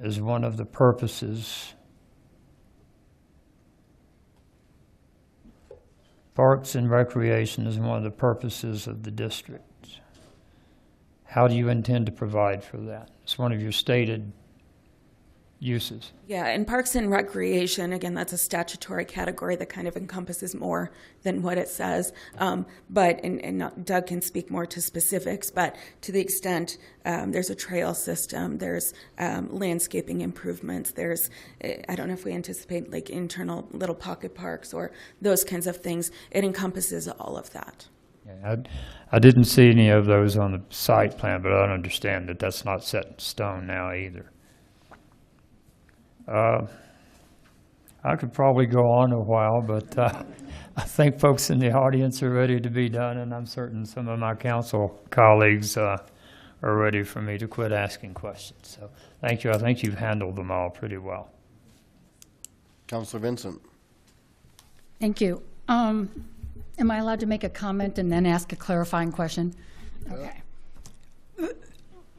is one of the purposes. Parks and recreation is one of the purposes of the district. How do you intend to provide for that? It's one of your stated uses. Yeah, in parks and recreation, again, that's a statutory category that kind of encompasses more than what it says. But Doug can speak more to specifics, but to the extent there's a trail system, there's landscaping improvements, there's, I don't know if we anticipate like internal little pocket parks or those kinds of things, it encompasses all of that. Yeah, I didn't see any of those on the site plan, but I understand that that's not set in stone now either. I could probably go on a while, but I think folks in the audience are ready to be done, and I'm certain some of my council colleagues are ready for me to quit asking questions. So thank you. I think you've handled them all pretty well. Councilor Vincent. Thank you. Am I allowed to make a comment and then ask a clarifying question? Okay.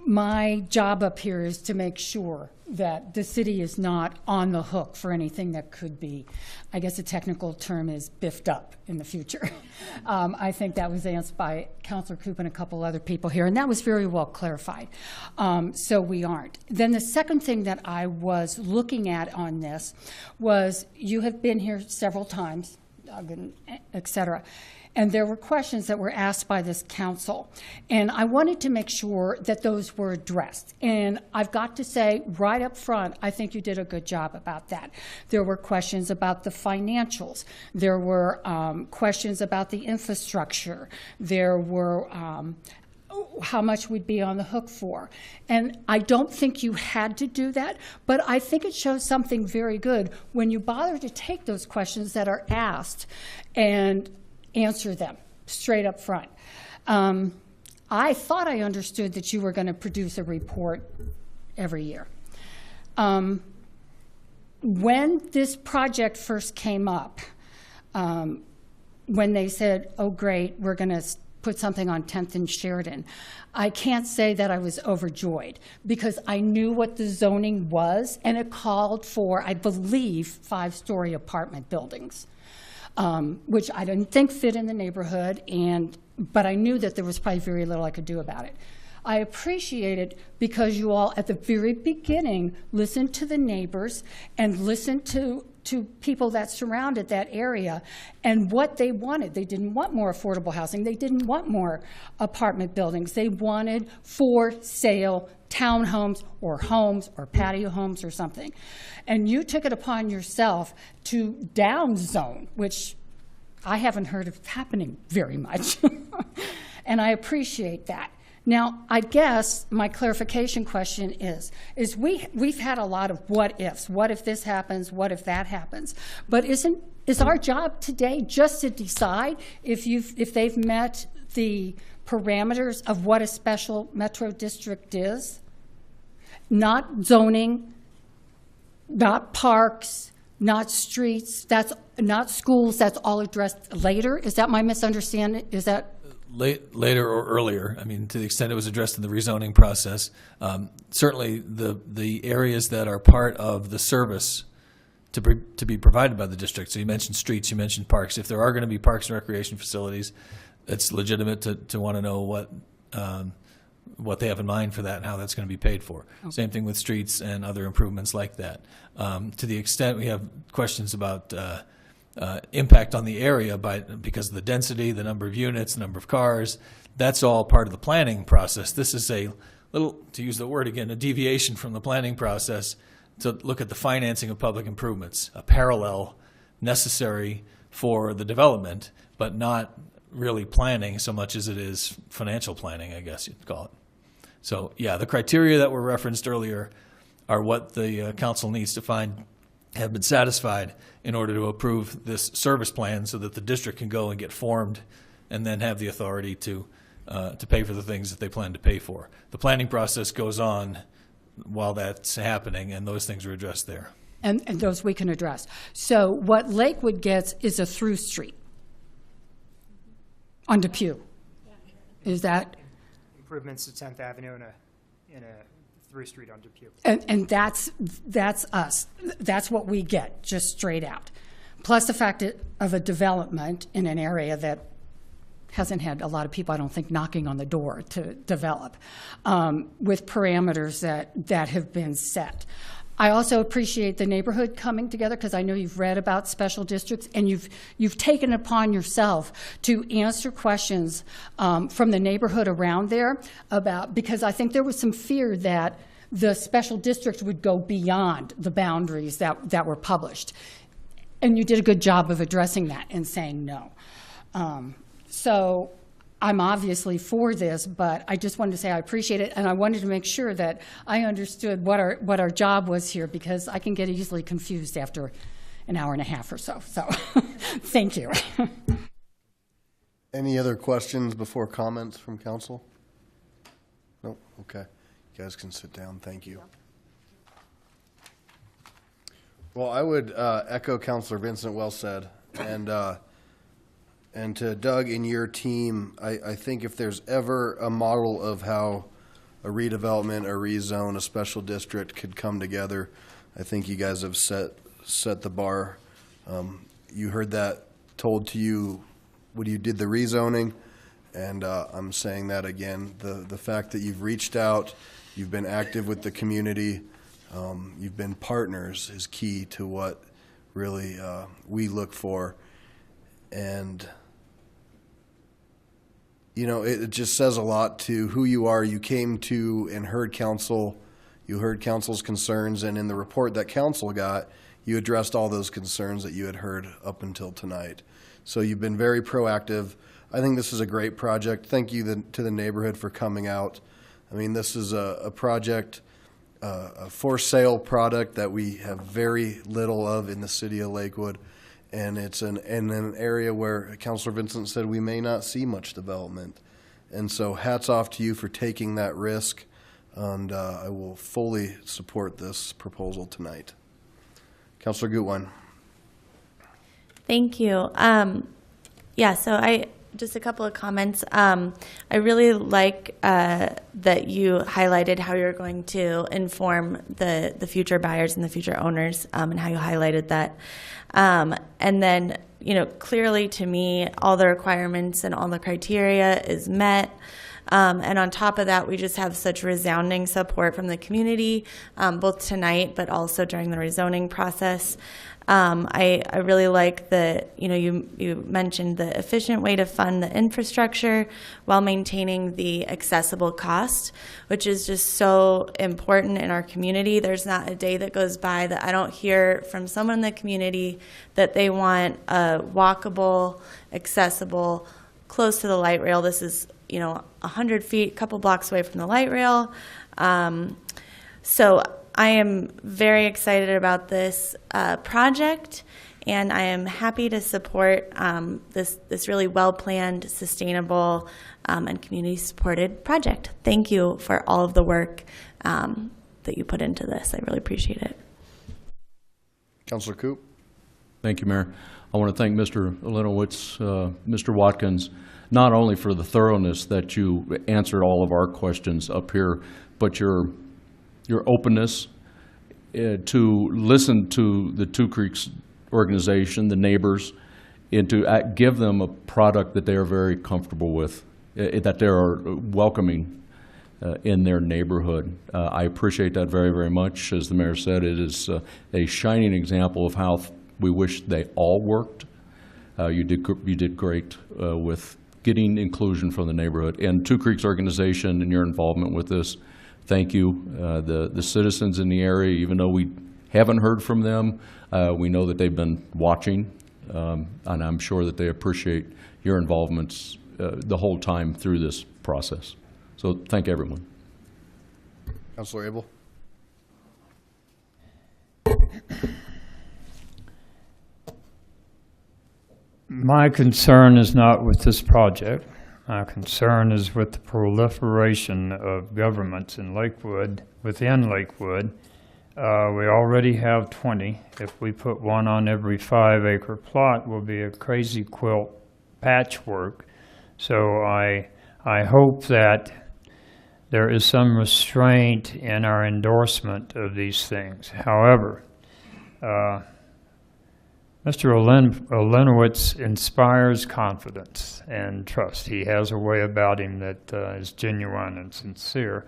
my job up here is to make sure that the city is not on the hook for anything that could be, I guess a technical term is biffed up in the future. I think that was answered by Councilor Coop and a couple other people here, and that was very well clarified. So we aren't. Then the second thing that I was looking at on this was, you have been here several times, et cetera, and there were questions that were asked by this council. And I wanted to make sure that those were addressed. And I've got to say right up front, I think you did a good job about that. There were questions about the financials. There were questions about the infrastructure. There were how much we'd be on the hook for. And I don't think you had to do that, but I think it shows something very good when you bother to take those questions that are asked and answer them straight up front. I thought I understood that you were going to produce a report every year. When this project first came up, when they said, oh great, we're going to put something on 10th and Sheridan, I can't say that I was overjoyed, because I knew what the zoning was, and it called for, I believe, 5-story apartment buildings. Which I didn't think fit in the neighborhood, but I knew that there was probably very little I could do about it. I appreciate it because you all, at the very beginning, listened to the neighbors and listened to people that surrounded that area and what they wanted. They didn't want more affordable housing. They didn't want more apartment buildings. They wanted for sale townhomes or homes or patio homes or something. And you took it upon yourself to downzone, which I haven't heard of happening very much. And I appreciate that. Now, I guess my clarification question is we've had a lot of what ifs. What if this happens? What if that happens? But is our job today just to decide if they've met the parameters of what a special metro district is? Not zoning, not parks, not streets, that's not schools, that's all addressed later? Is that my misunderstanding? Is that? Later or earlier, I mean, to the extent it was addressed in the rezoning process. Certainly the areas that are part of the service to be provided by the district. So you mentioned streets, you mentioned parks. If there are going to be parks and recreation facilities, it's legitimate to want to know what they have in mind for that and how that's going to be paid for. Okay. Same thing with streets and other improvements like that. To the extent we have questions about impact on the area because of the density, the number of units, the number of cars, that's all part of the planning process. This is a little, to use the word again, a deviation from the planning process to look at the financing of public improvements, a parallel necessary for the development, but not really planning so much as it is financial planning, I guess you'd call it. So yeah, the criteria that were referenced earlier are what the council needs to find have been satisfied in order to approve this service plan so that the district can go and get formed and then have the authority to pay for the things that they plan to pay for. The planning process goes on while that's happening, and those things are addressed there. And those we can address. So what Lakewood gets is a through street on Depew. Is that? Improvements to 10th Avenue in a through street on Depew. And that's us. That's what we get, just straight out. Plus the fact of a development in an area that hasn't had a lot of people, I don't think, knocking on the door to develop, with parameters that have been set. I also appreciate the neighborhood coming together, because I know you've read about special districts and you've taken it upon yourself to answer questions from the neighborhood around there because I think there was some fear that the special district would go beyond the boundaries that were published. And you did a good job of addressing that and saying no. So I'm obviously for this, but I just wanted to say I appreciate it, and I wanted to make sure that I understood what our job was here, because I can get easily confused after an hour and a half or so. So thank you. Any other questions before comments from council? No? Okay. You guys can sit down. Thank you. Well, I would echo Councilor Vincent well said, and to Doug and your team, I think if there's ever a model of how a redevelopment, a rezone, a special district could come together. I think you guys have set the bar. You heard that told to you when you did the rezoning, and I'm saying that again. The fact that you've reached out, you've been active with the community, you've been partners is key to what really we look for. And it just says a lot to who you are. You came to and heard council. You heard council's concerns, and in the report that council got, you addressed all those concerns that you had heard up until tonight. So you've been very proactive. I think this is a great project. Thank you to the neighborhood for coming out. I mean, this is a project, a for sale product that we have very little of in the city of Lakewood. And it's in an area where Councilor Vincent said we may not see much development. And so hats off to you for taking that risk. And I will fully support this proposal tonight. Councilor Gutwein. Thank you. So just a couple of comments. I really like that you highlighted how you're going to inform the future buyers and the future owners, and how you highlighted that. And then, clearly to me, all the requirements and all the criteria is met. And on top of that, we just have such resounding support from the community, both tonight, but also during the rezoning process. I really like that, you mentioned the efficient way to fund the infrastructure while maintaining the accessible cost, which is just so important in our community. There's not a day that goes by that I don't hear from someone in the community that they want a walkable, accessible, close to the light rail. This is 100 feet, a couple blocks away from the light rail. So I am very excited about this project, and I am happy to support this really well-planned, sustainable, and community-supported project. Thank you for all of the work that you put into this. I really appreciate it. Councilor Coop. Thank you, Mayor. I want to thank Mr. Olenowitz, Mr. Watkins, not only for the thoroughness that you answered all of our questions up here, but your openness to listen to the Two Creeks organization, the neighbors, and to give them a product that they are very comfortable with, that they are welcoming in their neighborhood. I appreciate that very, very much. As the mayor said, it is a shining example of how we wish they all worked. You did great with getting inclusion from the neighborhood. And Two Creeks organization and your involvement with this, thank you. The citizens in the area, even though we haven't heard from them, we know that they've been watching, and I'm sure that they appreciate your involvements the whole time through this process. So thank everyone. Councilor Abel. My concern is not with this project. My concern is with the proliferation of governments in Lakewood, within Lakewood. We already have 20. If we put one on every 5-acre plot, will be a crazy quilt patchwork. So I hope that there is some restraint in our endorsement of these things. However, Mr. Olenowitz inspires confidence and trust. He has a way about him that is genuine and sincere.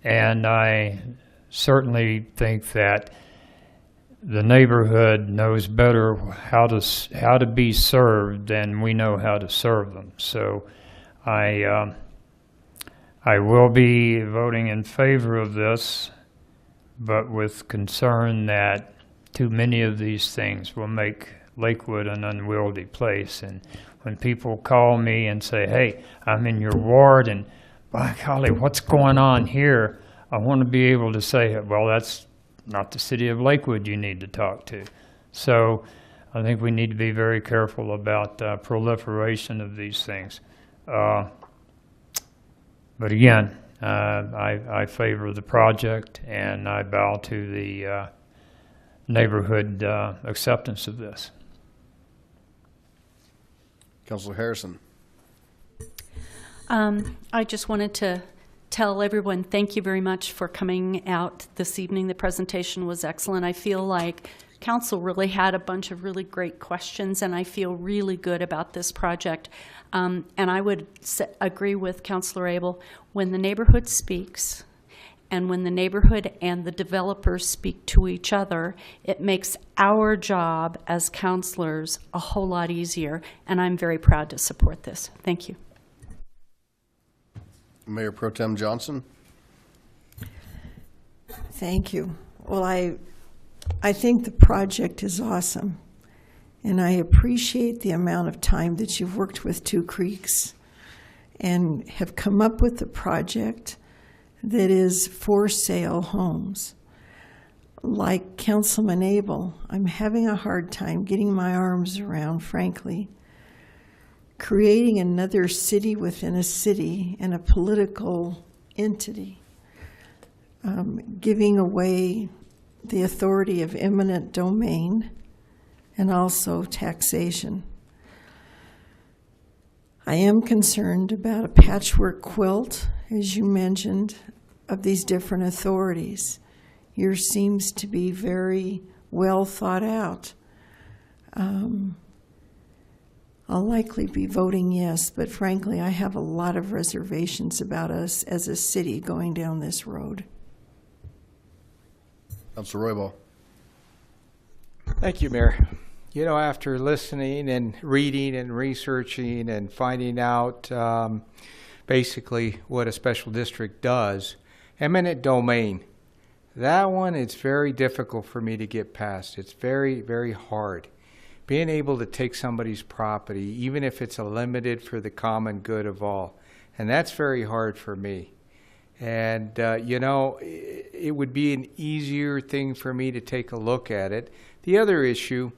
And I certainly think that the neighborhood knows better how to be served than we know how to serve them. So I will be voting in favor of this, but with concern that too many of these things will make Lakewood an unwieldy place. And when people call me and say, hey, I'm in your ward, and by golly, what's going on here? I want to be able to say, well, that's not the city of Lakewood you need to talk to. So I think we need to be very careful about proliferation of these things. But again, I favor the project, and I bow to the neighborhood acceptance of this. Councilor Harrison. I just wanted to tell everyone thank you very much for coming out this evening. The presentation was excellent. I feel like council really had a bunch of really great questions, and I feel really good about this project. And I would agree with Councilor Abel. When the neighborhood speaks, and when the neighborhood and the developers speak to each other, it makes our job as councilors a whole lot easier, and I'm very proud to support this. Thank you. Mayor Pro Tem Johnson. Thank you. Well, I think the project is awesome, and I appreciate the amount of time that you've worked with Two Creeks and have come up with a project that is for sale homes. Like Councilman Abel, I'm having a hard time getting my arms around, frankly, creating another city within a city and a political entity, giving away the authority of eminent domain and also taxation. I am concerned about a patchwork quilt, as you mentioned, of these different authorities. Yours seems to be very well thought out. I'll likely be voting yes, but frankly, I have a lot of reservations about us as a city going down this road. Councilor Roybal. Thank you, Mayor. You know, after listening and reading and researching and finding out basically what a special district does, eminent domain, that one, it's very difficult for me to get past. It's very, very hard. Being able to take somebody's property, even if it's a limited for the common good of all, and that's very hard for me. And, you know, it would be an easier thing for me to take a look at it. The other issue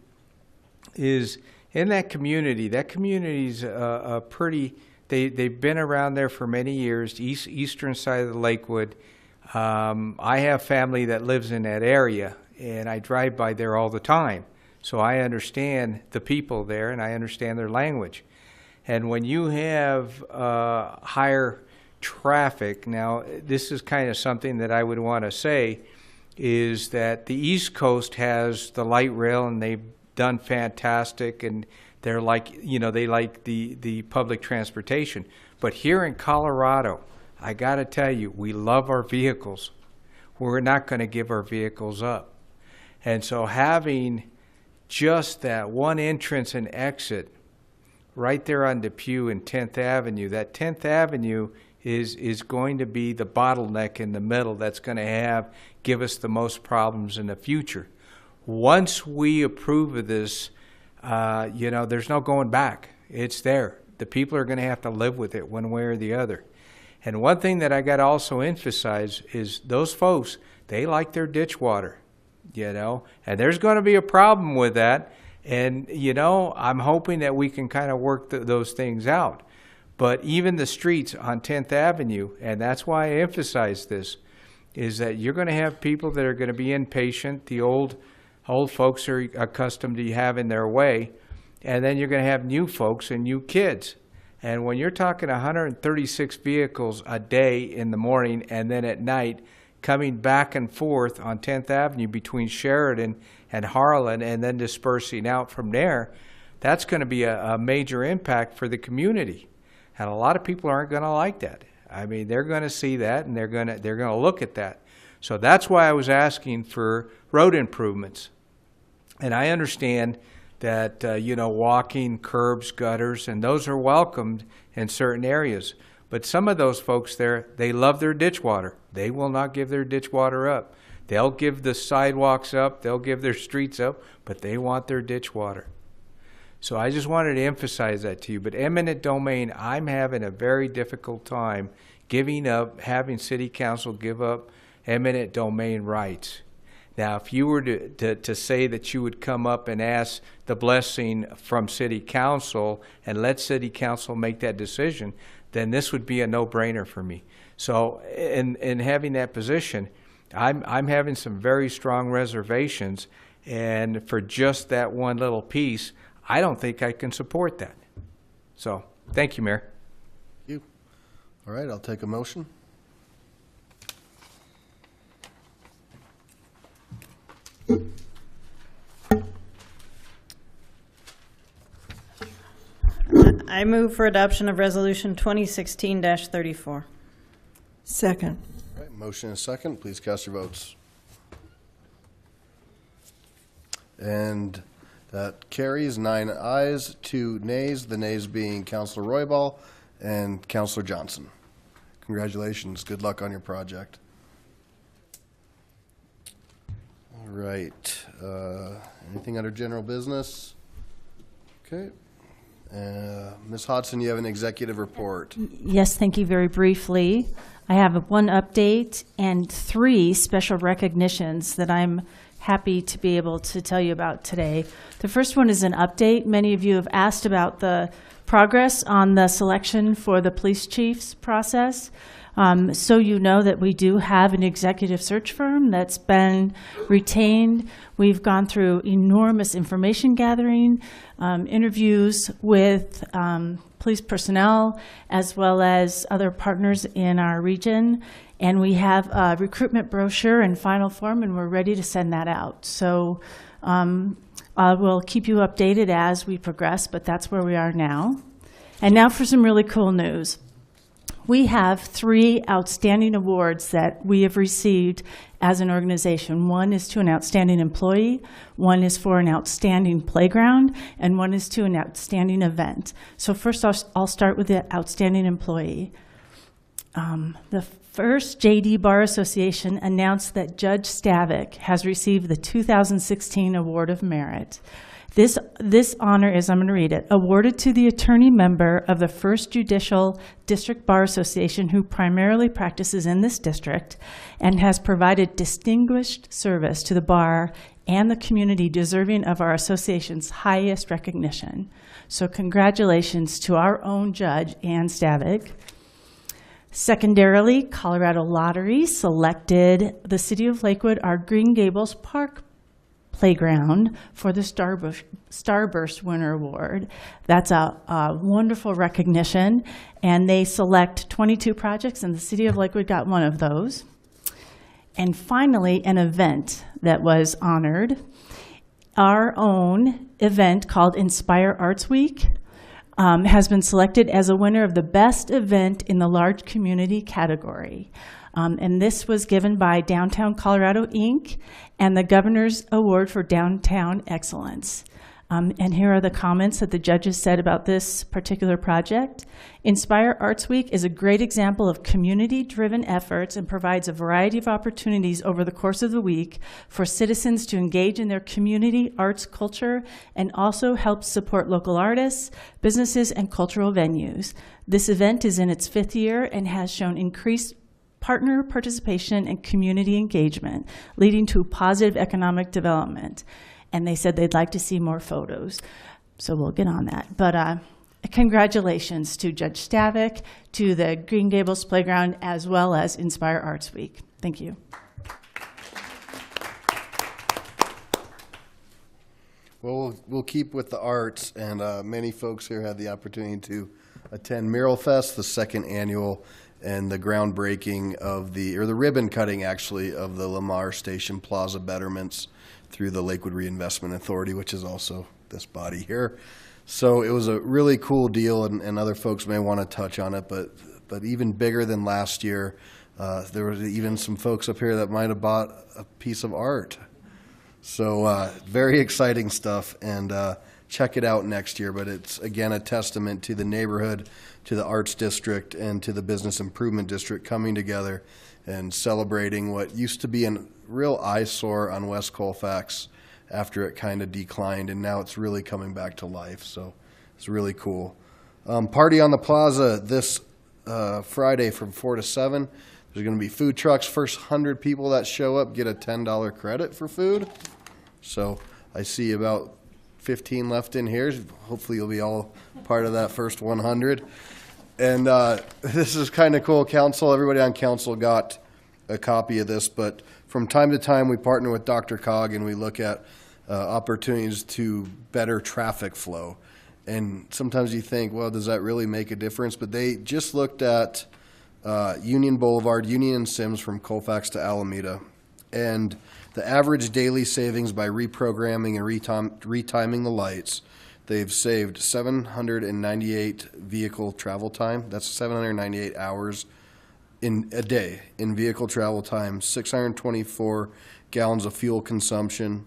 is in that community's a pretty, they've been around there for many years, eastern side of the Lakewood. I have family that lives in that area, and I drive by there all the time. So I understand the people there, and I understand their language. And when you have higher traffic, now this is kind of something that I would want to say, is that the East Coast has the light rail, and they've done fantastic, and they're like, you know, they like the public transportation. But here in Colorado, I got to tell you, we love our vehicles. We're not going to give our vehicles up. And so having just that one entrance and exit right there on Depew and 10th Avenue, that 10th Avenue is going to be the bottleneck in the middle that's going to give us the most problems in the future. Once we approve of this, you know, there's no going back. It's there. The people are going to have to live with it one way or the other. And one thing that I got to also emphasize is those folks, they like their ditch water, you know, and there's going to be a problem with that. And, you know, I'm hoping that we can kind of work those things out. But even the streets on 10th Avenue, and that's why I emphasize this, is that you're going to have people that are going to be impatient. The old folks are accustomed to having their way. And then you're going to have new folks and new kids. And when you're talking 136 vehicles a day in the morning and then at night coming back and forth on 10th Avenue between Sheridan and Harlan and then dispersing out from there, that's going to be a major impact for the community. And a lot of people aren't going to like that. I mean, they're going to see that and they're going to look at that. So that's why I was asking for road improvements. And I understand that, you know, walking, curbs, gutters, and those are welcomed in certain areas. But some of those folks there, they love their ditch water. They will not give their ditch water up. They'll give the sidewalks up, they'll give their streets up, but they want their ditch water. So I just wanted to emphasize that to you. But eminent domain, I'm having a very difficult time giving up, having city council give up eminent domain rights. Now, if you were to say that you would come up and ask the blessing from city council and let city council make that decision, then this would be a no-brainer for me. So in having that position, I'm having some very strong reservations, and for just that one little piece, I don't think I can support that. So, thank you, Mayor. Thank you. All right, I'll take a motion. I move for adoption of Resolution 2016-34. Second. All right, motion and second. Please cast your votes. And that carries 9 ayes, 2 nays, the nays being Councilor Roybal and Councilor Johnson. Congratulations. Good luck on your project. All right. Anything under general business? Okay. Ms. Hodson, you have an executive report. Yes, thank you. Very briefly, I have 1 update and 3 special recognitions that I'm happy to be able to tell you about today. The first one is an update. Many of you have asked about the progress on the selection for the police chief's process. So you know that we do have an executive search firm that's been retained. We've gone through enormous information gathering, interviews with police personnel, as well as other partners in our region. And we have a recruitment brochure in final form, and we're ready to send that out. So I will keep you updated as we progress, but that's where we are now. And now for some really cool news. We have 3 outstanding awards that we have received as an organization. 1 is to an outstanding employee, 1 is for an outstanding playground, and 1 is to an outstanding event. So first I'll start with the outstanding employee. The first JD Bar Association announced that Judge Stavik has received the 2016 Award of Merit. This honor is, I'm going to read it, awarded to the attorney member of the First Judicial District Bar Association who primarily practices in this district and has provided distinguished service to the bar and the community deserving of our association's highest recognition. So congratulations to our own Judge, Ann Stavik. Secondarily, Colorado Lottery selected the City of Lakewood, our Green Gables Park playground, for the Starburst Winner Award. That's a wonderful recognition, and they select 22 projects, and the City of Lakewood got 1 of those. And finally, an event that was honored. Our own event called Inspire Arts Week has been selected as a winner of the best event in the large community category. And this was given by Downtown Colorado, Inc., and the Governor's Award for Downtown Excellence. And here are the comments that the judges said about this particular project. Inspire Arts Week is a great example of community-driven efforts and provides a variety of opportunities over the course of the week for citizens to engage in their community arts culture and also helps support local artists, businesses, and cultural venues. This event is in its 5th year and has shown increased partner participation and community engagement, leading to positive economic development. And they said they'd like to see more photos. So we'll get on that. But congratulations to Judge Stavik, to the Green Gables Playground, as well as Inspire Arts Week. Thank you. Well, we'll keep with the arts, and many folks here had the opportunity to attend Mural Fest, the 2nd annual, and the groundbreaking of the ribbon cutting, actually, of the Lamar Station Plaza betterments through the Lakewood Reinvestment Authority, which is also this body here. So it was a really cool deal, and other folks may want to touch on it, but even bigger than last year, there was even some folks up here that might have bought a piece of art. So very exciting stuff, and check it out next year. But it's, again, a testament to the neighborhood, to the Arts District, and to the Business Improvement District coming together and celebrating what used to be a real eyesore on West Colfax after it kind of declined, and now it's really coming back to life. So it's really cool. Party on the Plaza this Friday from 4 to 7. There's going to be food trucks. First 100 people that show up get a $10 credit for food. So I see about 15 left in here. Hopefully you'll be all part of that first 100. And this is kind of cool. Council, everybody on council got a copy of this, but from time to time we partner with Dr. Cog and we look at opportunities to better traffic flow. And sometimes you think, well, does that really make a difference? But they just looked at Union Boulevard, Union and Sims from Colfax to Alameda, and the average daily savings by reprogramming and retiming the lights, They've saved 798 vehicle travel time. That's 798 hours in a day in vehicle travel time, 624 gallons of fuel consumption.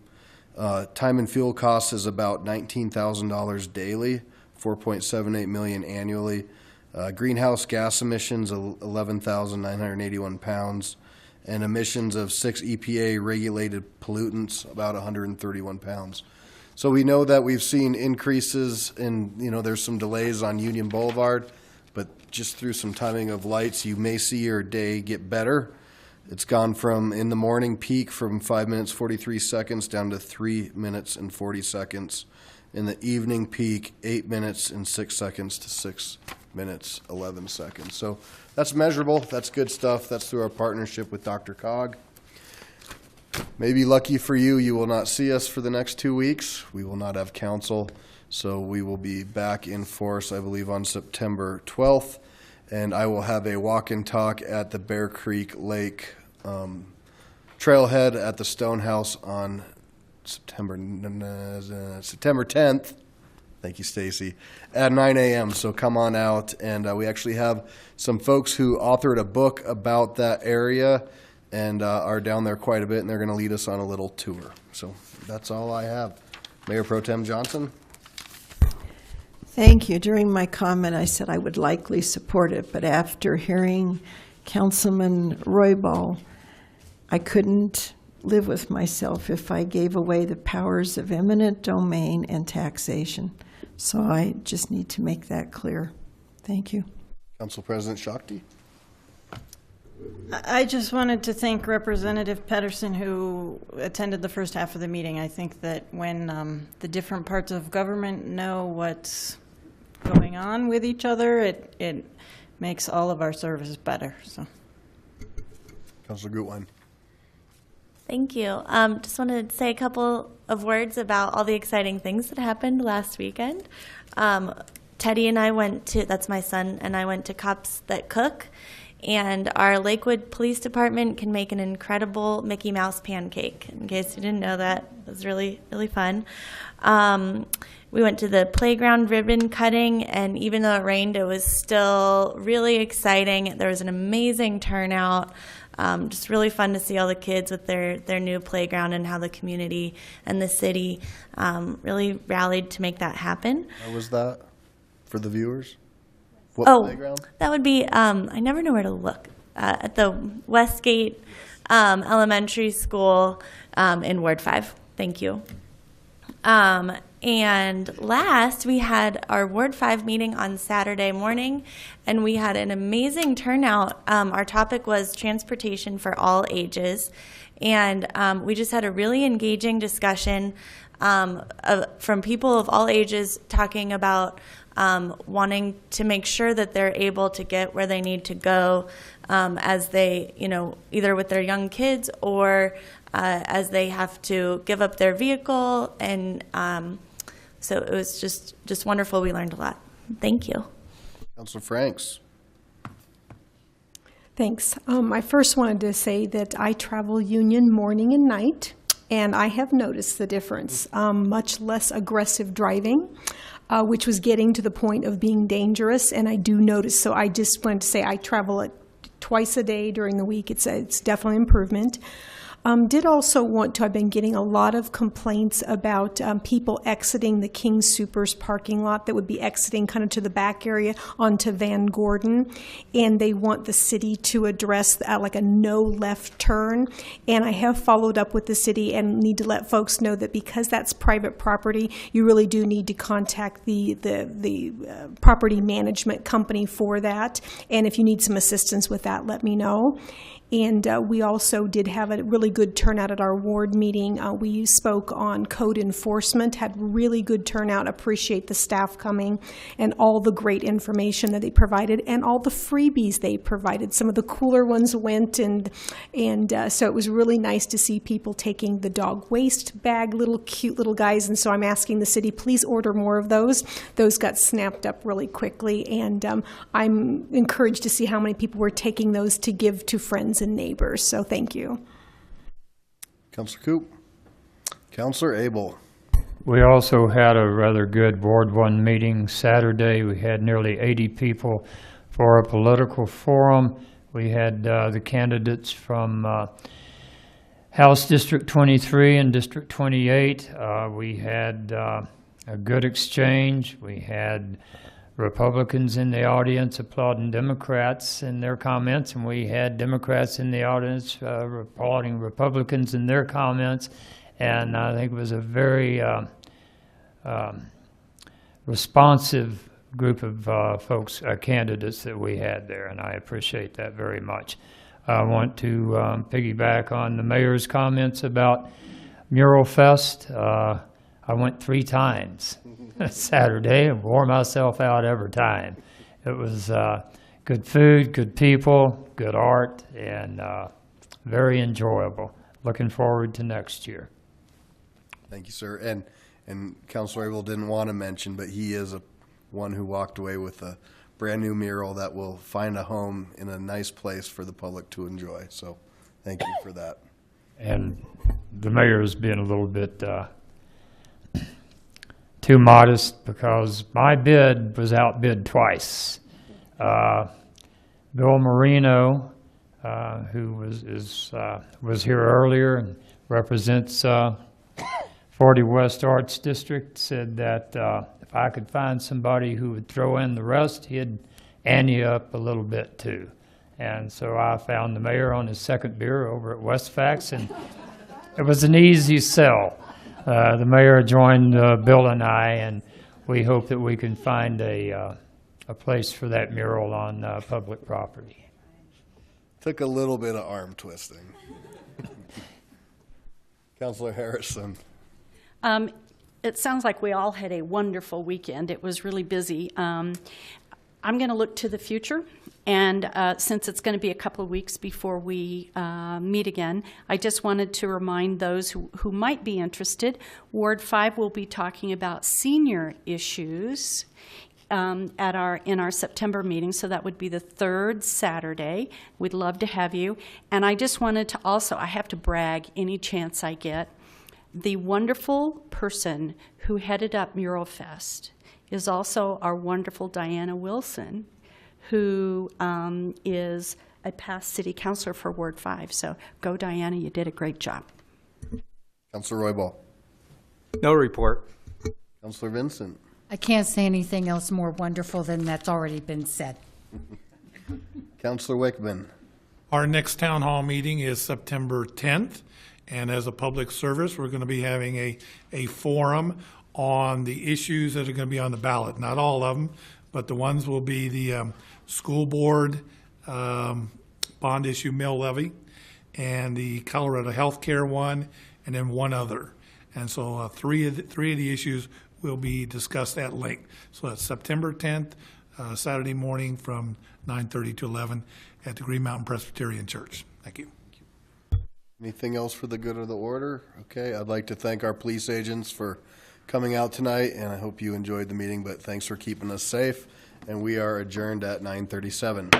Time and fuel costs is about $19,000 daily, 4.78 million annually. Greenhouse gas emissions, 11,981 pounds, and emissions of 6 EPA regulated pollutants, about 131 pounds. So we know that we've seen increases in, there's some delays on Union Boulevard, but just through some timing of lights, you may see your day get better. It's gone from in the morning peak from 5 minutes 43 seconds down to 3 minutes and 40 seconds. In the evening peak, 8 minutes and 6 seconds to 6 minutes 11 seconds. So that's measurable. That's good stuff. That's through our partnership with DRCOG. Maybe lucky for you, you will not see us for the next 2 weeks. We will not have council. So we will be back in force, I believe, on September 12th. And I will have a walk and talk at the Bear Creek Lake trailhead at the Stonehouse on September 10th. Thank you, Stacy. At 9 a.m. So come on out. And we actually have some folks who authored a book about that area and are down there quite a bit, and they're going to lead us on a little tour. So that's all I have. Mayor Pro Tem Johnson. Thank you. During my comment, I said I would likely support it, but after hearing Councilman Roybal, I couldn't live with myself if I gave away the powers of eminent domain and taxation. So I just need to make that clear. Thank you. Council President Shakti. I just wanted to thank Representative Pedersen, who attended the first half of the meeting. I think that when the different parts of government know what's going on with each other, it makes all of our services better. So, Councilor Gutwein. Thank you. Just wanted to say a couple of words about all the exciting things that happened last weekend. Teddy and I went to, that's my son, and I went to Cops That Cook, and our Lakewood Police Department can make an incredible Mickey Mouse pancake. In case you didn't know that, it was really, really fun. We went to the playground ribbon cutting, and even though it rained, it was still really exciting. There was an amazing turnout. Just really fun to see all the kids with their new playground and how the community and the city really rallied to make that happen. How was that for the viewers? What playground? That would be, I never know where to look, at the Westgate Elementary School in Ward 5. Thank you. And last, we had our Ward 5 meeting on Saturday morning, and we had an amazing turnout. Our topic was transportation for all ages, and we just had a really engaging discussion from people of all ages talking about wanting to make sure that they're able to get where they need to go as they, either with their young kids or as they have to give up their vehicle. And so it was just wonderful. We learned a lot. Thank you. Councilor Franks. Thanks. I first wanted to say that I travel Union morning and night, and I have noticed the difference. Much less aggressive driving, which was getting to the point of being dangerous, and I do notice. So I just wanted to say I travel it twice a day during the week. It's definitely improvement. Did also want to, I've been getting a lot of complaints about people exiting the King Soopers parking lot that would be exiting kind of to the back area onto Van Gordon, and they want the city to address like a no left turn. And I have followed up with the city and need to let folks know that because that's private property, you really do need to contact the property management company for that. And if you need some assistance with that, let me know. And we also did have a really good turnout at our ward meeting. We spoke on code enforcement, had really good turnout, appreciate the staff coming and all the great information that they provided and all the freebies they provided. Some of the cooler ones went, and so it was really nice to see people taking the dog waste bag, little cute little guys. And so I'm asking the city, please order more of those. Those got snapped up really quickly, and I'm encouraged to see how many people were taking those to give to friends and neighbors. So thank you. Councilor Coop. Councilor Abel. We also had a rather good Ward 1 meeting Saturday. We had nearly 80 people for a political forum. We had the candidates from House District 23 and District 28. We had a good exchange. We had Republicans in the audience applauding Democrats in their comments, and we had Democrats in the audience applauding Republicans in their comments. And I think it was a very responsive group of folks, candidates that we had there, and I appreciate that very much. I want to piggyback on the mayor's comments about Mural Fest. I went 3 times Saturday and wore myself out every time. It was good food, good people, good art, and very enjoyable. Looking forward to next year. Thank you, sir. And Councilor Abel didn't want to mention, but he is one who walked away with a brand new mural that will find a home in a nice place for the public to enjoy. So thank you for that. And the mayor has been a little bit too modest because my bid was outbid twice. Bill Marino, who was here earlier and represents 40 West Arts District, said that if I could find somebody who would throw in the rest, he'd ante up a little bit too. And so I found the mayor on his second beer over at Westfax, and it was an easy sell. The mayor joined Bill and I, and we hope that we can find a place for that mural on public property. Took a little bit of arm twisting. Councilor Harrison. It sounds like we all had a wonderful weekend. It was really busy. I'm going to look to the future, and since it's going to be a couple of weeks before we meet again, I just wanted to remind those who might be interested, Ward 5 will be talking about senior issues in our September meeting, so that would be the 3rd Saturday. We'd love to have you. And I just wanted to also, I have to brag any chance I get, the wonderful person who headed up Mural Fest is also our wonderful Diana Wilson, who is a past city councilor for Ward 5. So go, Diana, you did a great job. Councilor Roybal. No report. Councilor Vincent. I can't say anything else more wonderful than that's already been said. Councilor Wickman. Our next town hall meeting is September 10th, and as a public service, we're going to be having a forum on the issues that are going to be on the ballot. Not all of them, but the ones will be the school board bond issue mill levy, and the Colorado healthcare one, and then one other. And so three of the issues will be discussed at length. So that's September 10th, Saturday morning from 9:30 to 11 at the Green Mountain Presbyterian Church. Thank you. Anything else for the good of the order? Okay, I'd like to thank our police agents for coming out tonight, and I hope you enjoyed the meeting, but thanks for keeping us safe. And we are adjourned at 9:37.